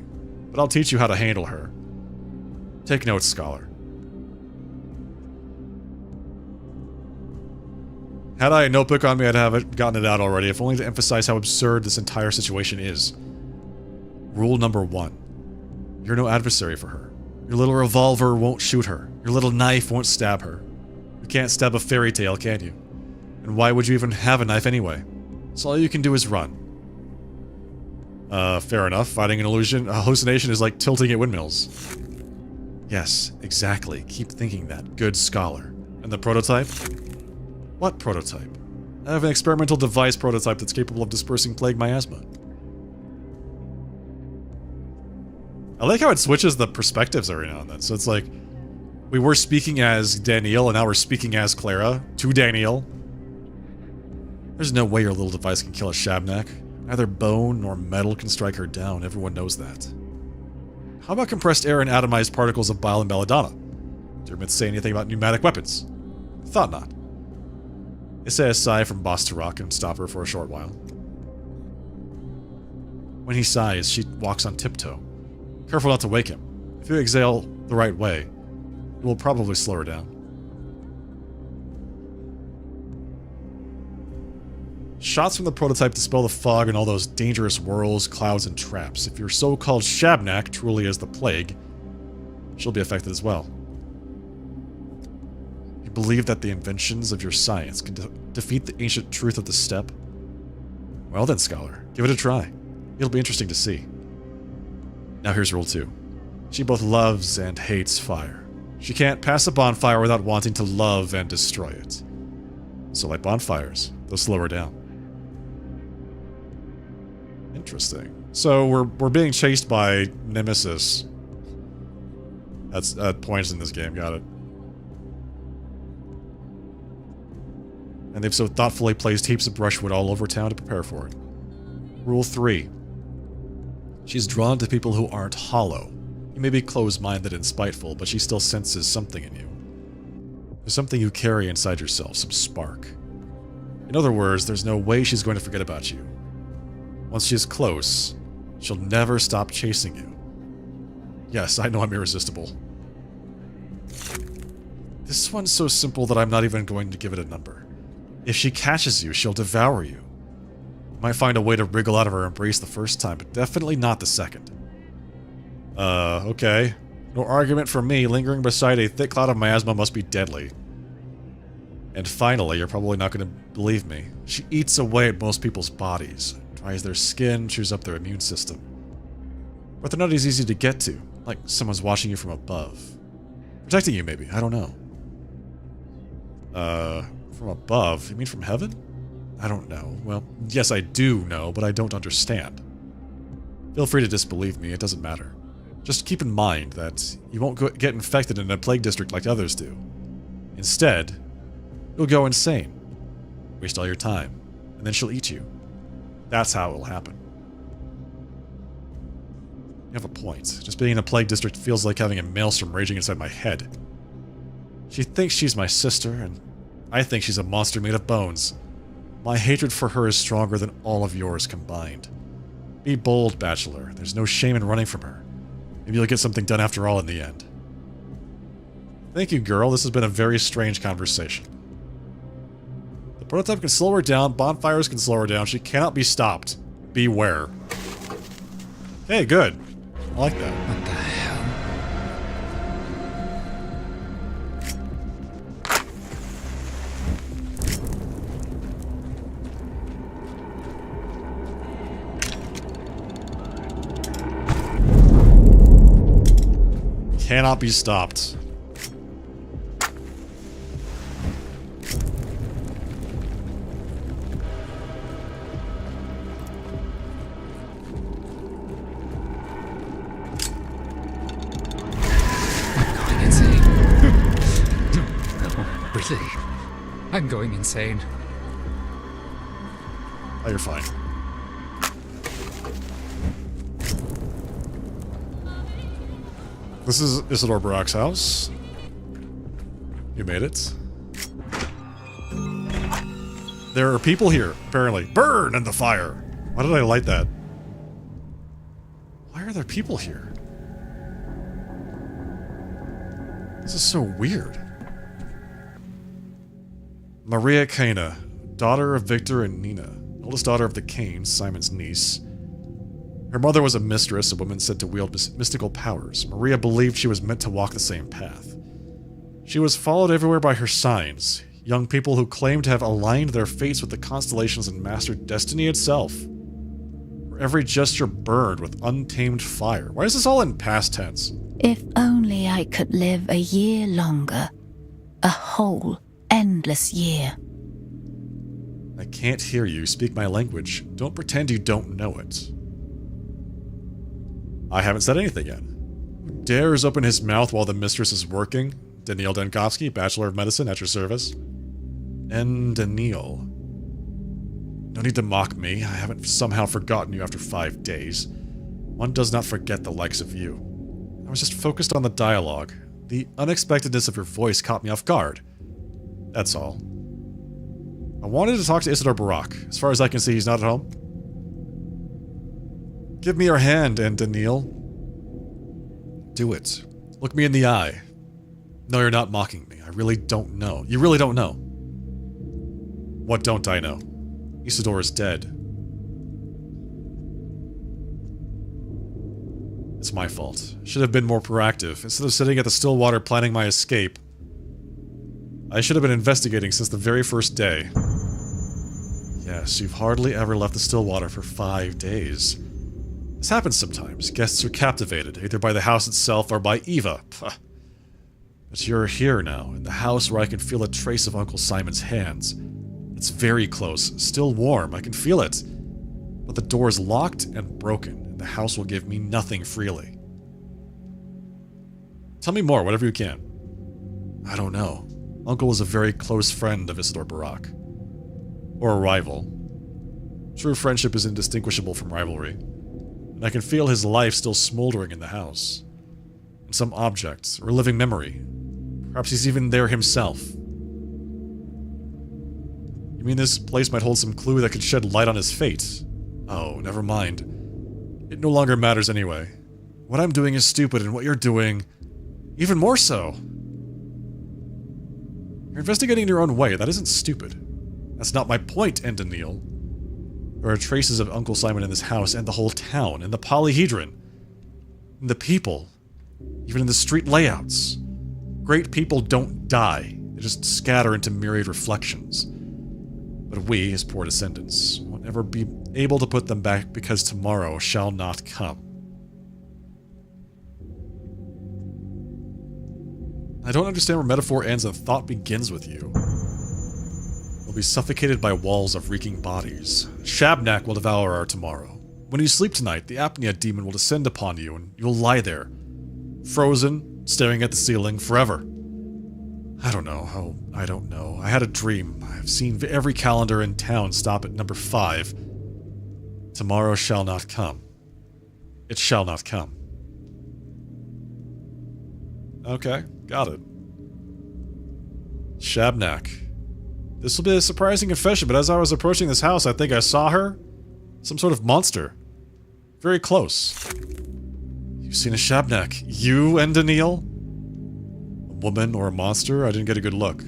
But I'll teach you how to handle her. Take notes, scholar. Had I a notebook on me, I'd have gotten it out already, if only to emphasize how absurd this entire situation is. Rule number 1. You're no adversary for her. Your little revolver won't shoot her. Your little knife won't stab her. You can't stab a fairy tale, can you? And why would you even have a knife anyway? So all you can do is run. Fair enough. Fighting an hallucination is like tilting at windmills. Yes, exactly. Keep thinking that. Good scholar. And the prototype? What prototype? I have an experimental device prototype that's capable of dispersing plague miasma. I like how it switches the perspectives every now and then. So it's like, we were speaking as Danielle, and now we're speaking as Clara, to Danielle. There's no way your little device can kill a Shabnak. Neither bone nor metal can strike her down, everyone knows that. How about compressed air and atomized particles of bile and belladonna? Did your myths say anything about pneumatic weapons? Thought not. They say a sigh from boss to rock and stop her for a short while. When he sighs, she walks on tiptoe. Careful not to wake him. If you exhale the right way, it will probably slow her down. Shots from the prototype dispel the fog and all those dangerous whirls, clouds, and traps. If your so-called Shabnak truly is the plague, she'll be affected as well. You believe that the inventions of your science can defeat the ancient truth of the steppe? Well then, scholar, give it a try. It'll be interesting to see. Now here's rule 2. She both loves and hates fire. She can't pass a bonfire without wanting to love and destroy it. So light bonfires. They'll slow her down. Interesting. So we're being chased by Nemesis. That's at points in this game, got it. And they've so thoughtfully placed heaps of brushwood all over town to prepare for it. Rule 3. She's drawn to people who aren't hollow. You may be close-minded and spiteful, but she still senses something in you. There's something you carry inside yourself, some spark. In other words, there's no way she's going to forget about you. Once she's close, she'll never stop chasing you. Yes, I know I'm irresistible. This one's so simple that I'm not even going to give it a number. If she catches you, she'll devour you. You might find a way to wriggle out of her embrace the first time, but definitely not the second. Okay. No argument from me. Lingering beside a thick cloud of miasma must be deadly. And finally, you're probably not going to believe me. She eats away at most people's bodies, dries their skin, chews up their immune system. But they're not as easy to get to, like someone's watching you from above. Protecting you, maybe, I don't know. From above? You mean from heaven? I don't know. Well, yes, I do know, but I don't understand. Feel free to disbelieve me, it doesn't matter. Just keep in mind that you won't get infected in a plague district like others do. Instead, you'll go insane. Waste all your time, and then she'll eat you. That's how it will happen. You have a point. Just being in a plague district feels like having a maelstrom raging inside my head. She thinks she's my sister, and I think she's a monster made of bones. My hatred for her is stronger than all of yours combined. Be bold, Bachelor. There's no shame in running from her. Maybe you'll get something done after all in the end. Thank you, girl. This has been a very strange conversation. The prototype can slow her down. Bonfires can slow her down. She cannot be stopped. Beware. Hey, good. I like that. What the hell? Cannot be stopped. Really? I'm going insane. Oh, you're fine. This is Isidore Barak's house. You made it. There are people here, apparently. Burn in the fire! Why did I light that? Why are there people here? This is so weird. Maria Cana, daughter of Victor and Nina, eldest daughter of the Canes, Simon's niece. Her mother was a mistress, a woman said to wield mystical powers. Maria believed she was meant to walk the same path. She was followed everywhere by her signs, young people who claimed to have aligned their fates with the constellations and mastered destiny itself. Her every gesture burned with untamed fire. Why is this all in past tense? If only I could live a year longer. A whole, endless year. I can't hear you. Speak my language. Don't pretend you don't know it. I haven't said anything yet. Who dares open his mouth while the mistress is working? Daniil Denkovsky, Bachelor of Medicine, at your service. And Daniil. No need to mock me. I haven't somehow forgotten you after 5 days. One does not forget the likes of you. I was just focused on the dialogue. The unexpectedness of your voice caught me off guard. That's all. I wanted to talk to Isidore Barak. As far as I can see, he's not at home. Give me your hand, and Daniil. Do it. Look me in the eye. No, you're not mocking me. I really don't know. You really don't know. What don't I know? Isidore is dead. It's my fault. Should have been more proactive. Instead of sitting at the Stillwater planning my escape, I should have been investigating since the very first day. Yes, you've hardly ever left the Stillwater for 5 days. This happens sometimes. Guests are captivated, either by the house itself or by Eva. But you're here now, in the house where I can feel a trace of Uncle Simon's hands. It's very close, still warm, I can feel it. But the door is locked and broken, and the house will give me nothing freely. Tell me more, whatever you can. I don't know. Uncle was a very close friend of Isidore Barak. Or a rival. True friendship is indistinguishable from rivalry. And I can feel his life still smoldering in the house. In some object, or living memory. Perhaps he's even there himself. You mean this place might hold some clue that could shed light on his fate? Oh, never mind. It no longer matters anyway. What I'm doing is stupid, and what you're doing, even more so. You're investigating in your own way. That isn't stupid. That's not my point, Daniil. There are traces of Uncle Simon in this house, and the whole town, and the polyhedron. And the people. Even in the street layouts. Great people don't die. They just scatter into myriad reflections. But we, his poor descendants, won't ever be able to put them back because tomorrow shall not come. I don't understand where metaphor ends and thought begins with you. We'll be suffocated by walls of reeking bodies. Shabnak will devour our tomorrow. When you sleep tonight, the apnea demon will descend upon you and you'll lie there, frozen, staring at the ceiling forever. I don't know. Oh, I don't know. I had a dream. I've seen every calendar in town stop at number 5. Tomorrow shall not come. It shall not come. Okay, got it. Shabnak. This will be a surprising confession, but as I was approaching this house, I think I saw her. Some sort of monster. Very close. You've seen a Shabnak. You and Daniil? A woman or a monster? I didn't get a good look.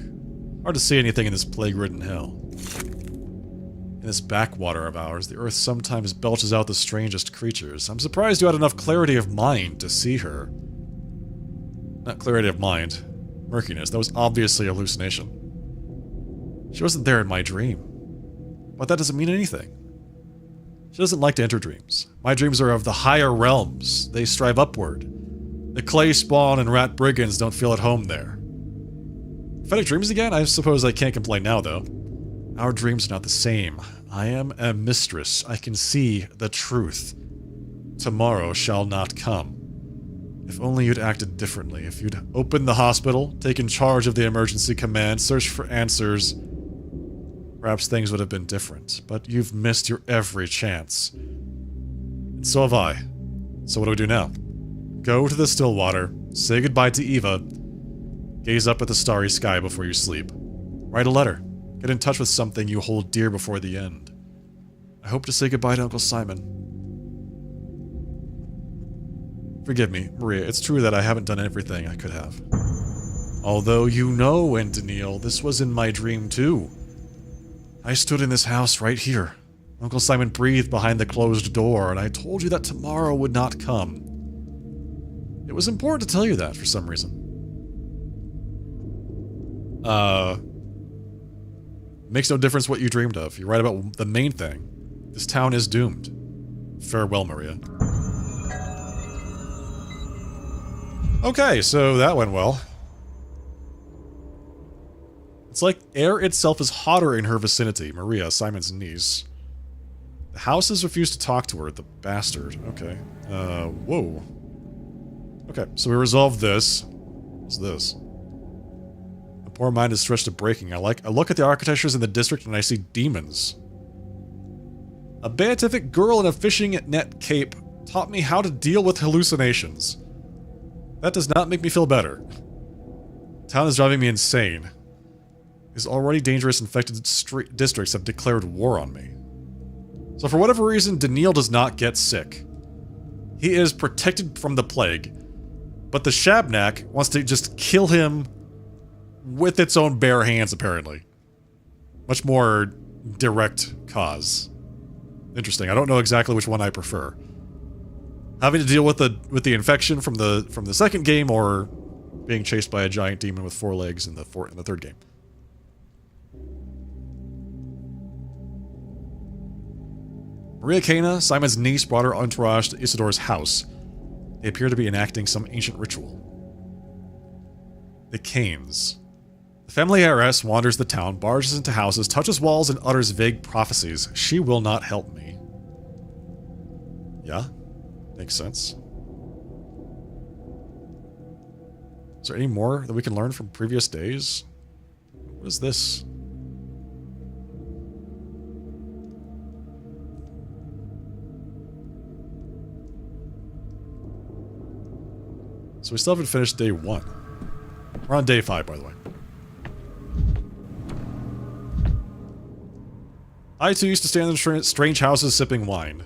Hard to see anything in this plague-ridden hell. In this backwater of ours, the earth sometimes belches out the strangest creatures. I'm surprised you had enough clarity of mind to see her. Not clarity of mind. Murkiness. That was obviously a hallucination. She wasn't there in my dream. But that doesn't mean anything. She doesn't like to enter dreams. My dreams are of the higher realms. They strive upward. The clay spawn and rat brigands don't feel at home there. Prophetic dreams again? I suppose I can't complain now, though. Our dreams are not the same. I am a mistress. I can see the truth. Tomorrow shall not come. If only you'd acted differently. If you'd opened the hospital, taken charge of the emergency command, searched for answers, perhaps things would have been different. But you've missed your every chance. And so have I. So what do we do now? Go to the still water, say goodbye to Eva, gaze up at the starry sky before you sleep. Write a letter. Get in touch with something you hold dear before the end. I hope to say goodbye to Uncle Simon. Forgive me, Maria, it's true that I haven't done everything I could have. Although you know, and Daniil, this was in my dream too. I stood in this house right here. Uncle Simon breathed behind the closed door, and I told you that tomorrow would not come. It was important to tell you that for some reason. Makes no difference what you dreamed of. You're right about the main thing. This town is doomed. Farewell, Maria. Okay, so that went well. It's like air itself is hotter in her vicinity. Maria, Simon's niece. The house has refused to talk to her, the bastard. Okay. Whoa. Okay, so we resolved this. What's this? My poor mind is stretched to breaking. I look at the architectures in the district and I see demons. A beatific girl in a fishing net cape taught me how to deal with hallucinations. That does not make me feel better. Town is driving me insane. These already dangerous infected districts have declared war on me. So for whatever reason, Daniil does not get sick. He is protected from the plague. But the Shabnak wants to just kill him with its own bare hands, apparently. Much more direct cause. Interesting. I don't know exactly which one I prefer. Having to deal with the infection from the second game, or being chased by a giant demon with 4 legs in the third game. Maria Cana, Simon's niece, brought her entourage to Isidore's house. They appear to be enacting some ancient ritual. The Canes. The family heiress wanders the town, barges into houses, touches walls, and utters vague prophecies. She will not help me. Yeah, makes sense. Is there any more that we can learn from previous days? What is this? So we still haven't finished day 1. We're on day 5, by the way. I too used to stand in strange houses sipping wine.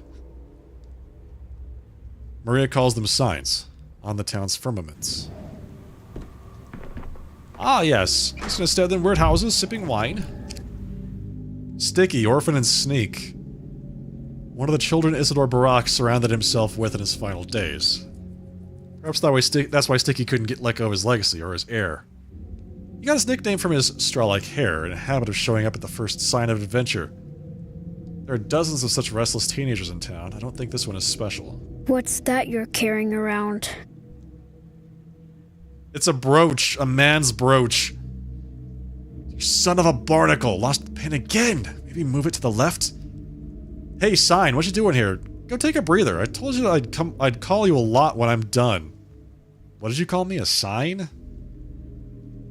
Maria calls them signs on the town's firmaments. Ah, yes. He's gonna stand in weird houses sipping wine. Sticky, orphan, and sneak. One of the children Isidore Barak surrounded himself with in his final days. Perhaps that's why Sticky couldn't let go of his legacy, or his heir. He got his nickname from his straw-like hair and a habit of showing up at the first sign of adventure. There are dozens of such restless teenagers in town. I don't think this one is special. What's that you're carrying around? It's a brooch. A man's brooch. You son of a barnacle. Lost the pin again. Maybe move it to the left? Hey, sign, what you doing here? Go take a breather. I told you I'd call you a lot when I'm done. What did you call me? A sign?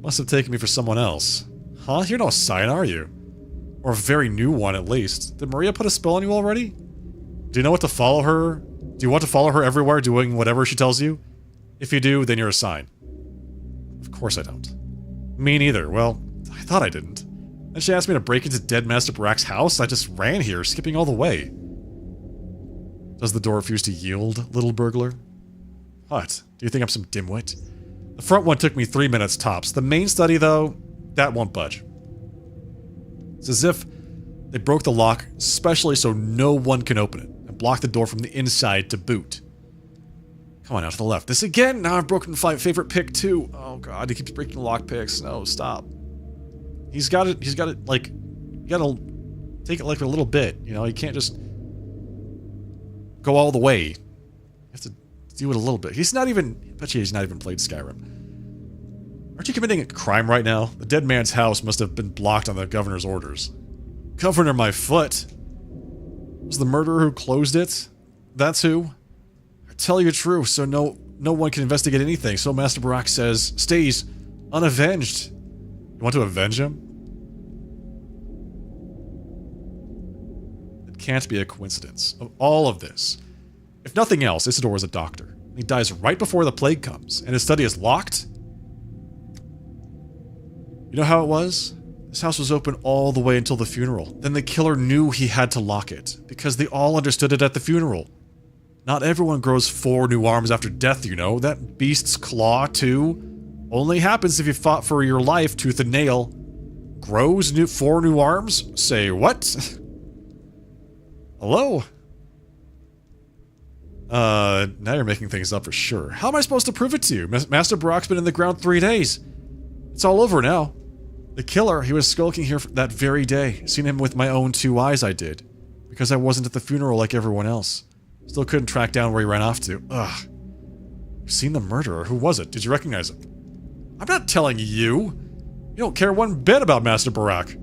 Must have taken me for someone else. Huh? You're no sign, are you? Or a very new one, at least. Did Maria put a spell on you already? Do you know what to follow her? Do you want to follow her everywhere, doing whatever she tells you? If you do, then you're a sign. Of course I don't. Me neither. Well, I thought I didn't. And she asked me to break into dead Master Barak's house. I just ran here, skipping all the way. Does the door refuse to yield, little burglar? What? Do you think I'm some dimwit? The front one took me 3 minutes tops. The main study, though, that won't budge. It's as if they broke the lock, especially so no one can open it, and blocked the door from the inside to boot. Come on, out to the left. This again? Now I've broken my favorite pick, too. Oh, God, he keeps breaking lock picks. No, stop. He's got it, like, you gotta take it like a little bit, you know? You can't just go all the way. You have to do it a little bit. He's not even, I bet you he's not even played Skyrim. Aren't you committing a crime right now? The dead man's house must have been blocked on the governor's orders. Governor, my foot. Was the murderer who closed it? That's who? I tell you true, so no one can investigate anything, so Master Barak says, stays unavenged. You want to avenge him? It can't be a coincidence. Of all of this, if nothing else, Isidore is a doctor. He dies right before the plague comes, and his study is locked? You know how it was? This house was open all the way until the funeral. Then the killer knew he had to lock it, because they all understood it at the funeral. Not everyone grows 4 new arms after death, you know. That beast's claw, too, only happens if you fought for your life, tooth and nail. Grows 4 new arms? Say what? Hello? Now you're making things up for sure. How am I supposed to prove it to you? Master Barak's been in the ground 3 days. It's all over now. The killer, he was skulking here that very day. Seen him with my own 2 eyes, I did. Because I wasn't at the funeral like everyone else. Still couldn't track down where he ran off to. Ugh. You've seen the murderer. Who was it? Did you recognize him? I'm not telling you. You don't care one bit about Master Barak.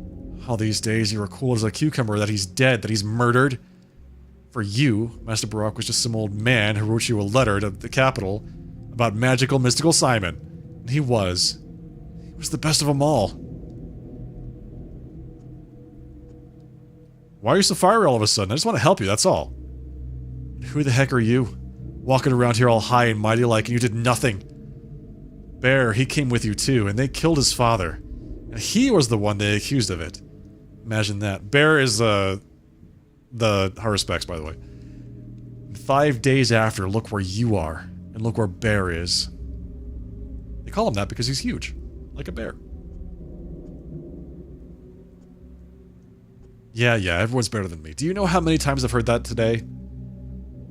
All these days you were cool as a cucumber that he's dead, that he's murdered. For you, Master Barak was just some old man who wrote you a letter to the capital about magical, mystical Simon. And he was the best of them all. Why are you so fiery all of a sudden? I just want to help you, that's all. And who the heck are you? Walking around here all high and mighty like, and you did nothing. Bear, he came with you too, and they killed his father. And he was the one they accused of it. Imagine that. Bear is, her respects, by the way. And 5 days after, look where you are, and look where Bear is. They call him that because he's huge. Like a bear. Yeah, everyone's better than me. Do you know how many times I've heard that today?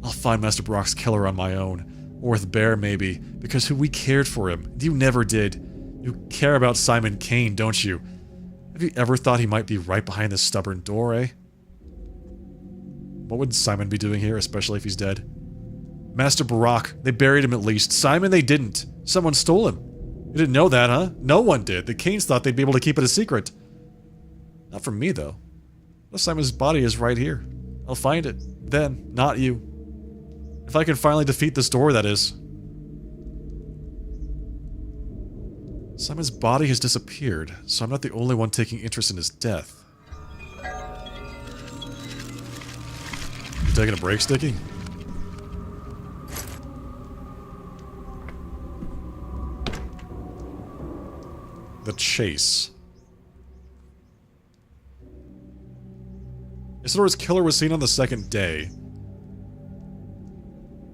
I'll find Master Barak's killer on my own. Or with Bear, maybe. Because we cared for him. You never did. You care about Simon Kane, don't you? Have you ever thought he might be right behind this stubborn door, eh? What would Simon be doing here, especially if he's dead? Master Barak, they buried him at least. Simon, they didn't. Someone stole him. You didn't know that, huh? No one did. The Kanes thought they'd be able to keep it a secret. Not from me, though. Simon's body is right here. I'll find it. Then, not you. If I can finally defeat this door, that is. Simon's body has disappeared, so I'm not the only one taking interest in his death. You taking a break, Sticky? The chase. Isidore's killer was seen on the 2nd day.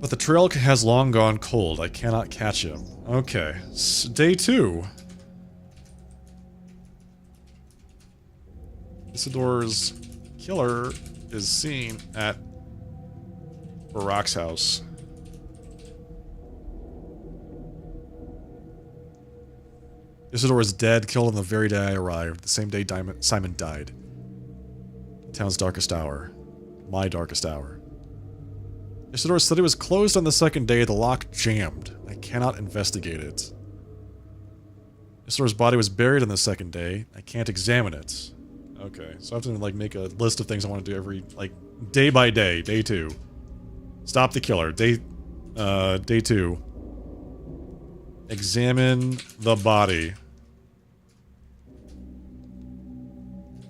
But the trail has long gone cold. I cannot catch him. Okay. Day 2. Isidore's killer is seen at Barak's house. Isidore is dead, killed on the very day I arrived, the same day Simon died. The town's darkest hour. My darkest hour. Isidore's study was closed on the second day, the lock jammed. I cannot investigate it. Isidore's body was buried on the second day. I can't examine it. Okay, so I have to, like, make a list of things I want to do every, like, day by day. Day 2. Stop the killer. Day 2. Examine the body.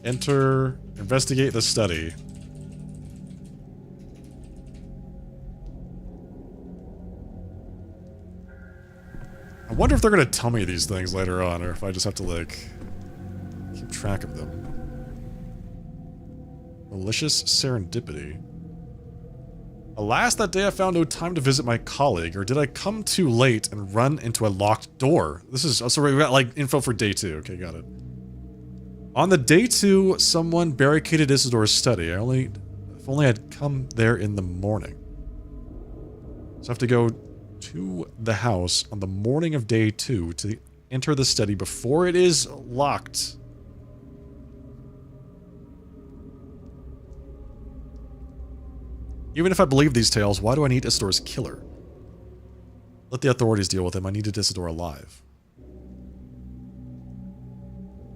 Enter. Investigate the study. I wonder if they're going to tell me these things later on, or if I just have to, like, keep track of them. Malicious serendipity. Alas, that day I found no time to visit my colleague, or did I come too late and run into a locked door? This is, oh, so we got, like, info for day 2. Okay, got it. On the day 2, someone barricaded Isidore's study. If only I'd come there in the morning. So I have to go to the house on the morning of day 2 to enter the study before it is locked. Even if I believe these tales, why do I need Isidore's killer? Let the authorities deal with him. I needed Isidore alive.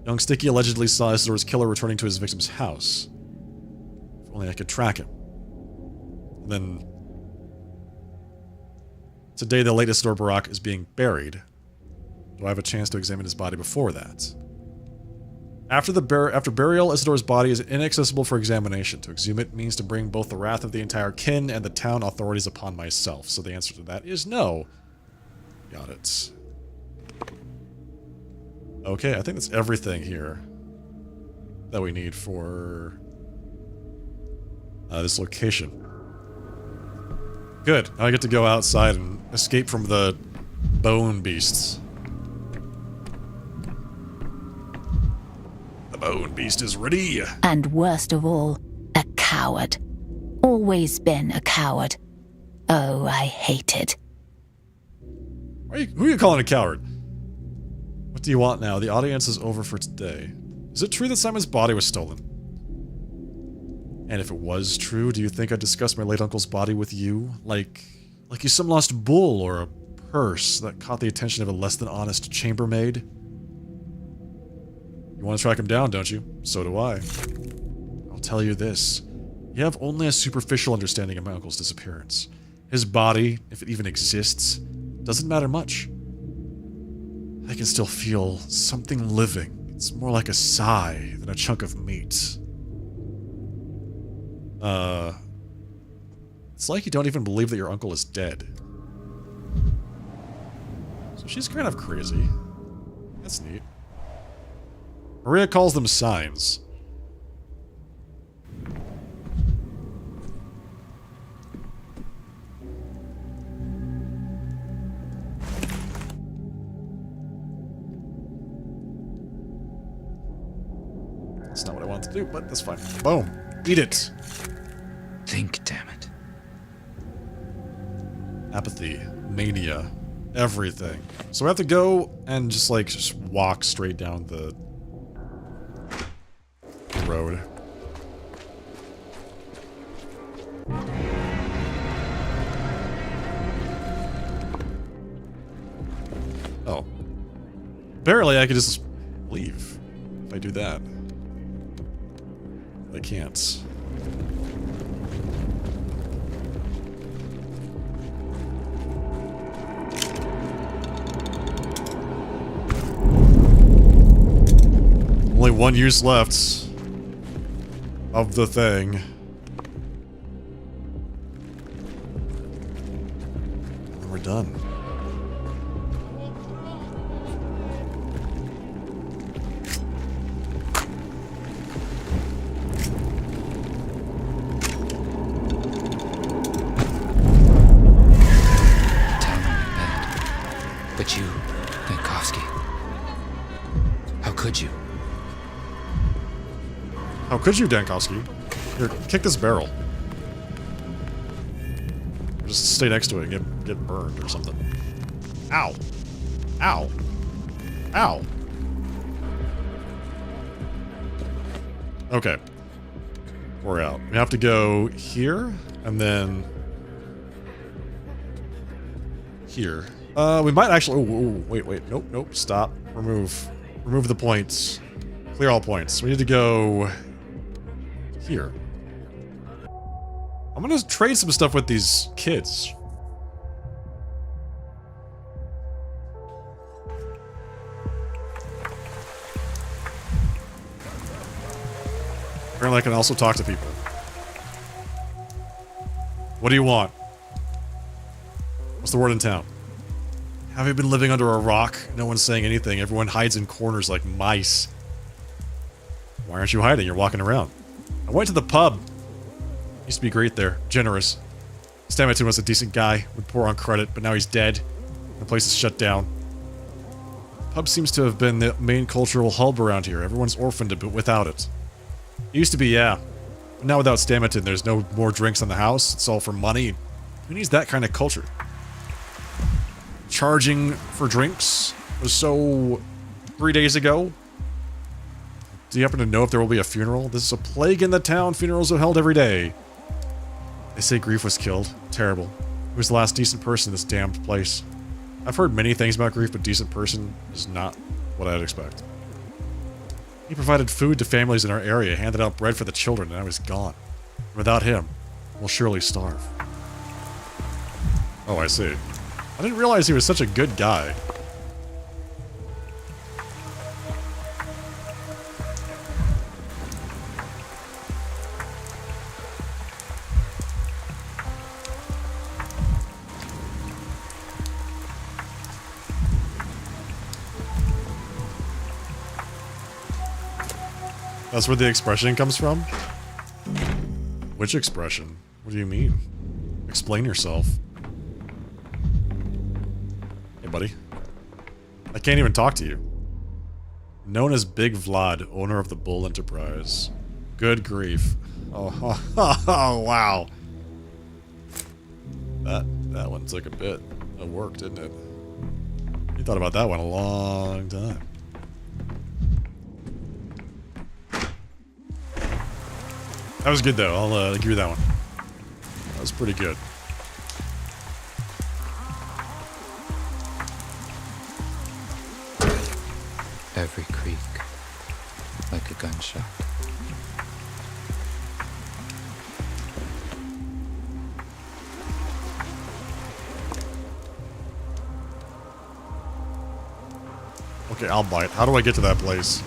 Young Sticky allegedly saw Isidore's killer returning to his victim's house. If only I could track him. And then today, the late Isidore Barak is being buried. Do I have a chance to examine his body before that? After burial, Isidore's body is inaccessible for examination. To exhume it means to bring both the wrath of the entire kin and the town authorities upon myself. So the answer to that is no. Got it. Okay, I think that's everything here that we need for this location. Good. Now I get to go outside and escape from the bone beasts. The bone beast is ready. And worst of all, a coward. Always been a coward. Oh, I hate it. Who are you calling a coward? What do you want now? The audience is over for today. Is it true that Simon's body was stolen? And if it was true, do you think I'd discuss my late uncle's body with you? Like he's some lost bull or a purse that caught the attention of a less than honest chambermaid? You want to track him down, don't you? So do I. I'll tell you this. You have only a superficial understanding of my uncle's disappearance. His body, if it even exists, doesn't matter much. I can still feel something living. It's more like a sigh than a chunk of meat. It's like you don't even believe that your uncle is dead. So she's kind of crazy. That's neat. Maria calls them signs. That's not what I wanted to do, but that's fine. Boom. Eat it. Think, damn it. Apathy, mania, everything. So we have to go and just walk straight down the road. Oh. Apparently I could just leave if I do that. I can't. Only one use left of the thing. And we're done. But you, Dankovsky, how could you? How could you, Dankovsky? Here, kick this barrel. Or just stay next to it and get burned or something. Ow. Ow. Ow. Okay. We're out. We have to go here, and then... here. We might actually... Oh, wait. Nope. Stop. Remove the points. Clear all points. We need to go... here. I'm gonna trade some stuff with these kids. Apparently I can also talk to people. What do you want? What's the word in town? Have you been living under a rock? No one's saying anything. Everyone hides in corners like mice. Why aren't you hiding? You're walking around. I went to the pub. Used to be great there. Generous. Stammerton was a decent guy. Would pour on credit, but now he's dead. The place is shut down. Pub seems to have been the main cultural hub around here. Everyone's orphaned a bit without it. It used to be, yeah. But now without Stammerton, there's no more drinks in the house. It's all for money. Who needs that kind of culture? Charging for drinks was so 3 days ago. Do you happen to know if there will be a funeral? This is a plague in the town. Funerals are held every day. They say Grief was killed. Terrible. He was the last decent person in this damned place. I've heard many things about Grief, but decent person is not what I'd expect. He provided food to families in our area, handed out bread for the children, and I was gone. Without him, we'll surely starve. Oh, I see. I didn't realize he was such a good guy. That's where the expression comes from? Which expression? What do you mean? Explain yourself. Hey, buddy. I can't even talk to you. Known as Big Vlad, owner of the Bull Enterprise. Good grief. Oh, wow. That one took a bit of work, didn't it? You thought about that one a long time. That was good, though. I'll give you that one. That was pretty good. Every creak, like a gunshot. Okay, I'll bite. How do I get to that place?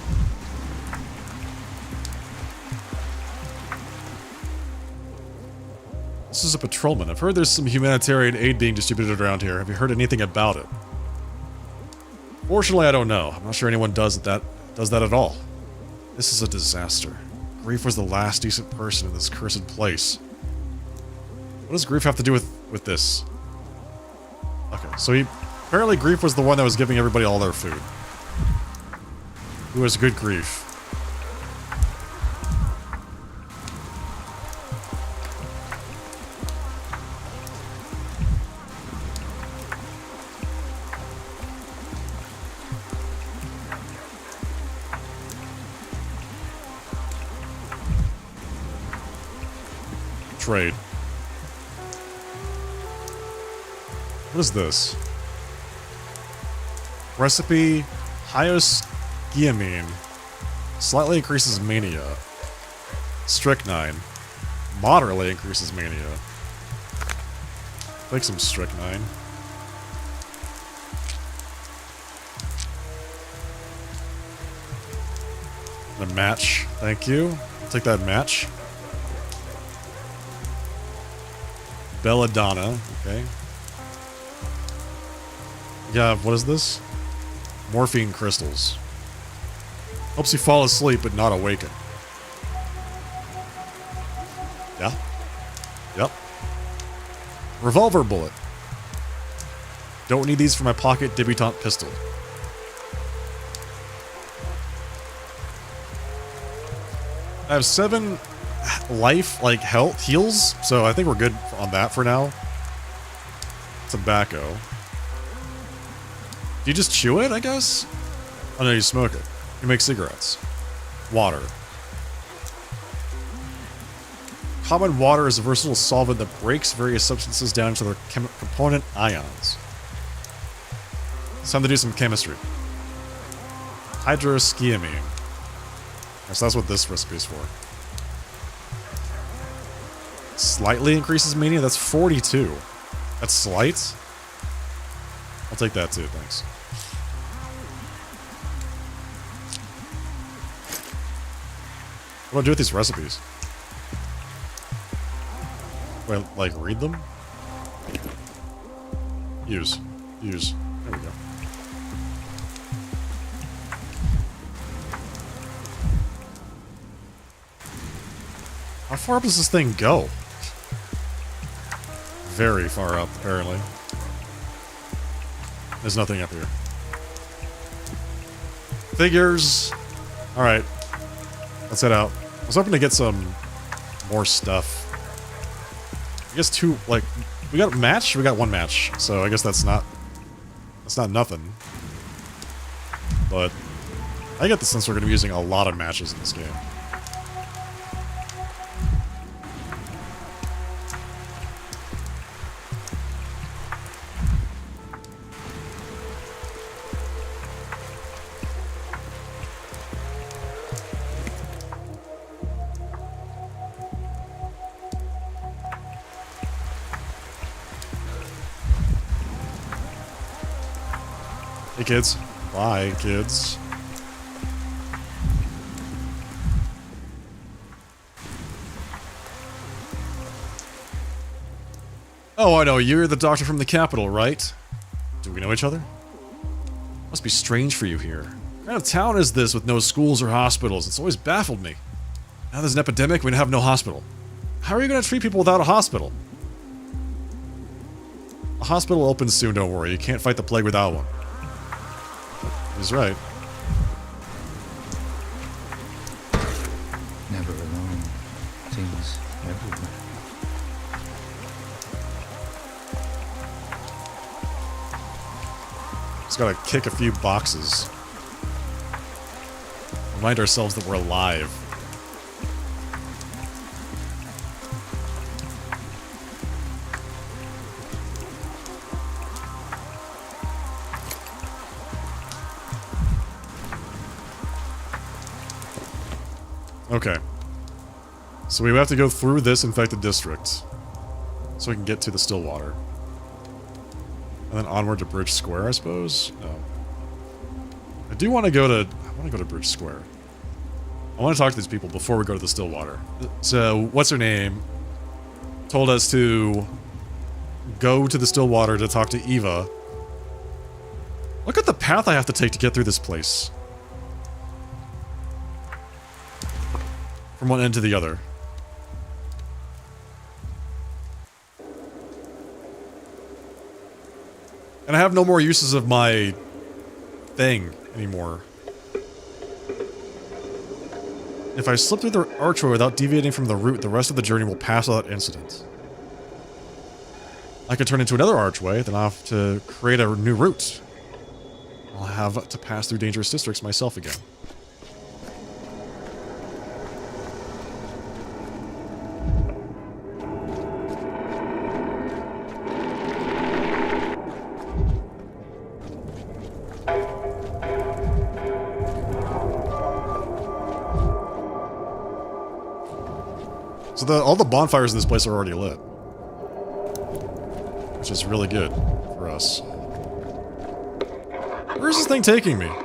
This is a patrolman. I've heard there's some humanitarian aid being distributed around here. Have you heard anything about it? Fortunately, I don't know. I'm not sure anyone does that at all. This is a disaster. Grief was the last decent person in this cursed place. What does Grief have to do with this? Okay, so apparently Grief was the one that was giving everybody all their food. Who was good Grief? Trade. What is this? Recipe hyoscyamine. Slightly increases mania. Strychnine. Moderately increases mania. Take some strychnine. And a match. Thank you. I'll take that match. Belladonna, okay. Yeah, what is this? Morphine crystals. Helps you fall asleep but not awaken. Yeah? Yep. Revolver bullet. Don't need these for my pocket debutante pistol. I have 7 life, like, health heals, so I think we're good on that for now. Tobacco. Do you just chew it, I guess? Oh no, you smoke it. You make cigarettes. Water. Common water is a versatile solvent that breaks various substances down to their component ions. It's time to do some chemistry. Hydroskiamine. So that's what this recipe is for. Slightly increases mania? That's 42. That's slight? I'll take that too, thanks. What do I do with these recipes? Do I, like, read them? Use. Use. There we go. How far up does this thing go? Very far up, apparently. There's nothing up here. Figures. Alright. Let's head out. I was hoping to get some more stuff. I guess two, like, we got a match? We got one match. So I guess that's not nothing. But I get the sense we're going to be using a lot of matches in this game. Hey kids. Bye, kids. Oh, I know. You're the doctor from the capital, right? Do we know each other? Must be strange for you here. What kind of town is this with no schools or hospitals? It's always baffled me. Now there's an epidemic, we have no hospital. How are you going to treat people without a hospital? A hospital opens soon, don't worry. You can't fight the plague without one. He's right. Never alone. Things everywhere. Just gotta kick a few boxes. Remind ourselves that we're alive. Okay. So we have to go through this infected district. So we can get to the Stillwater. And then onward to Bridge Square, I suppose? No. I do want to go to... I want to go to Bridge Square. I want to talk to these people before we go to the Stillwater. So, what's her name? Told us to go to the Stillwater to talk to Eva. Look at the path I have to take to get through this place. From one end to the other. And I have no more uses of my thing anymore. If I slip through the archway without deviating from the route, the rest of the journey will pass without incident. I could turn into another archway, then I'll have to create a new route. I'll have to pass through dangerous districts myself again. So all the bonfires in this place are already lit. Which is really good for us. Where is this thing taking me? I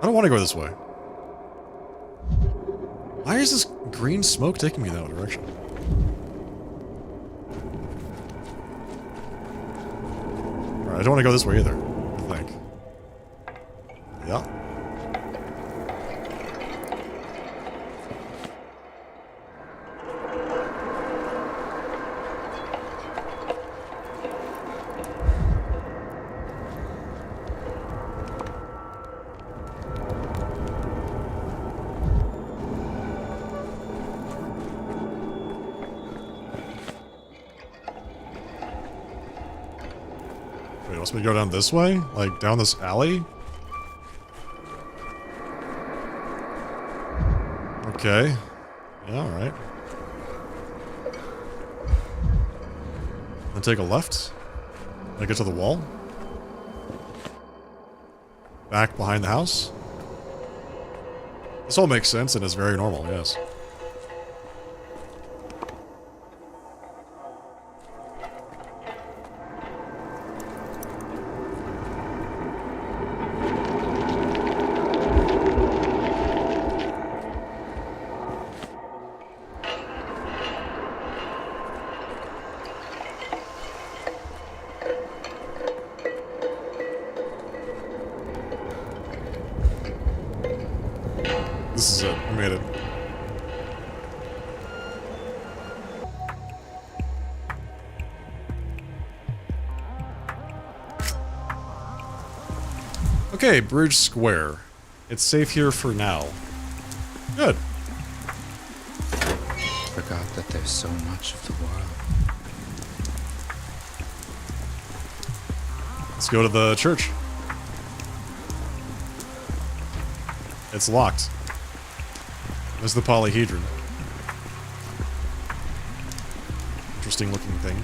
don't want to go this way. Why is this green smoke taking me in that direction? Alright, I don't want to go this way either, I think. Yeah. want me to go down this way? Like, down this alley? Okay. Yeah, alright. Then take a left. Then get to the wall. Back behind the house. This all makes sense and is very normal, yes. This is it. I made it. Okay, Bridge Square. It's safe here for now. Good. Forgot that there's so much of the world. Let's go to the church. It's locked. There's the polyhedron. Interesting looking thing.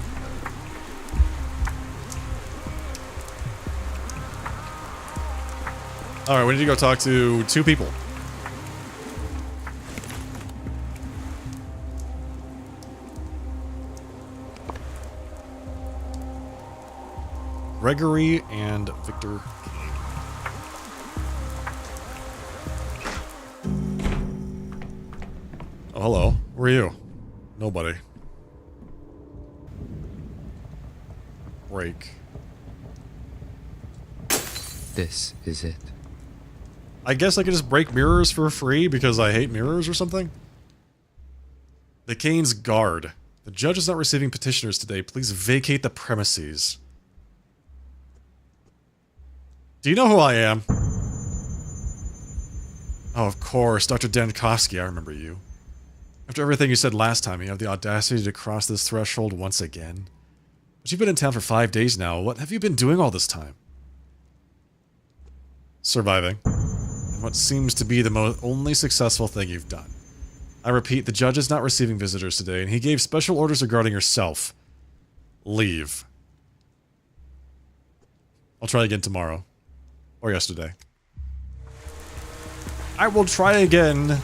Alright, we need to go talk to 2 people. Gregory and Victor. Oh, hello. Where are you? Nobody. Break. This is it. I guess I could just break mirrors for free because I hate mirrors or something? The Kane's Guard. The judge is not receiving petitioners today. Please vacate the premises. Do you know who I am? Oh, of course. Dr. Dankowski, I remember you. After everything you said last time, you have the audacity to cross this threshold once again. But you've been in town for 5 days now. What have you been doing all this time? Surviving. And what seems to be the only successful thing you've done. I repeat, the judge is not receiving visitors today, and he gave special orders regarding yourself. Leave. I'll try again tomorrow. Or yesterday. I will try again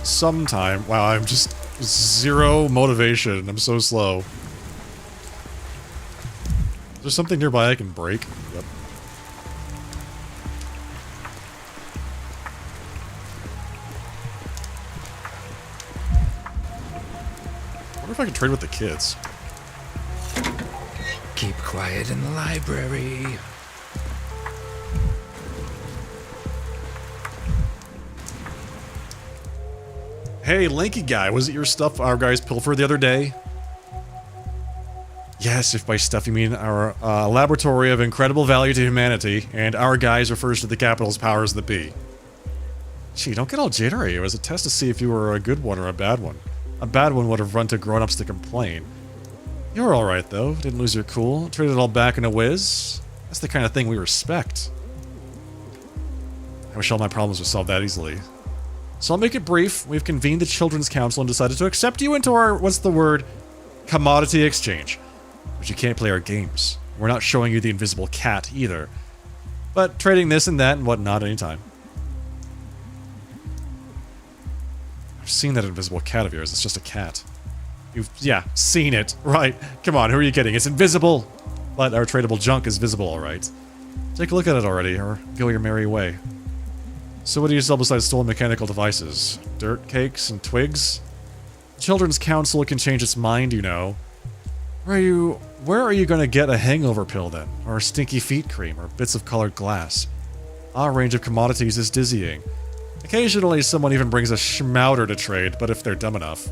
sometime. Wow, I'm just zero motivation. I'm so slow. Is there something nearby I can break? Yep. I wonder if I can trade with the kids. Keep quiet in the library. Hey, lanky guy, was it your stuff our guys pilfered the other day? Yes, if by stuff you mean our laboratory of incredible value to humanity, and our guys refers to the capital's powers that be. Gee, don't get all jittery. It was a test to see if you were a good one or a bad one. A bad one would have run to grown-ups to complain. You were alright, though. Didn't lose your cool. Traded it all back in a whiz. That's the kind of thing we respect. I wish all my problems were solved that easily. So I'll make it brief. We've convened the Children's Council and decided to accept you into our, what's the word? Commodity exchange. But you can't play our games. We're not showing you the invisible cat either. But trading this and that and whatnot anytime. I've seen that invisible cat of yours. It's just a cat. You've, yeah, seen it. Right. Come on, who are you kidding? It's invisible. But our tradable junk is visible, alright. Take a look at it already, or go your merry way. So what do you sell besides stolen mechanical devices? Dirt cakes and twigs? The Children's Council can change its mind, you know. Where are you gonna get a hangover pill then? Or stinky feet cream, or bits of colored glass? Our range of commodities is dizzying. Occasionally someone even brings a schmouter to trade, but if they're dumb enough.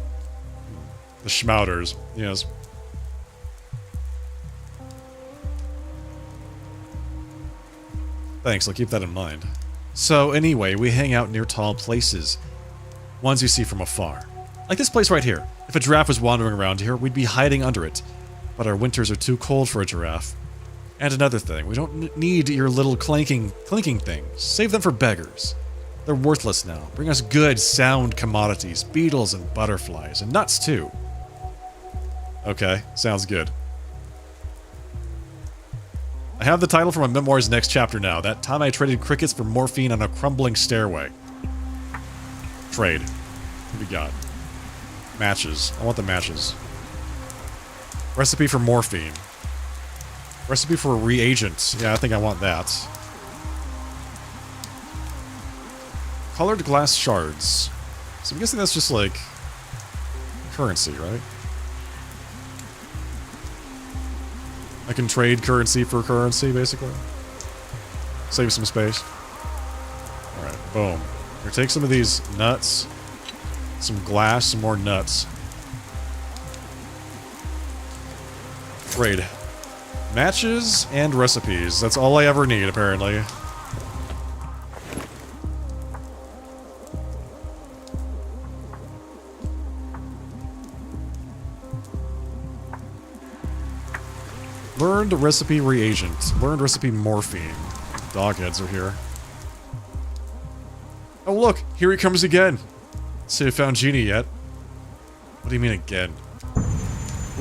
The schmouters, yes. Thanks, I'll keep that in mind. So anyway, we hang out near tall places. Ones you see from afar. Like this place right here. If a giraffe was wandering around here, we'd be hiding under it. But our winters are too cold for a giraffe. And another thing, we don't need your little clinking things. Save them for beggars. They're worthless now. Bring us good, sound commodities, beetles and butterflies, and nuts too. Okay, sounds good. I have the title for my memoir's next chapter now. That time I traded crickets for morphine on a crumbling stairway. Trade. What do we got? Matches. I want the matches. Recipe for morphine. Recipe for reagents. Yeah, I think I want that. Colored glass shards. So I'm guessing that's just like currency, right? I can trade currency for currency, basically. Save some space. Alright, boom. Here, take some of these nuts. Some glass, some more nuts. Trade. Matches and recipes. That's all I ever need, apparently. Learned recipe reagent. Learned recipe morphine. Dogheads are here. Oh look, here he comes again. So you found Genie yet? What do you mean again?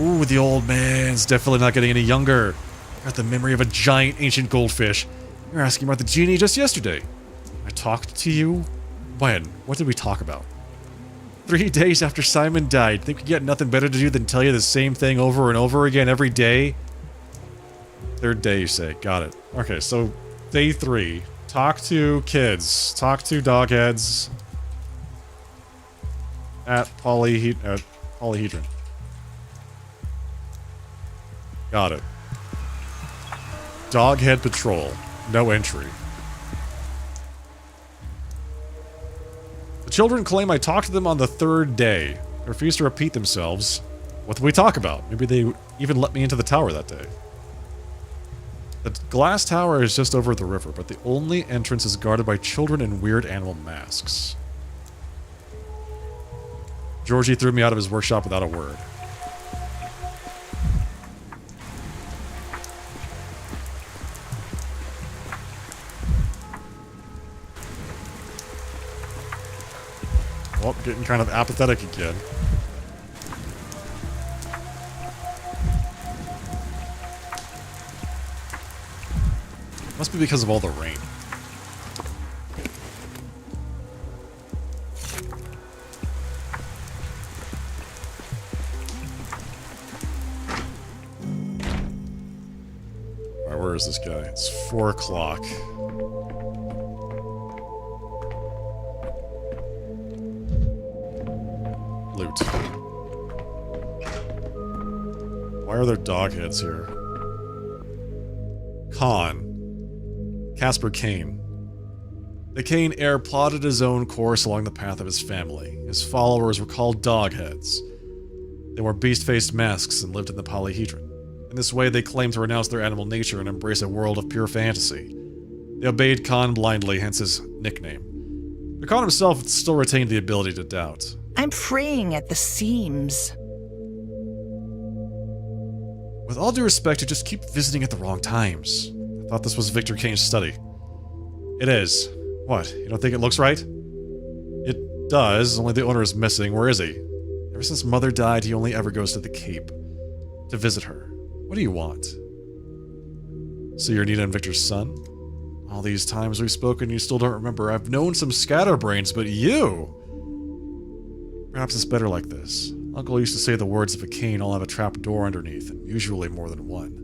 Ooh, the old man's definitely not getting any younger. Got the memory of a giant ancient goldfish. You're asking about the genie just yesterday. I talked to you? When? What did we talk about? 3 days after Simon died. Think we got nothing better to do than tell you the same thing over and over again every day? 3rd day, you say. Got it. Okay, so day 3. Talk to kids. Talk to dogheads. At Polyhedron. Got it. Doghead Patrol. No entry. The children claim I talked to them on the 3rd day. They refuse to repeat themselves. What did we talk about? Maybe they even let me into the tower that day. The glass tower is just over the river, but the only entrance is guarded by children in weird animal masks. Georgie threw me out of his workshop without a word. Well, getting kind of apathetic again. Must be because of all the rain. Alright, where is this guy? It's 4 o'clock. Loot. Why are there dog heads here? Khan. Casper Kane. The Kane heir plotted his own course along the path of his family. His followers were called Dogheads. They wore beast-faced masks and lived in the Polyhedron. In this way, they claimed to renounce their animal nature and embrace a world of pure fantasy. They obeyed Khan blindly, hence his nickname. But Khan himself still retained the ability to doubt. I'm fraying at the seams. With all due respect, you just keep visiting at the wrong times. I thought this was Victor Kane's study. It is. What, you don't think it looks right? It does, only the owner is missing. Where is he? Ever since Mother died, he only ever goes to the Cape. To visit her. What do you want? So you're Nita and Victor's son? All these times we've spoken, you still don't remember. I've known some scatterbrains, but you! Perhaps it's better like this. Uncle used to say the words of a cane all have a trap door underneath, and usually more than one.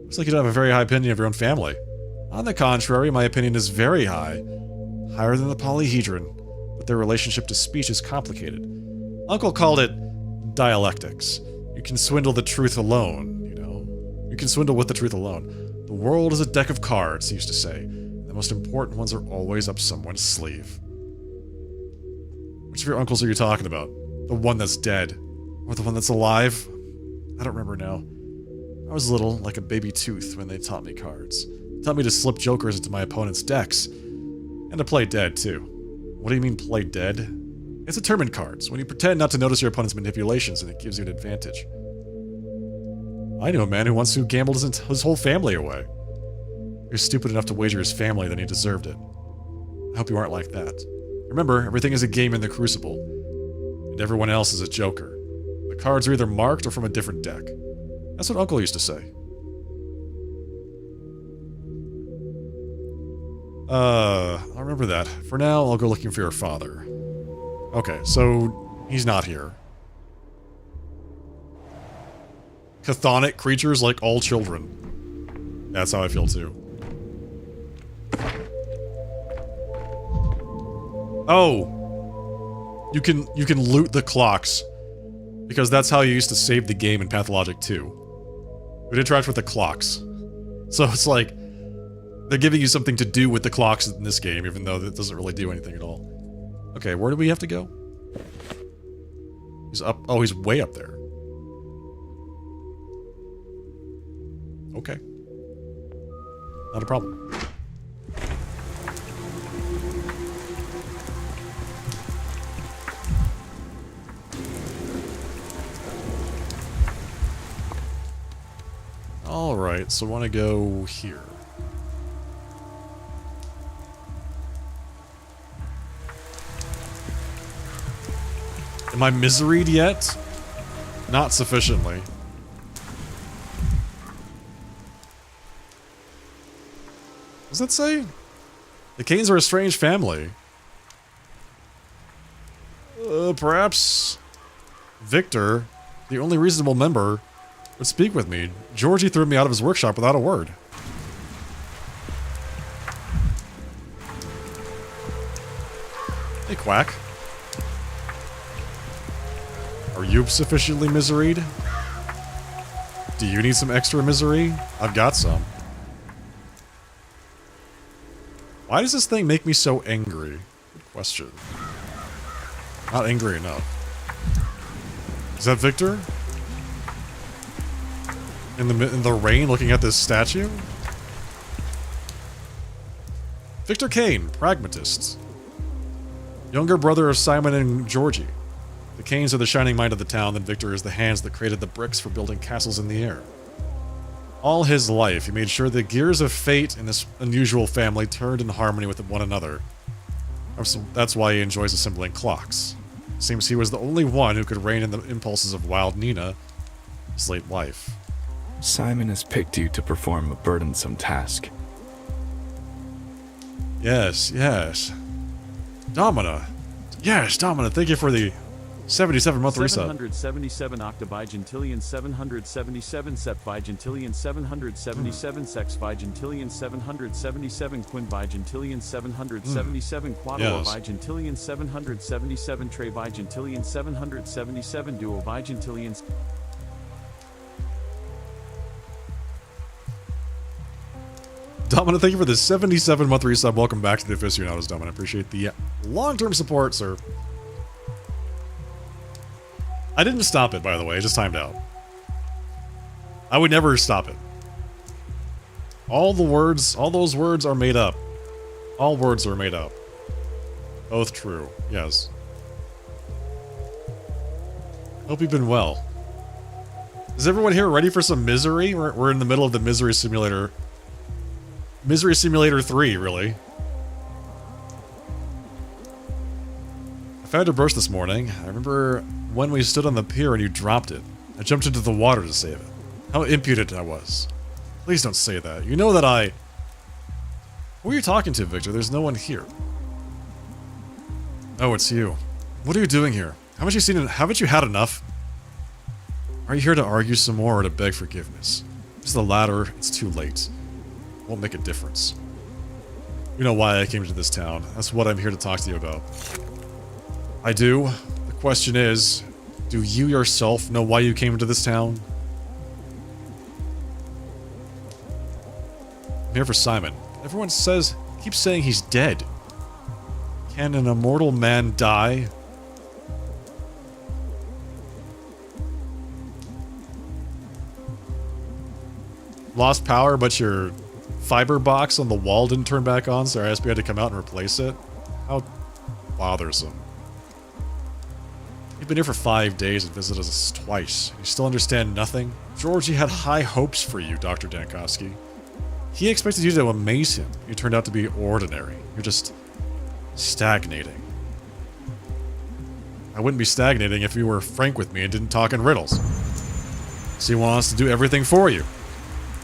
Looks like you don't have a very high opinion of your own family. On the contrary, my opinion is very high. Higher than the Polyhedron, but their relationship to speech is complicated. Uncle called it dialectics. You can swindle the truth alone, you know? You can swindle with the truth alone. The world is a deck of cards, he used to say. The most important ones are always up someone's sleeve. Which of your uncles are you talking about? The one that's dead? Or the one that's alive? I don't remember now. I was little, like a baby tooth, when they taught me cards. They taught me to slip jokers into my opponent's decks. And to play dead, too. What do you mean, play dead? It's a term in cards, when you pretend not to notice your opponent's manipulations and it gives you an advantage. I know a man who once gambled his whole family away. If you're stupid enough to wager his family, then he deserved it. I hope you aren't like that. Remember, everything is a game in the Crucible, and everyone else is a joker. The cards are either marked or from a different deck. That's what Uncle used to say. I'll remember that. For now, I'll go looking for your father. Okay, so he's not here. Chthonic creatures like all children. That's how I feel too. Oh! You can loot the clocks. Because that's how you used to save the game in Pathologic 2. It interacts with the clocks. So it's like, they're giving you something to do with the clocks in this game, even though it doesn't really do anything at all. Okay, where do we have to go? He's up. Oh, he's way up there. Okay. Not a problem. Alright, so I want to go here. Am I miseried yet? Not sufficiently. What does that say? The Canes are a strange family. Perhaps Victor, the only reasonable member, would speak with me. Georgie threw me out of his workshop without a word. Hey, Quack. Are you sufficiently miseried? Do you need some extra misery? I've got some. Why does this thing make me so angry? Good question. Not angry enough. Is that Victor? In the rain looking at this statue? Victor Kane, pragmatist. Younger brother of Simon and Georgie. The Canes are the shining mind of the town, and Victor is the hands that created the bricks for building castles in the air. All his life, he made sure the gears of fate in this unusual family turned in harmony with one another. That's why he enjoys assembling clocks. Seems he was the only one who could rein in the impulses of wild Nina his late wife. Simon has picked you to perform a burdensome task. Yes, yes. Domina. Yes, Domina, thank you for the 77-month resub. 777 octobigentillion 777 septvigentillion 777 sexvigentillion 777 quinvigentillion 777 quadrivigentillion 777 trivigentillion 777 duovigentillions. Domina, thank you for the 77-month resub. Welcome back to the Aficionados, Domina. Appreciate the long-term support, sir. I didn't stop it, by the way. I just timed out. I would never stop it. All those words are made up. All words are made up. Both true, yes. Hope you've been well. Is everyone here ready for some misery? We're in the middle of the Misery Simulator. Misery Simulator 3, really. I found a brush this morning. I remember when we stood on the pier and you dropped it. I jumped into the water to save it. How impudent I was. Please don't say that. You know that I... Who are you talking to, Victor? There's no one here. Oh, it's you. What are you doing here? Haven't you had enough? Are you here to argue some more or to beg forgiveness? If it's the latter, it's too late. It won't make a difference. You know why I came to this town. That's what I'm here to talk to you about. I do. The question is, do you yourself know why you came to this town? I'm here for Simon. Everyone keeps saying he's dead. Can an immortal man die? Lost power, but your fiber box on the wall didn't turn back on, so RSP had to come out and replace it? How bothersome. You've been here for 5 days and visited us twice. You still understand nothing? Georgie had high hopes for you, Dr. Dankowski. He expected you to amaze him. You turned out to be ordinary. You're just stagnating. I wouldn't be stagnating if you were frank with me and didn't talk in riddles. So he wants to do everything for you.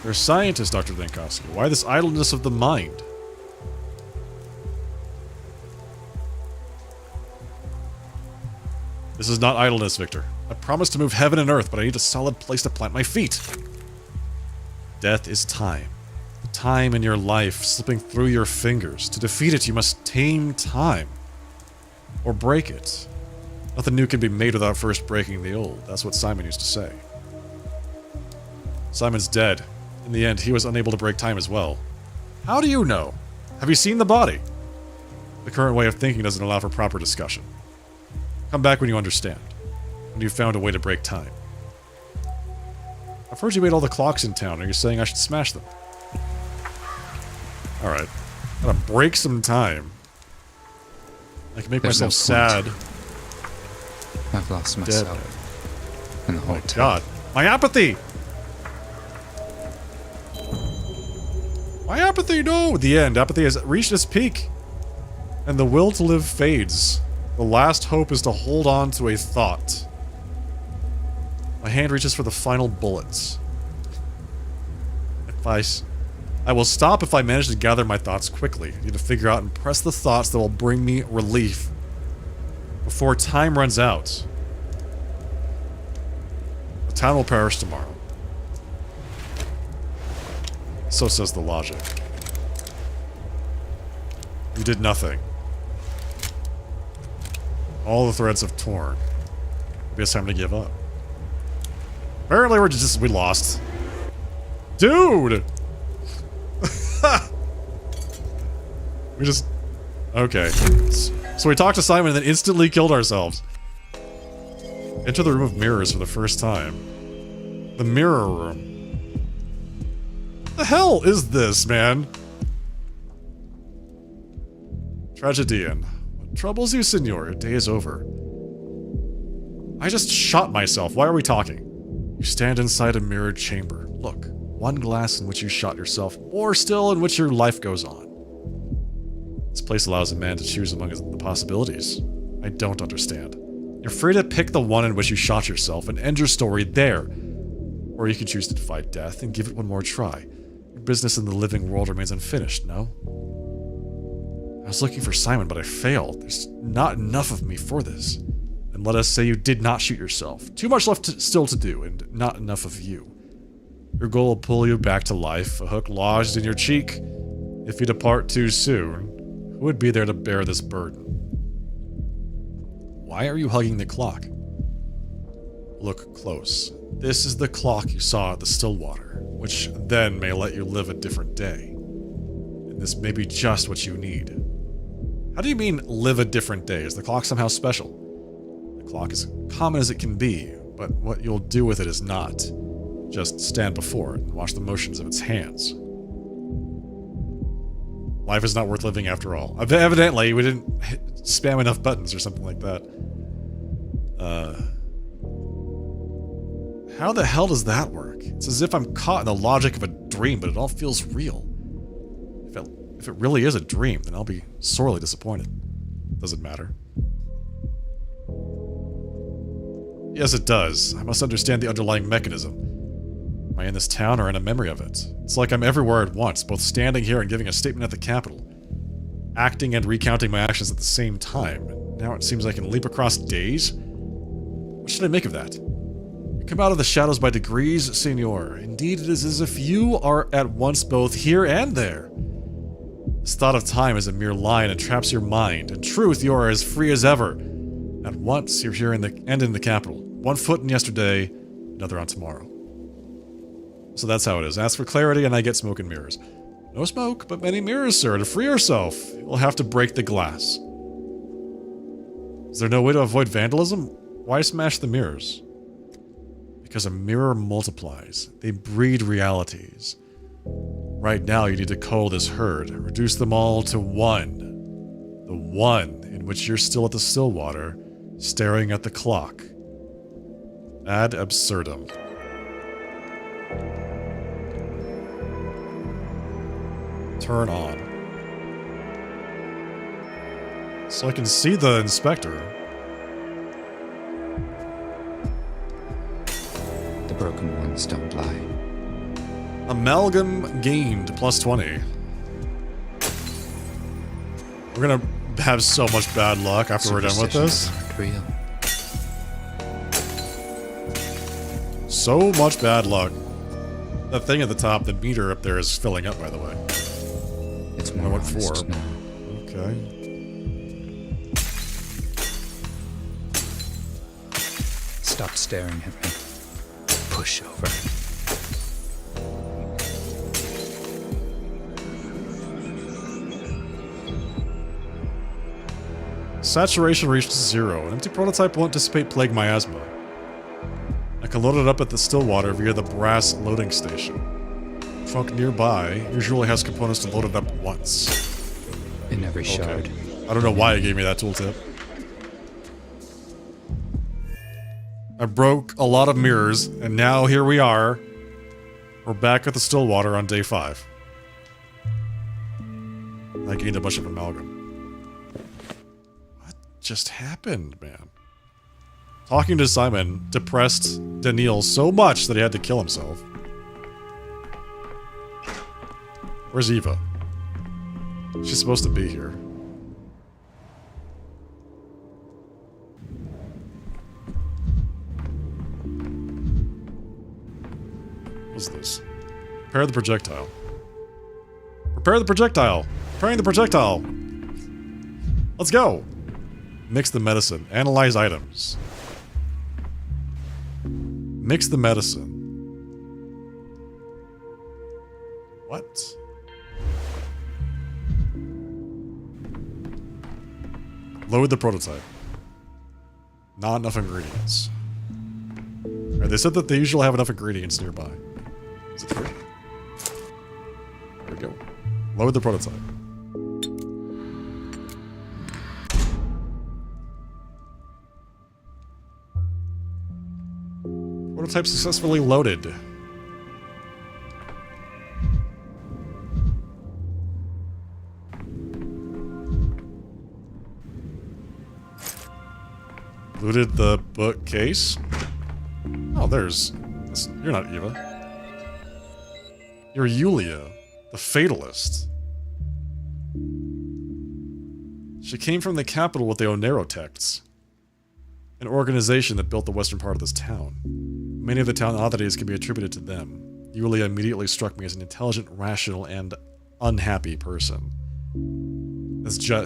You're a scientist, Dr. Dankowski. Why this idleness of the mind? This is not idleness, Victor. I promised to move heaven and earth, but I need a solid place to plant my feet. Death is time. The time in your life slipping through your fingers. To defeat it, you must tame time. Or break it. Nothing new can be made without first breaking the old. That's what Simon used to say. Simon's dead. In the end, he was unable to break time as well. How do you know? Have you seen the body? The current way of thinking doesn't allow for proper discussion. Come back when you understand. When you've found a way to break time. I've heard you made all the clocks in town. Are you saying I should smash them? Alright. Gotta break some time. I can make myself sad. I've lost myself. And the whole God. My apathy! My apathy, no! The end. Apathy has reached its peak. And the will to live fades. The last hope is to hold on to a thought. My hand reaches for the final bullets. I will stop if I manage to gather my thoughts quickly. I need to figure out and press the thoughts that will bring me relief. Before time runs out. The town will perish tomorrow. So says the logic. You did nothing. All the threads have torn. Maybe it's time to give up. Apparently we lost. Dude! We just... Okay. So we talked to Simon and then instantly killed ourselves. Enter the room of mirrors for the first time. The mirror room. What the hell is this, man? Tragedian. What troubles you, senor? Your day is over. I just shot myself. Why are we talking? You stand inside a mirrored chamber. Look, one glass in which you shot yourself, or still in which your life goes on. This place allows a man to choose among the possibilities. I don't understand. You're free to pick the one in which you shot yourself and end your story there. Or you can choose to defy death and give it one more try. Your business in the living world remains unfinished, no? I was looking for Simon, but I failed. There's not enough of me for this. And let us say you did not shoot yourself. Too much left still to do, and not enough of you. Your goal will pull you back to life, a hook lodged in your cheek. If you depart too soon, who would be there to bear this burden? Why are you hugging the clock? Look close. This is the clock you saw at the Stillwater, which then may let you live a different day. And this may be just what you need. How do you mean, live a different day? Is the clock somehow special? The clock is common as it can be, but what you'll do with it is not. Just stand before it and watch the motions of its hands. Life is not worth living after all. Evidently, we didn't spam enough buttons or something like that. How the hell does that work? It's as if I'm caught in the logic of a dream, but it all feels real. If it really is a dream, then I'll be sorely disappointed. Doesn't matter. Yes, it does. I must understand the underlying mechanism. Am I in this town or in a memory of it? It's like I'm everywhere at once, both standing here and giving a statement at the Capitol. Acting and recounting my actions at the same time. And now it seems I can leap across days? What should I make of that? You come out of the shadows by degrees, senor. Indeed, it is as if you are at once both here and there. This thought of time is a mere lie and it traps your mind. In truth, you are as free as ever. At once, you're here in the capital. One foot in yesterday, another on tomorrow. So that's how it is. Ask for clarity and I get smoke and mirrors. No smoke, but many mirrors, sir. To free yourself, you'll have to break the glass. Is there no way to avoid vandalism? Why smash the mirrors? Because a mirror multiplies. They breed realities. Right now, you need to cull this herd. Reduce them all to one. The one in which you're still at the Stillwater, staring at the clock. Ad absurdum. Turn on. So I can see the inspector. The broken ones don't lie. Amalgam gained plus 20. We're gonna have so much bad luck after we're done with this. Real. So much bad luck. That thing at the top, the meter up there is filling up, by the way. It's more honest now. Okay. Stop staring at me. Push over. Saturation reached 0. An empty prototype won't dissipate plague miasma. I can load it up at the Stillwater via the brass loading station. Trunk nearby usually has components to load it up once. In every shard. I don't know why it gave me that tooltip. I broke a lot of mirrors, and now here we are. We're back at the Stillwater on day 5. I gained a bunch of amalgam. What just happened, man? Talking to Simon depressed Daniil so much that he had to kill himself. Where's Eva? She's supposed to be here. What's this? Prepare the projectile. Prepare the projectile! Preparing the projectile! Let's go! Mix the medicine. Analyze items. Mix the medicine. What? Load the prototype. Not enough ingredients. Alright, they said that they usually have enough ingredients nearby. Is it true? There we go. Load the prototype. Prototype successfully loaded. Looted the bookcase. Oh, you're not Eva. You're Yulia, the Fatalist. She came from the capital with the Onero texts, an organization that built the western part of this town. Many of the town oddities can be attributed to them. Yulia immediately struck me as an intelligent, rational, and unhappy person.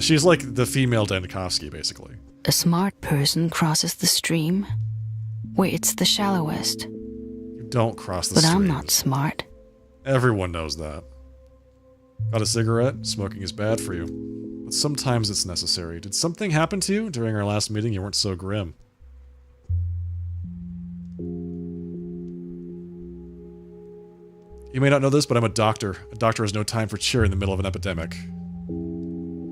She's like the female Dankovsky, basically. A smart person crosses the stream where it's the shallowest. You don't cross the stream. But I'm not smart. Everyone knows that. Got a cigarette? Smoking is bad for you. But sometimes it's necessary. Did something happen to you? During our last meeting, you weren't so grim. You may not know this, but I'm a doctor. A doctor has no time for cheer in the middle of an epidemic.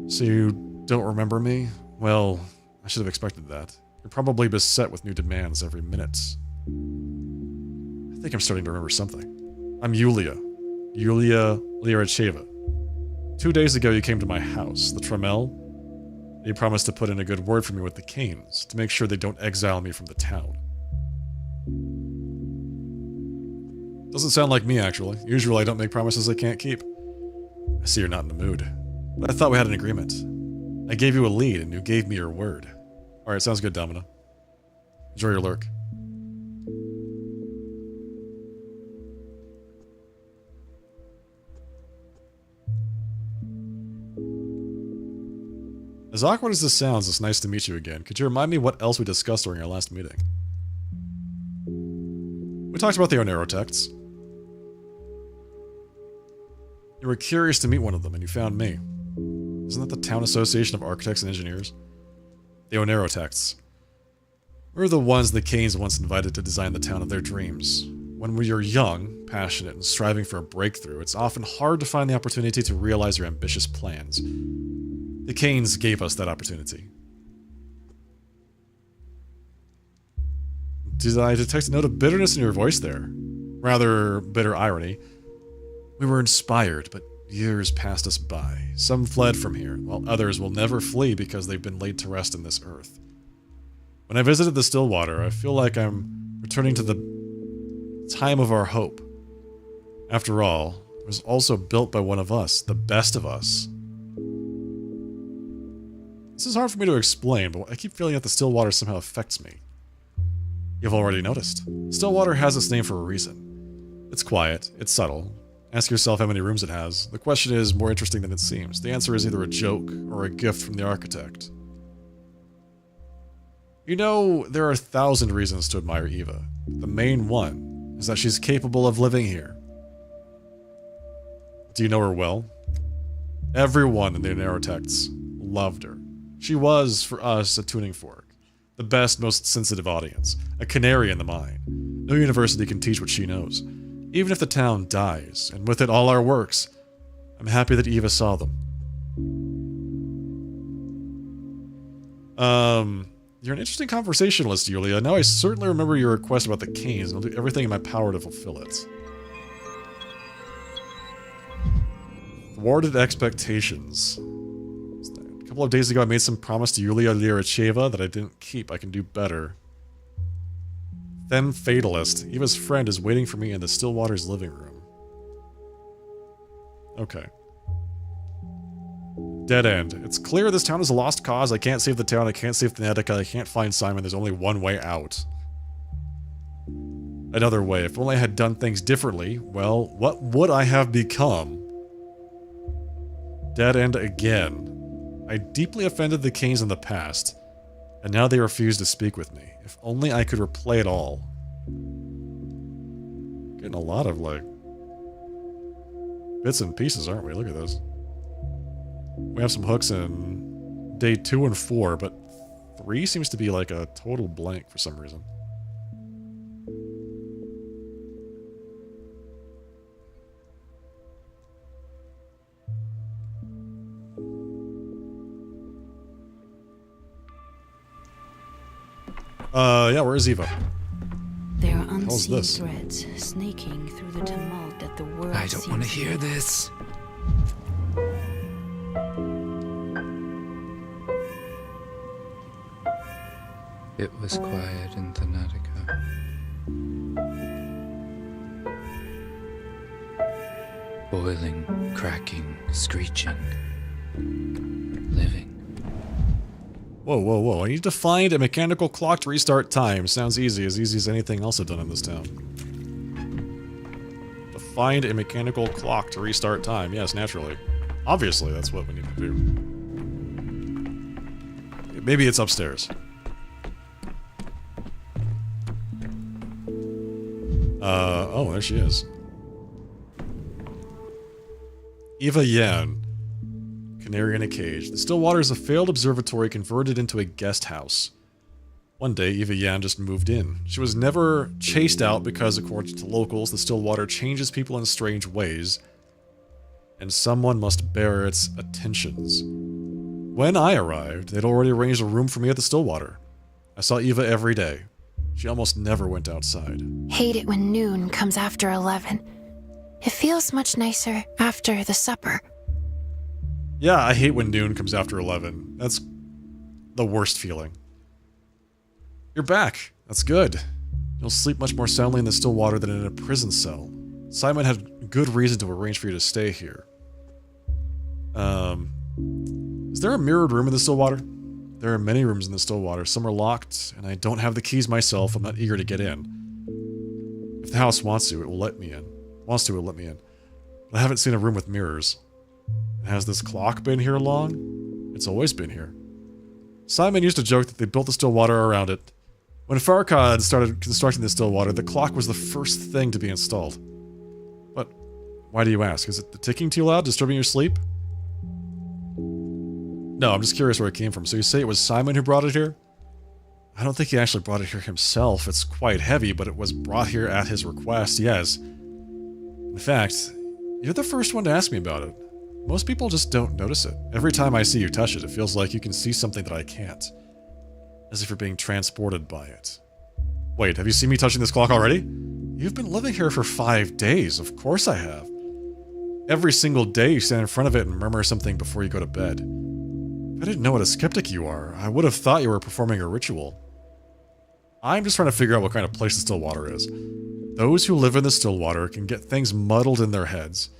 So you don't remember me? Well, I should have expected that. You're probably beset with new demands every minute. I think I'm starting to remember something. I'm Yulia. Yulia Lyaracheva. 2 days ago you came to my house, the Tremel. You promised to put in a good word for me with the Canes, to make sure they don't exile me from the town. Doesn't sound like me, actually. Usually I don't make promises I can't keep. I see you're not in the mood. But I thought we had an agreement. I gave you a lead, and you gave me your word. Alright, sounds good, Domino. Enjoy your lurk. As awkward as this sounds, it's nice to meet you again. Could you remind me what else we discussed during our last meeting? We talked about the Onero texts. You were curious to meet one of them, and you found me. Isn't that the Town Association of Architects and Engineers? The Onero texts. We're the ones the Canes once invited to design the town of their dreams. When you're young, passionate, and striving for a breakthrough, it's often hard to find the opportunity to realize your ambitious plans. The Canes gave us that opportunity. Did I detect a note of bitterness in your voice there? Rather bitter irony. We were inspired, but Years passed us by. Some fled from here, while others will never flee because they've been laid to rest in this earth. When I visited the Stillwater, I feel like I'm returning to the time of our hope. After all, it was also built by one of us, the best of us. This is hard for me to explain, but I keep feeling that the Stillwater somehow affects me. You've already noticed. Stillwater has its name for a reason. It's quiet, it's subtle. Ask yourself how many rooms it has. The question is more interesting than it seems. The answer is either a joke or a gift from the architect. You know, there are 1,000 reasons to admire Eva. The main one is that she's capable of living here. Do you know her well? Everyone in the narrow texts loved her. She was, for us, a tuning fork. The best, most sensitive audience. A canary in the mine. No university can teach what she knows. Even if the town dies, and with it all our works, I'm happy that Eva saw them. You're an interesting conversationalist, Yulia. Now I certainly remember your request about the canes, and I'll do everything in my power to fulfill it. Thwarted expectations. A couple of days ago I made some promise to Yulia Lyaracheva that I didn't keep. I can do better. Then Fatalist, Eva's friend, is waiting for me in the Stillwater's living room. Okay. Dead end. It's clear this town is a lost cause. I can't save the town. I can't save Thanatica. I can't find Simon. There's only one way out. Another way. If only I had done things differently, well, what would I have become? Dead end again. I deeply offended the Canes in the past, and now they refuse to speak with me. If only I could replay it all. Getting a lot of, like, bits and pieces, aren't we? Look at this. We have some hooks in day 2 and 4, but 3 seems to be like a total blank for some reason. Yeah, where is Eva? There are unseen threads snaking through the tumult that the world I don't want to hear this. It was quiet in Thanatica. Boiling, cracking, screeching, living. Whoa, whoa, whoa. I need to find a mechanical clock to restart time. Sounds easy as anything else I've done in this town. To find a mechanical clock to restart time. Yes, naturally. Obviously, that's what we need to do. Maybe it's upstairs. Oh, there she is. Eva Yan. Canary in a cage. The Stillwater is a failed observatory converted into a guest house. One day, Eva Yan just moved in. She was never chased out because, according to locals, the Stillwater changes people in strange ways, and someone must bear its attentions. When I arrived, they'd already arranged a room for me at the Stillwater. I saw Eva every day. She almost never went outside. Hate it when noon comes after 11. It feels much nicer after the supper. Yeah, I hate when noon comes after 11. That's the worst feeling. You're back. That's good. You'll sleep much more soundly in the Stillwater than in a prison cell. Simon had good reason to arrange for you to stay here. Is there a mirrored room in the Stillwater? There are many rooms in the Stillwater. Some are locked, and I don't have the keys myself. I'm not eager to get in. If the house wants to, it will let me in. Wants to, it will let me in. But I haven't seen a room with mirrors. Has this clock been here long? It's always been here. Simon used to joke that they built the Stillwater around it. When Farrakhan started constructing the Stillwater, the clock was the first thing to be installed. But why do you ask? Is it the ticking too loud, disturbing your sleep? No, I'm just curious where it came from. So you say it was Simon who brought it here? I don't think he actually brought it here himself. It's quite heavy, but it was brought here at his request, yes. In fact, you're the first one to ask me about it. Most people just don't notice it. Every time I see you touch it, it feels like you can see something that I can't. As if you're being transported by it. Wait, have you seen me touching this clock already? You've been living here for 5 days. Of course I have. Every single day you stand in front of it and murmur something before you go to bed. If I didn't know what a skeptic you are, I would have thought you were performing a ritual. I'm just trying to figure out what kind of place the Stillwater is. Those who live in the Stillwater can get things muddled in their heads,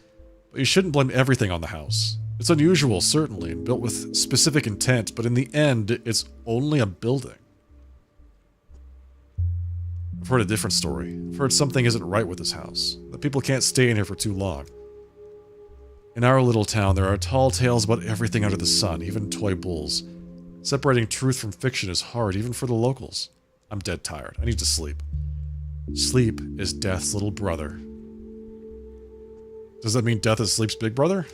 but you shouldn't blame everything on the house. It's unusual, certainly, and built with specific intent, but in the end, it's only a building. I've heard a different story. I've heard something isn't right with this house, that people can't stay in here for too long. In our little town, there are tall tales about everything under the sun, even toy bulls. Separating truth from fiction is hard, even for the locals. I'm dead tired. I need to sleep. Sleep is death's little brother. Does that mean death is sleep's big brother?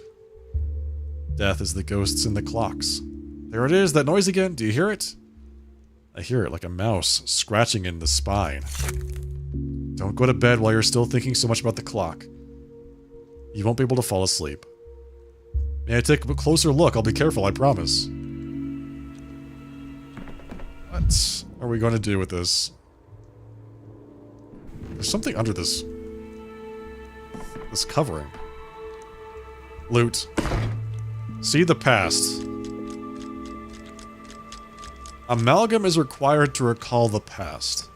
Death is the ghosts in the clocks. There it is, that noise again. Do you hear it? I hear it like a mouse scratching in the spine. Don't go to bed while you're still thinking so much about the clock. You won't be able to fall asleep. May I take a closer look? I'll be careful, I promise. What are we going to do with this? There's something under this covering. Loot. See the past. Amalgam is required to recall the past.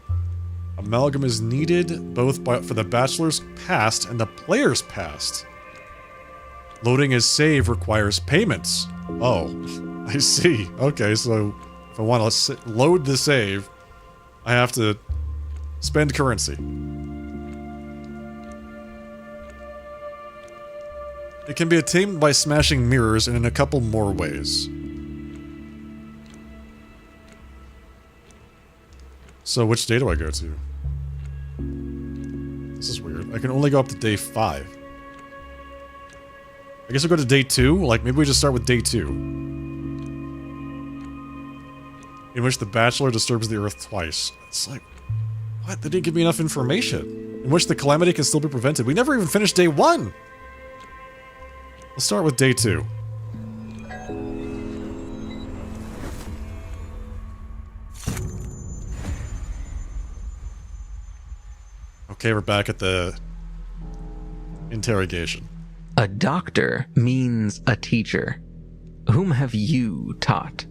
Amalgam is needed both for the bachelor's past and the player's past. Loading his save requires payments. Oh, I see. Okay, so if I want to load the save, I have to spend currency. It can be attained by smashing mirrors and in a couple more ways. So which day do I go to? This is weird. I can only go up to day 5. I guess I'll go to day 2? Like, maybe we just start with day 2. In which the Bachelor disturbs the Earth twice. It's like, what? They didn't give me enough information. In which the calamity can still be prevented. We never even finished day 1! Let's start with day 2. Okay, we're back at the interrogation. A doctor means a teacher. Whom have you taught?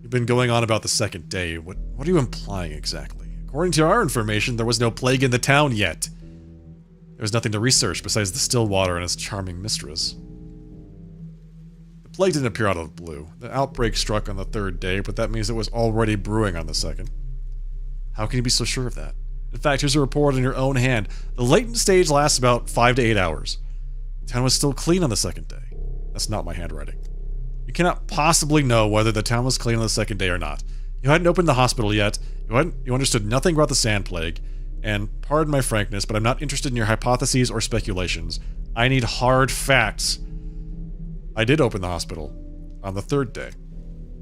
You've been going on about the second day. What are you implying exactly? According to our information, there was no plague in the town yet. There was nothing to research besides the Stillwater and its charming mistress. The plague didn't appear out of the blue. The outbreak struck on the 3rd day, but that means it was already brewing on the 2nd. How can you be so sure of that? In fact, here's a report in your own hand. The latent stage lasts about 5 to 8 hours. The town was still clean on the 2nd day. That's not my handwriting. You cannot possibly know whether the town was clean on the 2nd day or not. You hadn't opened the hospital yet. You understood nothing about the sand plague. And pardon my frankness, but I'm not interested in your hypotheses or speculations. I need hard facts. I did open the hospital on the 3rd day.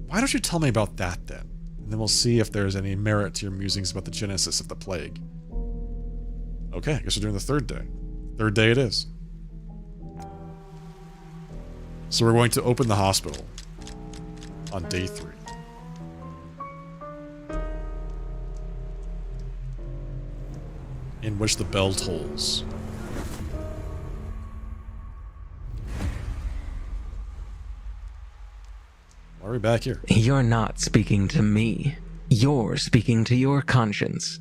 Why don't you tell me about that then? And then we'll see if there's any merit to your musings about the genesis of the plague. Okay, I guess we're doing the 3rd day. 3rd day it is. So we're going to open the hospital on day 3. In which the bell tolls. Why are we back here? You're not speaking to me. You're speaking to your conscience.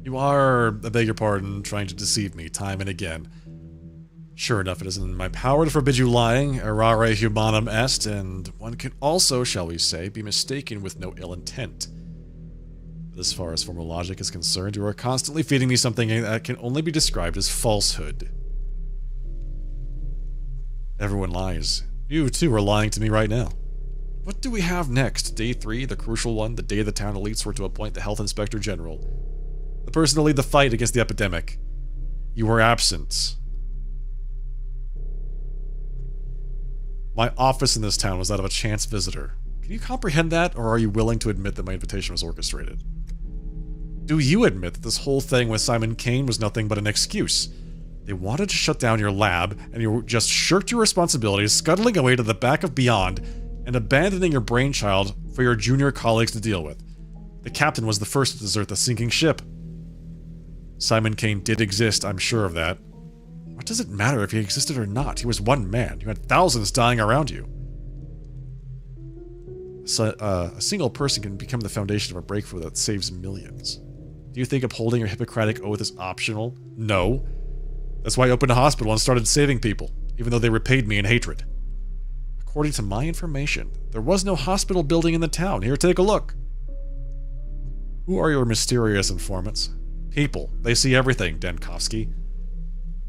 You are, I beg your pardon, trying to deceive me time and again. Sure enough, it is in my power to forbid you lying, errare humanum est, and one can also, shall we say, be mistaken with no ill intent. But as far as formal logic is concerned, you are constantly feeding me something that can only be described as falsehood. Everyone lies. You, too, are lying to me right now. What do we have next? Day 3, the crucial one, the day the town elites were to appoint the Health Inspector General. The person to lead the fight against the epidemic. You were absent. My office in this town was that of a chance visitor. Can you comprehend that, or are you willing to admit that my invitation was orchestrated? Do you admit that this whole thing with Simon Kane was nothing but an excuse? They wanted to shut down your lab, and you just shirked your responsibilities, scuttling away to the back of Beyond, and abandoning your brainchild for your junior colleagues to deal with. The captain was the first to desert the sinking ship. Simon Kane did exist, I'm sure of that. What does it matter if he existed or not? He was one man. You had thousands dying around you. So, a single person can become the foundation of a breakthrough that saves millions. Do you think upholding your Hippocratic oath is optional? No. That's why I opened a hospital and started saving people, even though they repaid me in hatred. According to my information, there was no hospital building in the town. Here, take a look. Who are your mysterious informants? People. They see everything, Denkovsky.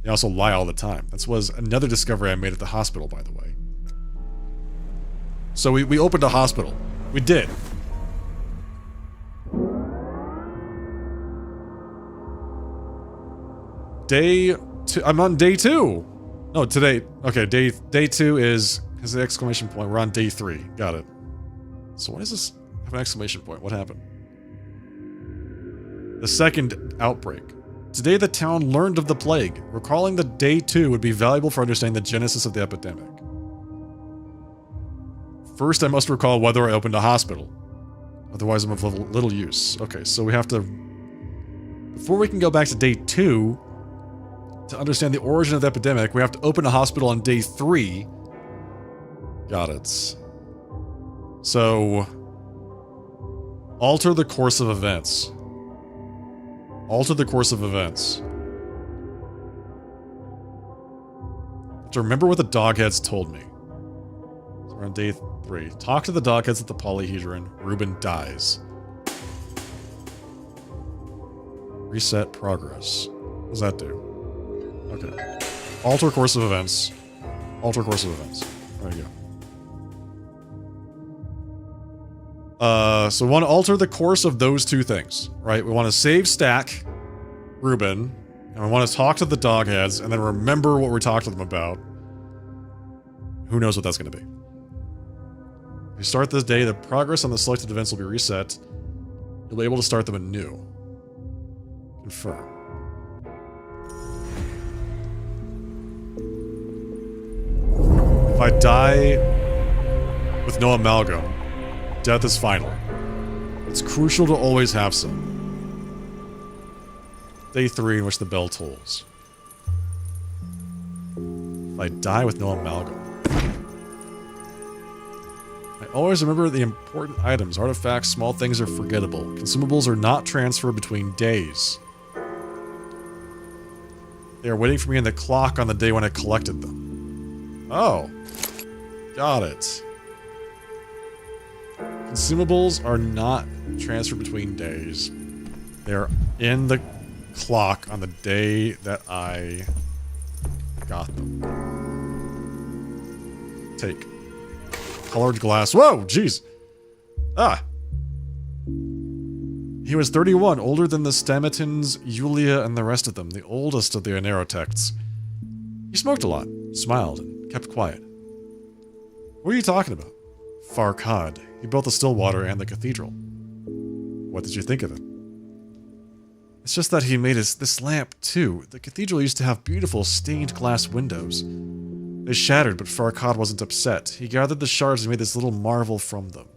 They also lie all the time. That was another discovery I made at the hospital, by the way. So we opened a hospital. We did. Day 2. I'm on day 2. No, today. Okay, day 2 is has the exclamation point. We're on day 3. Got it. So what is this? Have an exclamation point. What happened? The second outbreak. Today the town learned of the plague. Recalling the day 2 would be valuable for understanding the genesis of the epidemic. First, I must recall whether I opened a hospital. Otherwise, I'm of little use. Okay, so we have to... Before we can go back to day 2, to understand the origin of the epidemic, we have to open a hospital on day 3. Got it. So... Alter the course of events. Alter the course of events. To remember what the dogheads told me. So we're on day 3. Talk to the dogheads at the polyhedron. Ruben dies. Reset progress. What does that do? Okay. Alter course of events. Alter course of events. There you go. So we want to alter the course of those two things, right? We want to save Stack, Ruben, and we want to talk to the dogheads, and then remember what we talked to them about. Who knows what that's going to be. If you start this day, the progress on the selected events will be reset. You'll be able to start them anew. Confirm. If I die with no amalgam, death is final. It's crucial to always have some. Day 3 in which the bell tolls. If I die with no amalgam. I always remember the important items. Artifacts, small things are forgettable. Consumables are not transferred between days. They are waiting for me in the clock on the day when I collected them. Oh. Got it. Consumables are not transferred between days. They are in the clock on the day that I got them. Take. Colored glass. Whoa, jeez. Ah. He was 31, older than the Stamatins, Yulia, and the rest of them, the oldest of the Anerotects. He smoked a lot, smiled, and kept quiet. What are you talking about? Farkhad. He built the Stillwater and the cathedral. What did you think of it? It's just that he made this lamp, too. The cathedral used to have beautiful stained glass windows. They shattered, but Farkhad wasn't upset. He gathered the shards and made this little marvel from them.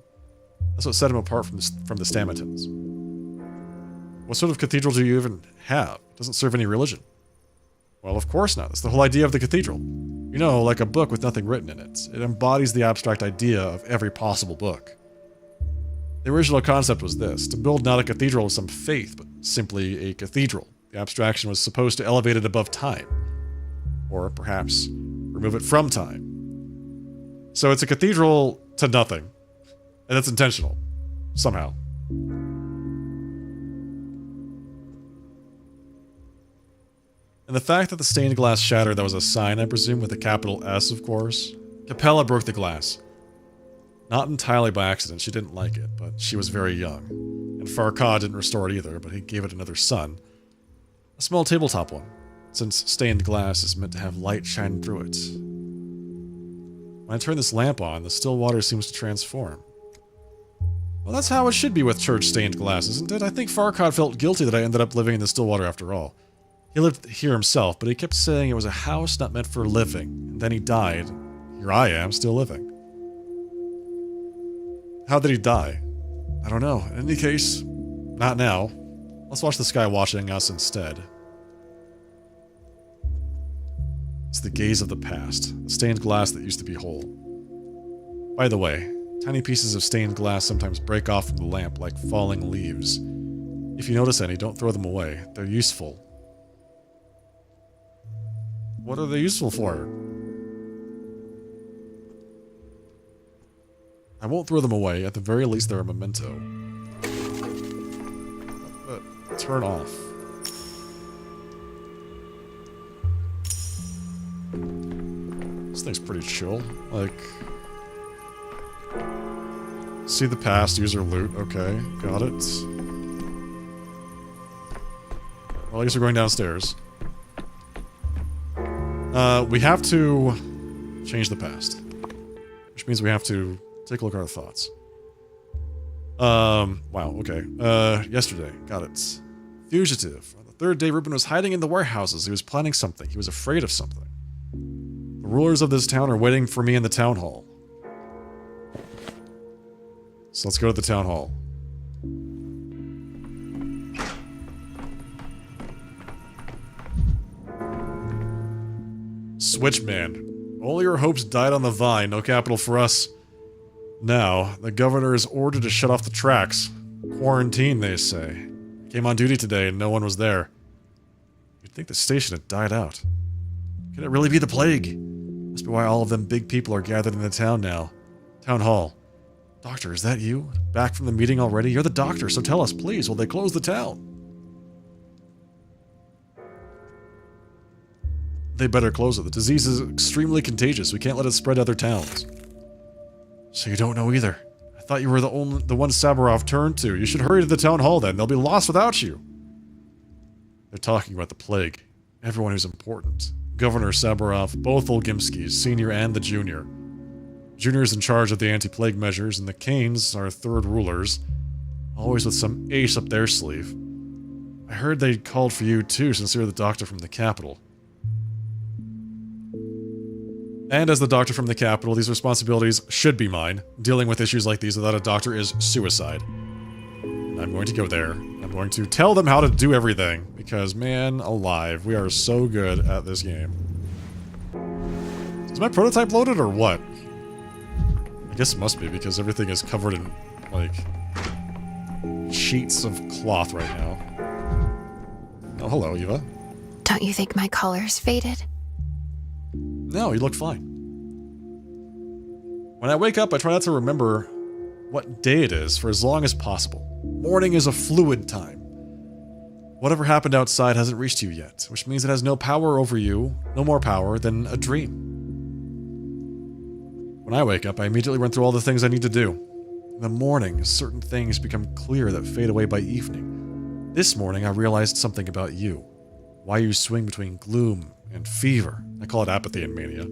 That's what set him apart from the Stamatins. What sort of cathedral do you even have? It doesn't serve any religion. Well, of course not. That's the whole idea of the cathedral. You know, like a book with nothing written in it. It embodies the abstract idea of every possible book. The original concept was this, to build not a cathedral of some faith, but simply a cathedral. The abstraction was supposed to elevate it above time. Or perhaps remove it from time. So it's a cathedral to nothing. And that's intentional. Somehow. And the fact that the stained glass shattered, that was a sign, I presume, with a capital S, of course. Capella broke the glass. Not entirely by accident, she didn't like it, but she was very young. And Farkhad didn't restore it either, but he gave it another son. A small tabletop one, since stained glass is meant to have light shine through it. When I turn this lamp on, the still water seems to transform. Well, that's how it should be with church-stained glass, isn't it? I think Farkhad felt guilty that I ended up living in the still water after all. He lived here himself, but he kept saying it was a house not meant for living. And then he died. Here I am, still living. How did he die? I don't know. In any case, not now. Let's watch this guy watching us instead. It's the gaze of the past, the stained glass that used to be whole. By the way, tiny pieces of stained glass sometimes break off from the lamp like falling leaves. If you notice any, don't throw them away. They're useful. What are they useful for? I won't throw them away. At the very least, they're a memento. Turn off. This thing's pretty chill. Like... See the past, user loot. Okay, got it. Well, I guess we're going downstairs. We have to change the past. Which means we have to take a look at our thoughts. Wow, okay. Yesterday. Got it. Fugitive. On the third day, Ruben was hiding in the warehouses. He was planning something. He was afraid of something. The rulers of this town are waiting for me in the town hall. So let's go to the town hall. Switchman. All your hopes died on the vine. No capital for us. Now, the governor is ordered to shut off the tracks. Quarantine, they say. Came on duty today and no one was there. You'd think the station had died out. Can it really be the plague? Must be why all of them big people are gathered in the town now. Town hall. Doctor, is that you? Back from the meeting already? You're the doctor, so tell us, please, will they close the town? They better close it. The disease is extremely contagious. We can't let it spread to other towns. So you don't know either. I thought you were the one Saburov turned to. You should hurry to the town hall then. They'll be lost without you. They're talking about the plague. Everyone who's important. Governor Saburov, both Olgimskis, senior and the junior. Junior's in charge of the anti-plague measures, and the Kanes are third rulers, always with some ace up their sleeve. I heard they called for you too, since you're the doctor from the capital. And as the doctor from the capital, these responsibilities should be mine. Dealing with issues like these without a doctor is suicide. And I'm going to go there. I'm going to tell them how to do everything, because, man alive, we are so good at this game. Is my prototype loaded, or what? I guess it must be, because everything is covered in, like, sheets of cloth right now. Oh, hello, Eva. Don't you think my color's faded? No, you look fine. When I wake up, I try not to remember what day it is for as long as possible. Morning is a fluid time. Whatever happened outside hasn't reached you yet, which means it has no power over you, no more power than a dream. When I wake up, I immediately run through all the things I need to do. In the morning, certain things become clear that fade away by evening. This morning, I realized something about you. Why you swing between gloom and fever. I call it apathy and mania.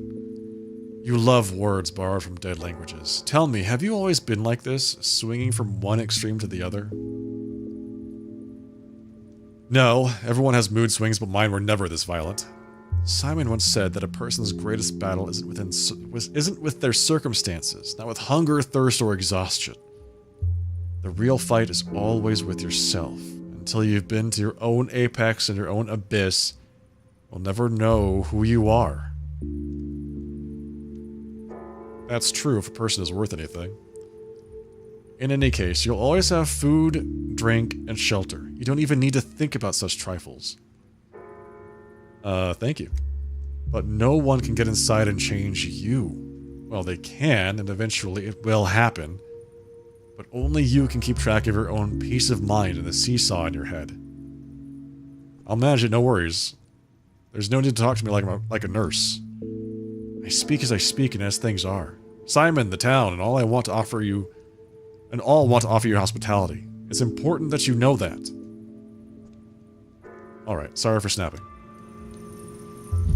You love words borrowed from dead languages. Tell me, have you always been like this, swinging from one extreme to the other? No, everyone has mood swings, but mine were never this violent. Simon once said that a person's greatest battle isn't with their circumstances, not with hunger, thirst, or exhaustion. The real fight is always with yourself. Until you've been to your own apex and your own abyss, you'll never know who you are. That's true if a person is worth anything. In any case, you'll always have food, drink, and shelter. You don't even need to think about such trifles. Thank you. But no one can get inside and change you. Well, they can, and eventually it will happen. But only you can keep track of your own peace of mind and the seesaw in your head. I'll manage it, no worries. There's no need to talk to me like a nurse. I speak as I speak and as things are. Simon, the town, and all want to offer you hospitality. It's important that you know that. Alright, sorry for snapping.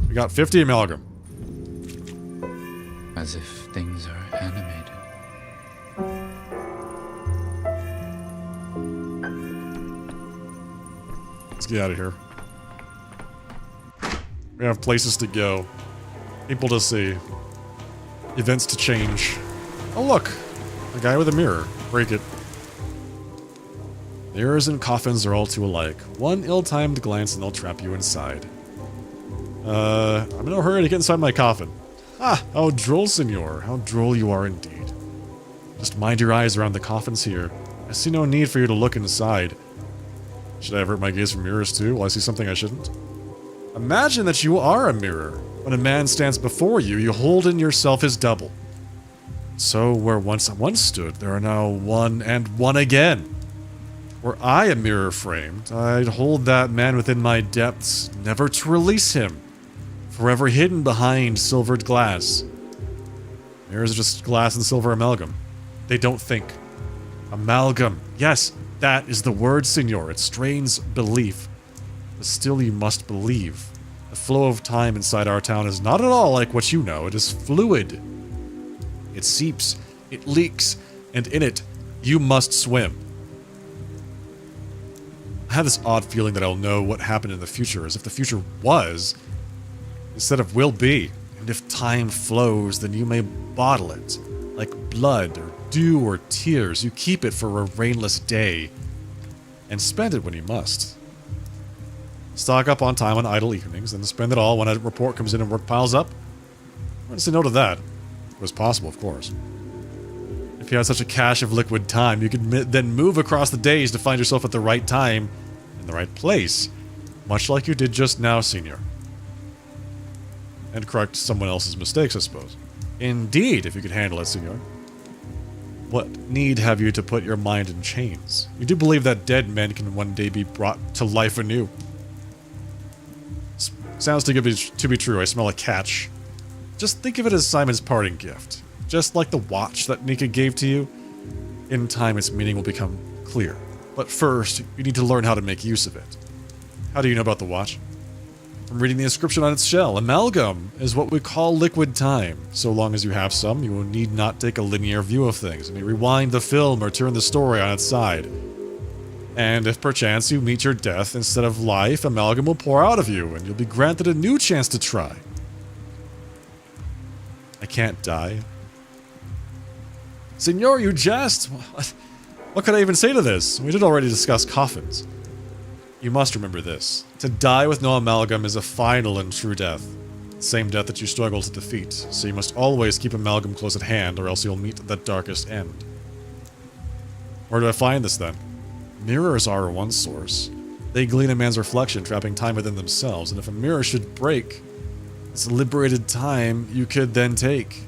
We got 50 amalgam. As if things are animated. Let's get out of here. We have places to go. People to see. Events to change. Oh look! A guy with a mirror. Break it. Mirrors and coffins are all too alike. One ill-timed glance and they'll trap you inside. I'm in no hurry to get inside my coffin. Ah, how droll, senor. How droll you are indeed. Just mind your eyes around the coffins here. I see no need for you to look inside. Should I avert my gaze from mirrors too? Will I see something I shouldn't? Imagine that you are a mirror. When a man stands before you, you hold in yourself his double. So where once one stood, there are now one and one again. Were I a mirror framed, I'd hold that man within my depths, never to release him, forever hidden behind silvered glass. Mirrors are just glass and silver amalgam. They don't think. Amalgam. Yes, that is the word, senor. It strains belief. But still you must believe. The flow of time inside our town is not at all like what you know. It is fluid. It seeps, it leaks, and in it, you must swim. I have this odd feeling that I'll know what happened in the future, as if the future was, instead of will be. And if time flows, then you may bottle it, like blood, or dew, or tears. You keep it for a rainless day, and spend it when you must. Stock up on time on idle evenings, then spend it all when a report comes in and work piles up. I'm going to say no to that. It was possible, of course. If you had such a cache of liquid time, you could then move across the days to find yourself at the right time, in the right place, much like you did just now, senor. And correct someone else's mistakes, I suppose. Indeed, if you could handle it, senor. What need have you to put your mind in chains? You do believe that dead men can one day be brought to life anew. Sounds too good to be true. I smell a catch. Just think of it as Simon's parting gift. Just like the watch that Nika gave to you. In time, its meaning will become clear. But first, you need to learn how to make use of it. How do you know about the watch? From reading the inscription on its shell. Amalgam is what we call liquid time. So long as you have some, you will need not take a linear view of things. You may rewind the film or turn the story on its side. And if perchance you meet your death instead of life, amalgam will pour out of you, and you'll be granted a new chance to try. I can't die. Senor, you jest! What could I even say to this? We did already discuss coffins. You must remember this. To die with no amalgam is a final and true death. The same death that you struggle to defeat, so you must always keep amalgam close at hand, or else you'll meet the darkest end. Where do I find this, then? Mirrors are one source. They glean a man's reflection, trapping time within themselves, and if a mirror should break, it's liberated time you could then take.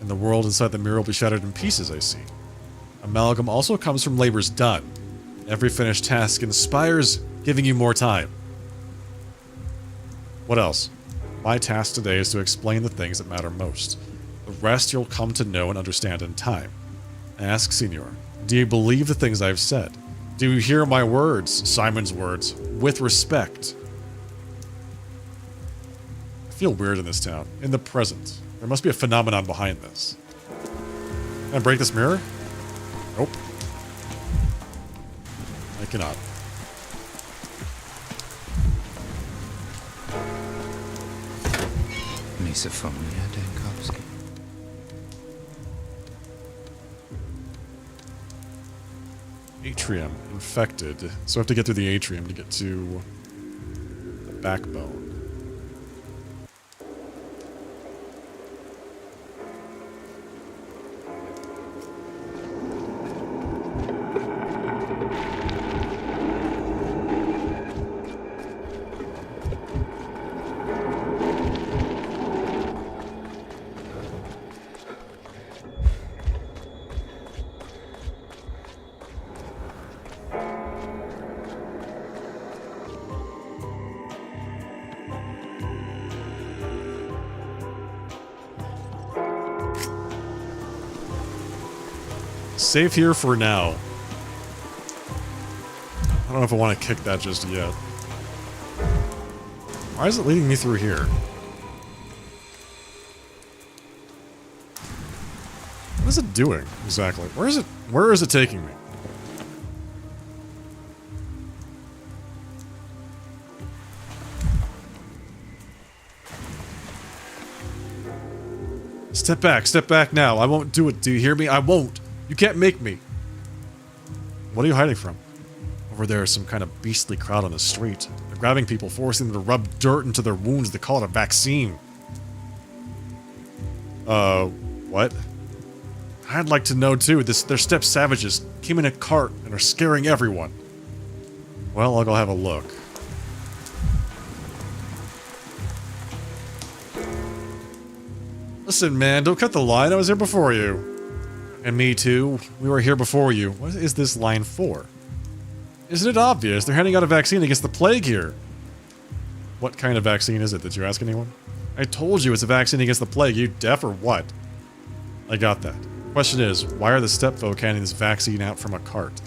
And the world inside the mirror will be shattered in pieces, I see. Amalgam also comes from labors done. Every finished task inspires giving you more time. What else? My task today is to explain the things that matter most. The rest you'll come to know and understand in time. Ask, senor. Do you believe the things I've said? Do you hear my words, Simon's words, with respect? I feel weird in this town. In the present. There must be a phenomenon behind this. Can I break this mirror? Nope. I cannot. Misophonia, Dankovsky. Atrium. Infected. So I have to get through the atrium to get to the backbone. Safe here for now. I don't know if I want to kick that just yet. Why is it leading me through here? What is it doing exactly? Where is it taking me? Step back now. I won't do it. Do you hear me? I won't. You can't make me. What are you hiding from? Over there is some kind of beastly crowd on the street. They're grabbing people, forcing them to rub dirt into their wounds. They call it a vaccine. What? I'd like to know too. Their steppe savages came in a cart and are scaring everyone. Well, I'll go have a look. Listen, man, don't cut the line. I was here before you. And me too. We were here before you. What is this line for? Isn't it obvious? They're handing out a vaccine against the plague here. What kind of vaccine is it? Did you ask anyone? I told you it's a vaccine against the plague. You deaf or what? I got that. Question is, why are the steppe folk handing this vaccine out from a cart?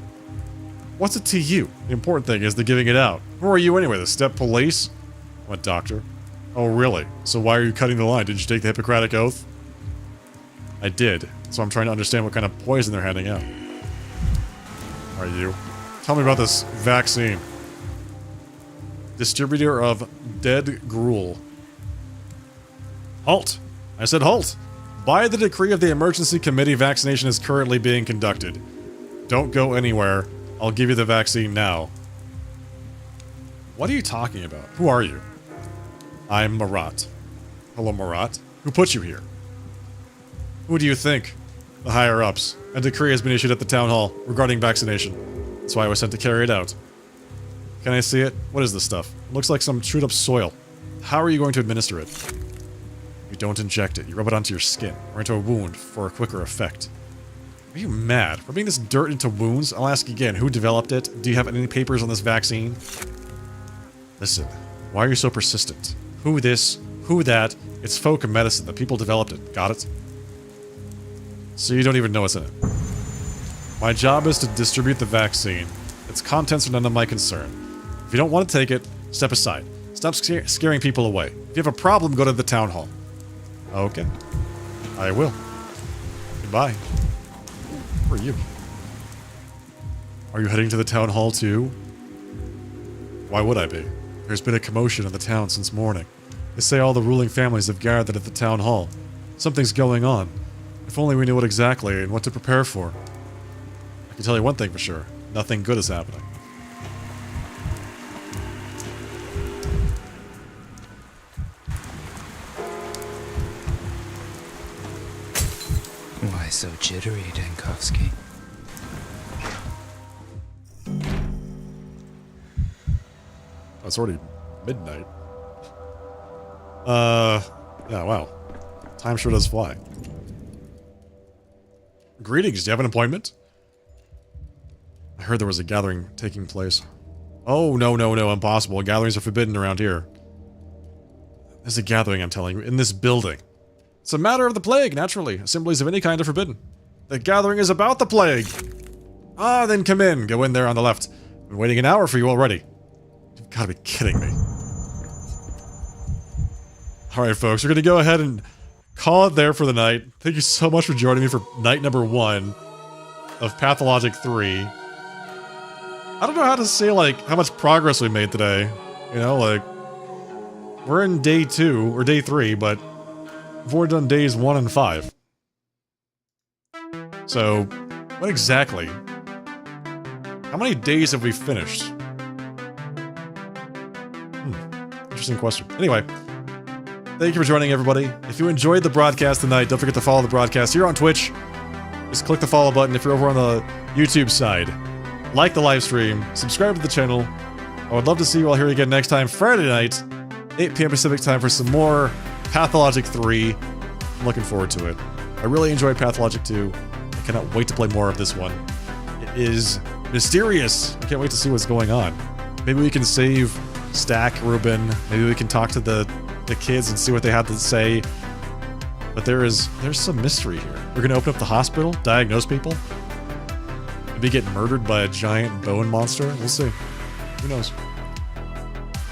What's it to you? The important thing is they're giving it out. Who are you anyway? The steppe police? What, doctor? Oh, really? So why are you cutting the line? Did you take the Hippocratic Oath? I did. So I'm trying to understand what kind of poison they're handing out. Are you? Tell me about this vaccine. Distributor of dead gruel. Halt! I said halt! By the decree of the Emergency Committee, vaccination is currently being conducted. Don't go anywhere. I'll give you the vaccine now. What are you talking about? Who are you? I'm Marat. Hello, Marat. Who put you here? Who do you think? The higher-ups. A decree has been issued at the town hall regarding vaccination. That's why I was sent to carry it out. Can I see it? What is this stuff? It looks like some chewed-up soil. How are you going to administer it? You don't inject it. You rub it onto your skin or into a wound for a quicker effect. Are you mad? Rubbing this dirt into wounds? I'll ask again, who developed it? Do you have any papers on this vaccine? Listen, why are you so persistent? Who this? Who that? It's folk medicine. The people developed it. Got it? So you don't even know what's in it. My job is to distribute the vaccine. Its contents are none of my concern. If you don't want to take it, step aside. Stop scaring people away. If you have a problem, go to the town hall. Okay. I will. Goodbye. Who are you? Are you heading to the town hall too? Why would I be? There's been a commotion in the town since morning. They say all the ruling families have gathered at the town hall. Something's going on. If only we knew what exactly and what to prepare for. I can tell you one thing for sure. Nothing good is happening. Why so jittery, Dankovsky? Oh, it's already midnight. Yeah, wow. Time sure does fly. Greetings, do you have an appointment? I heard there was a gathering taking place. Oh, no, impossible. Gatherings are forbidden around here. There's a gathering, I'm telling you, in this building. It's a matter of the plague, naturally. Assemblies of any kind are forbidden. The gathering is about the plague! Ah, then come in. Go in there on the left. I've been waiting an hour for you already. You've gotta be kidding me. Alright, folks, we're gonna go ahead and call it there for the night. Thank you so much for joining me for night number 1 of Pathologic 3. I don't know how to say, like, how much progress we made today. You know, like, we're in day 2, or day 3, but we've already done days 1 and 5. So, what exactly? How many days have we finished? Interesting question. Anyway, thank you for joining, everybody. If you enjoyed the broadcast tonight, don't forget to follow the broadcast here on Twitch. Just click the follow button if you're over on the YouTube side. Like the live stream, subscribe to the channel. I would love to see you all here again next time, Friday night, 8 p.m. Pacific time for some more Pathologic 3. I'm looking forward to it. I really enjoyed Pathologic 2. I cannot wait to play more of this one. It is mysterious. I can't wait to see what's going on. Maybe we can save Stack, Ruben. Maybe we can talk to the kids and see what they have to say. But there's some mystery here. We're gonna open up the hospital, diagnose people, maybe get murdered by a giant bone monster. We'll see. Who knows?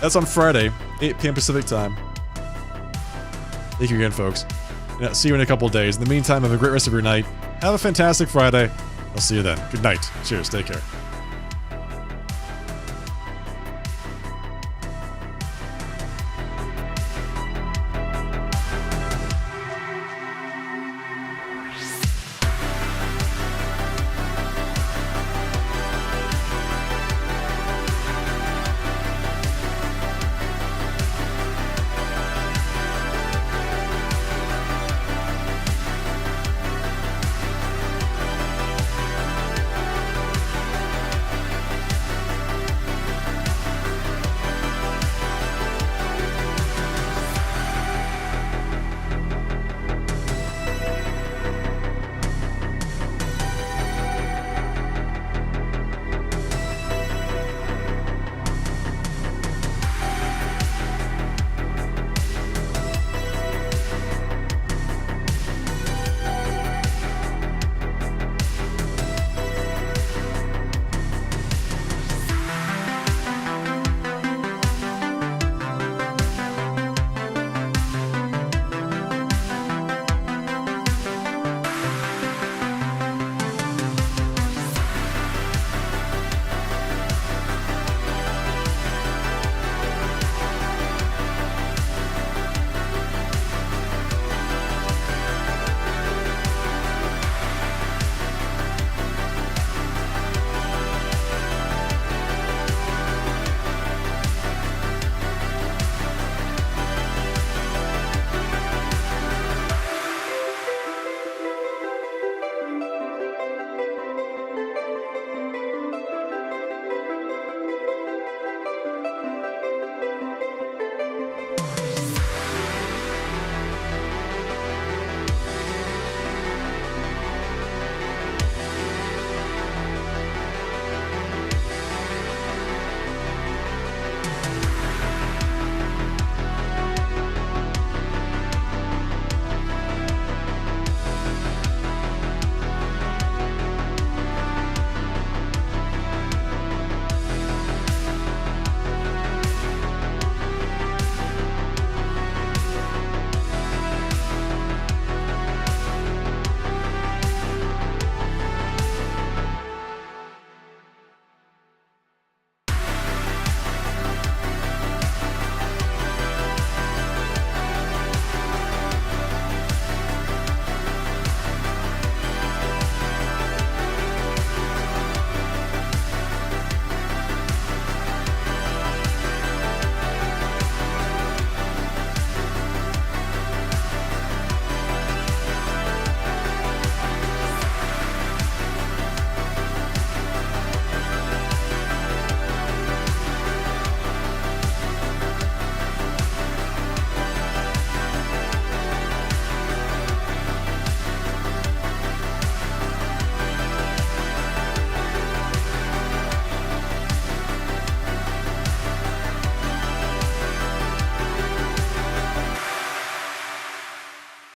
That's on Friday, 8 p.m. Pacific time. Thank you again, folks. And see you in a couple of days. In the meantime, have a great rest of your night. Have a fantastic Friday. I'll see you then. Good night. Cheers. Take care.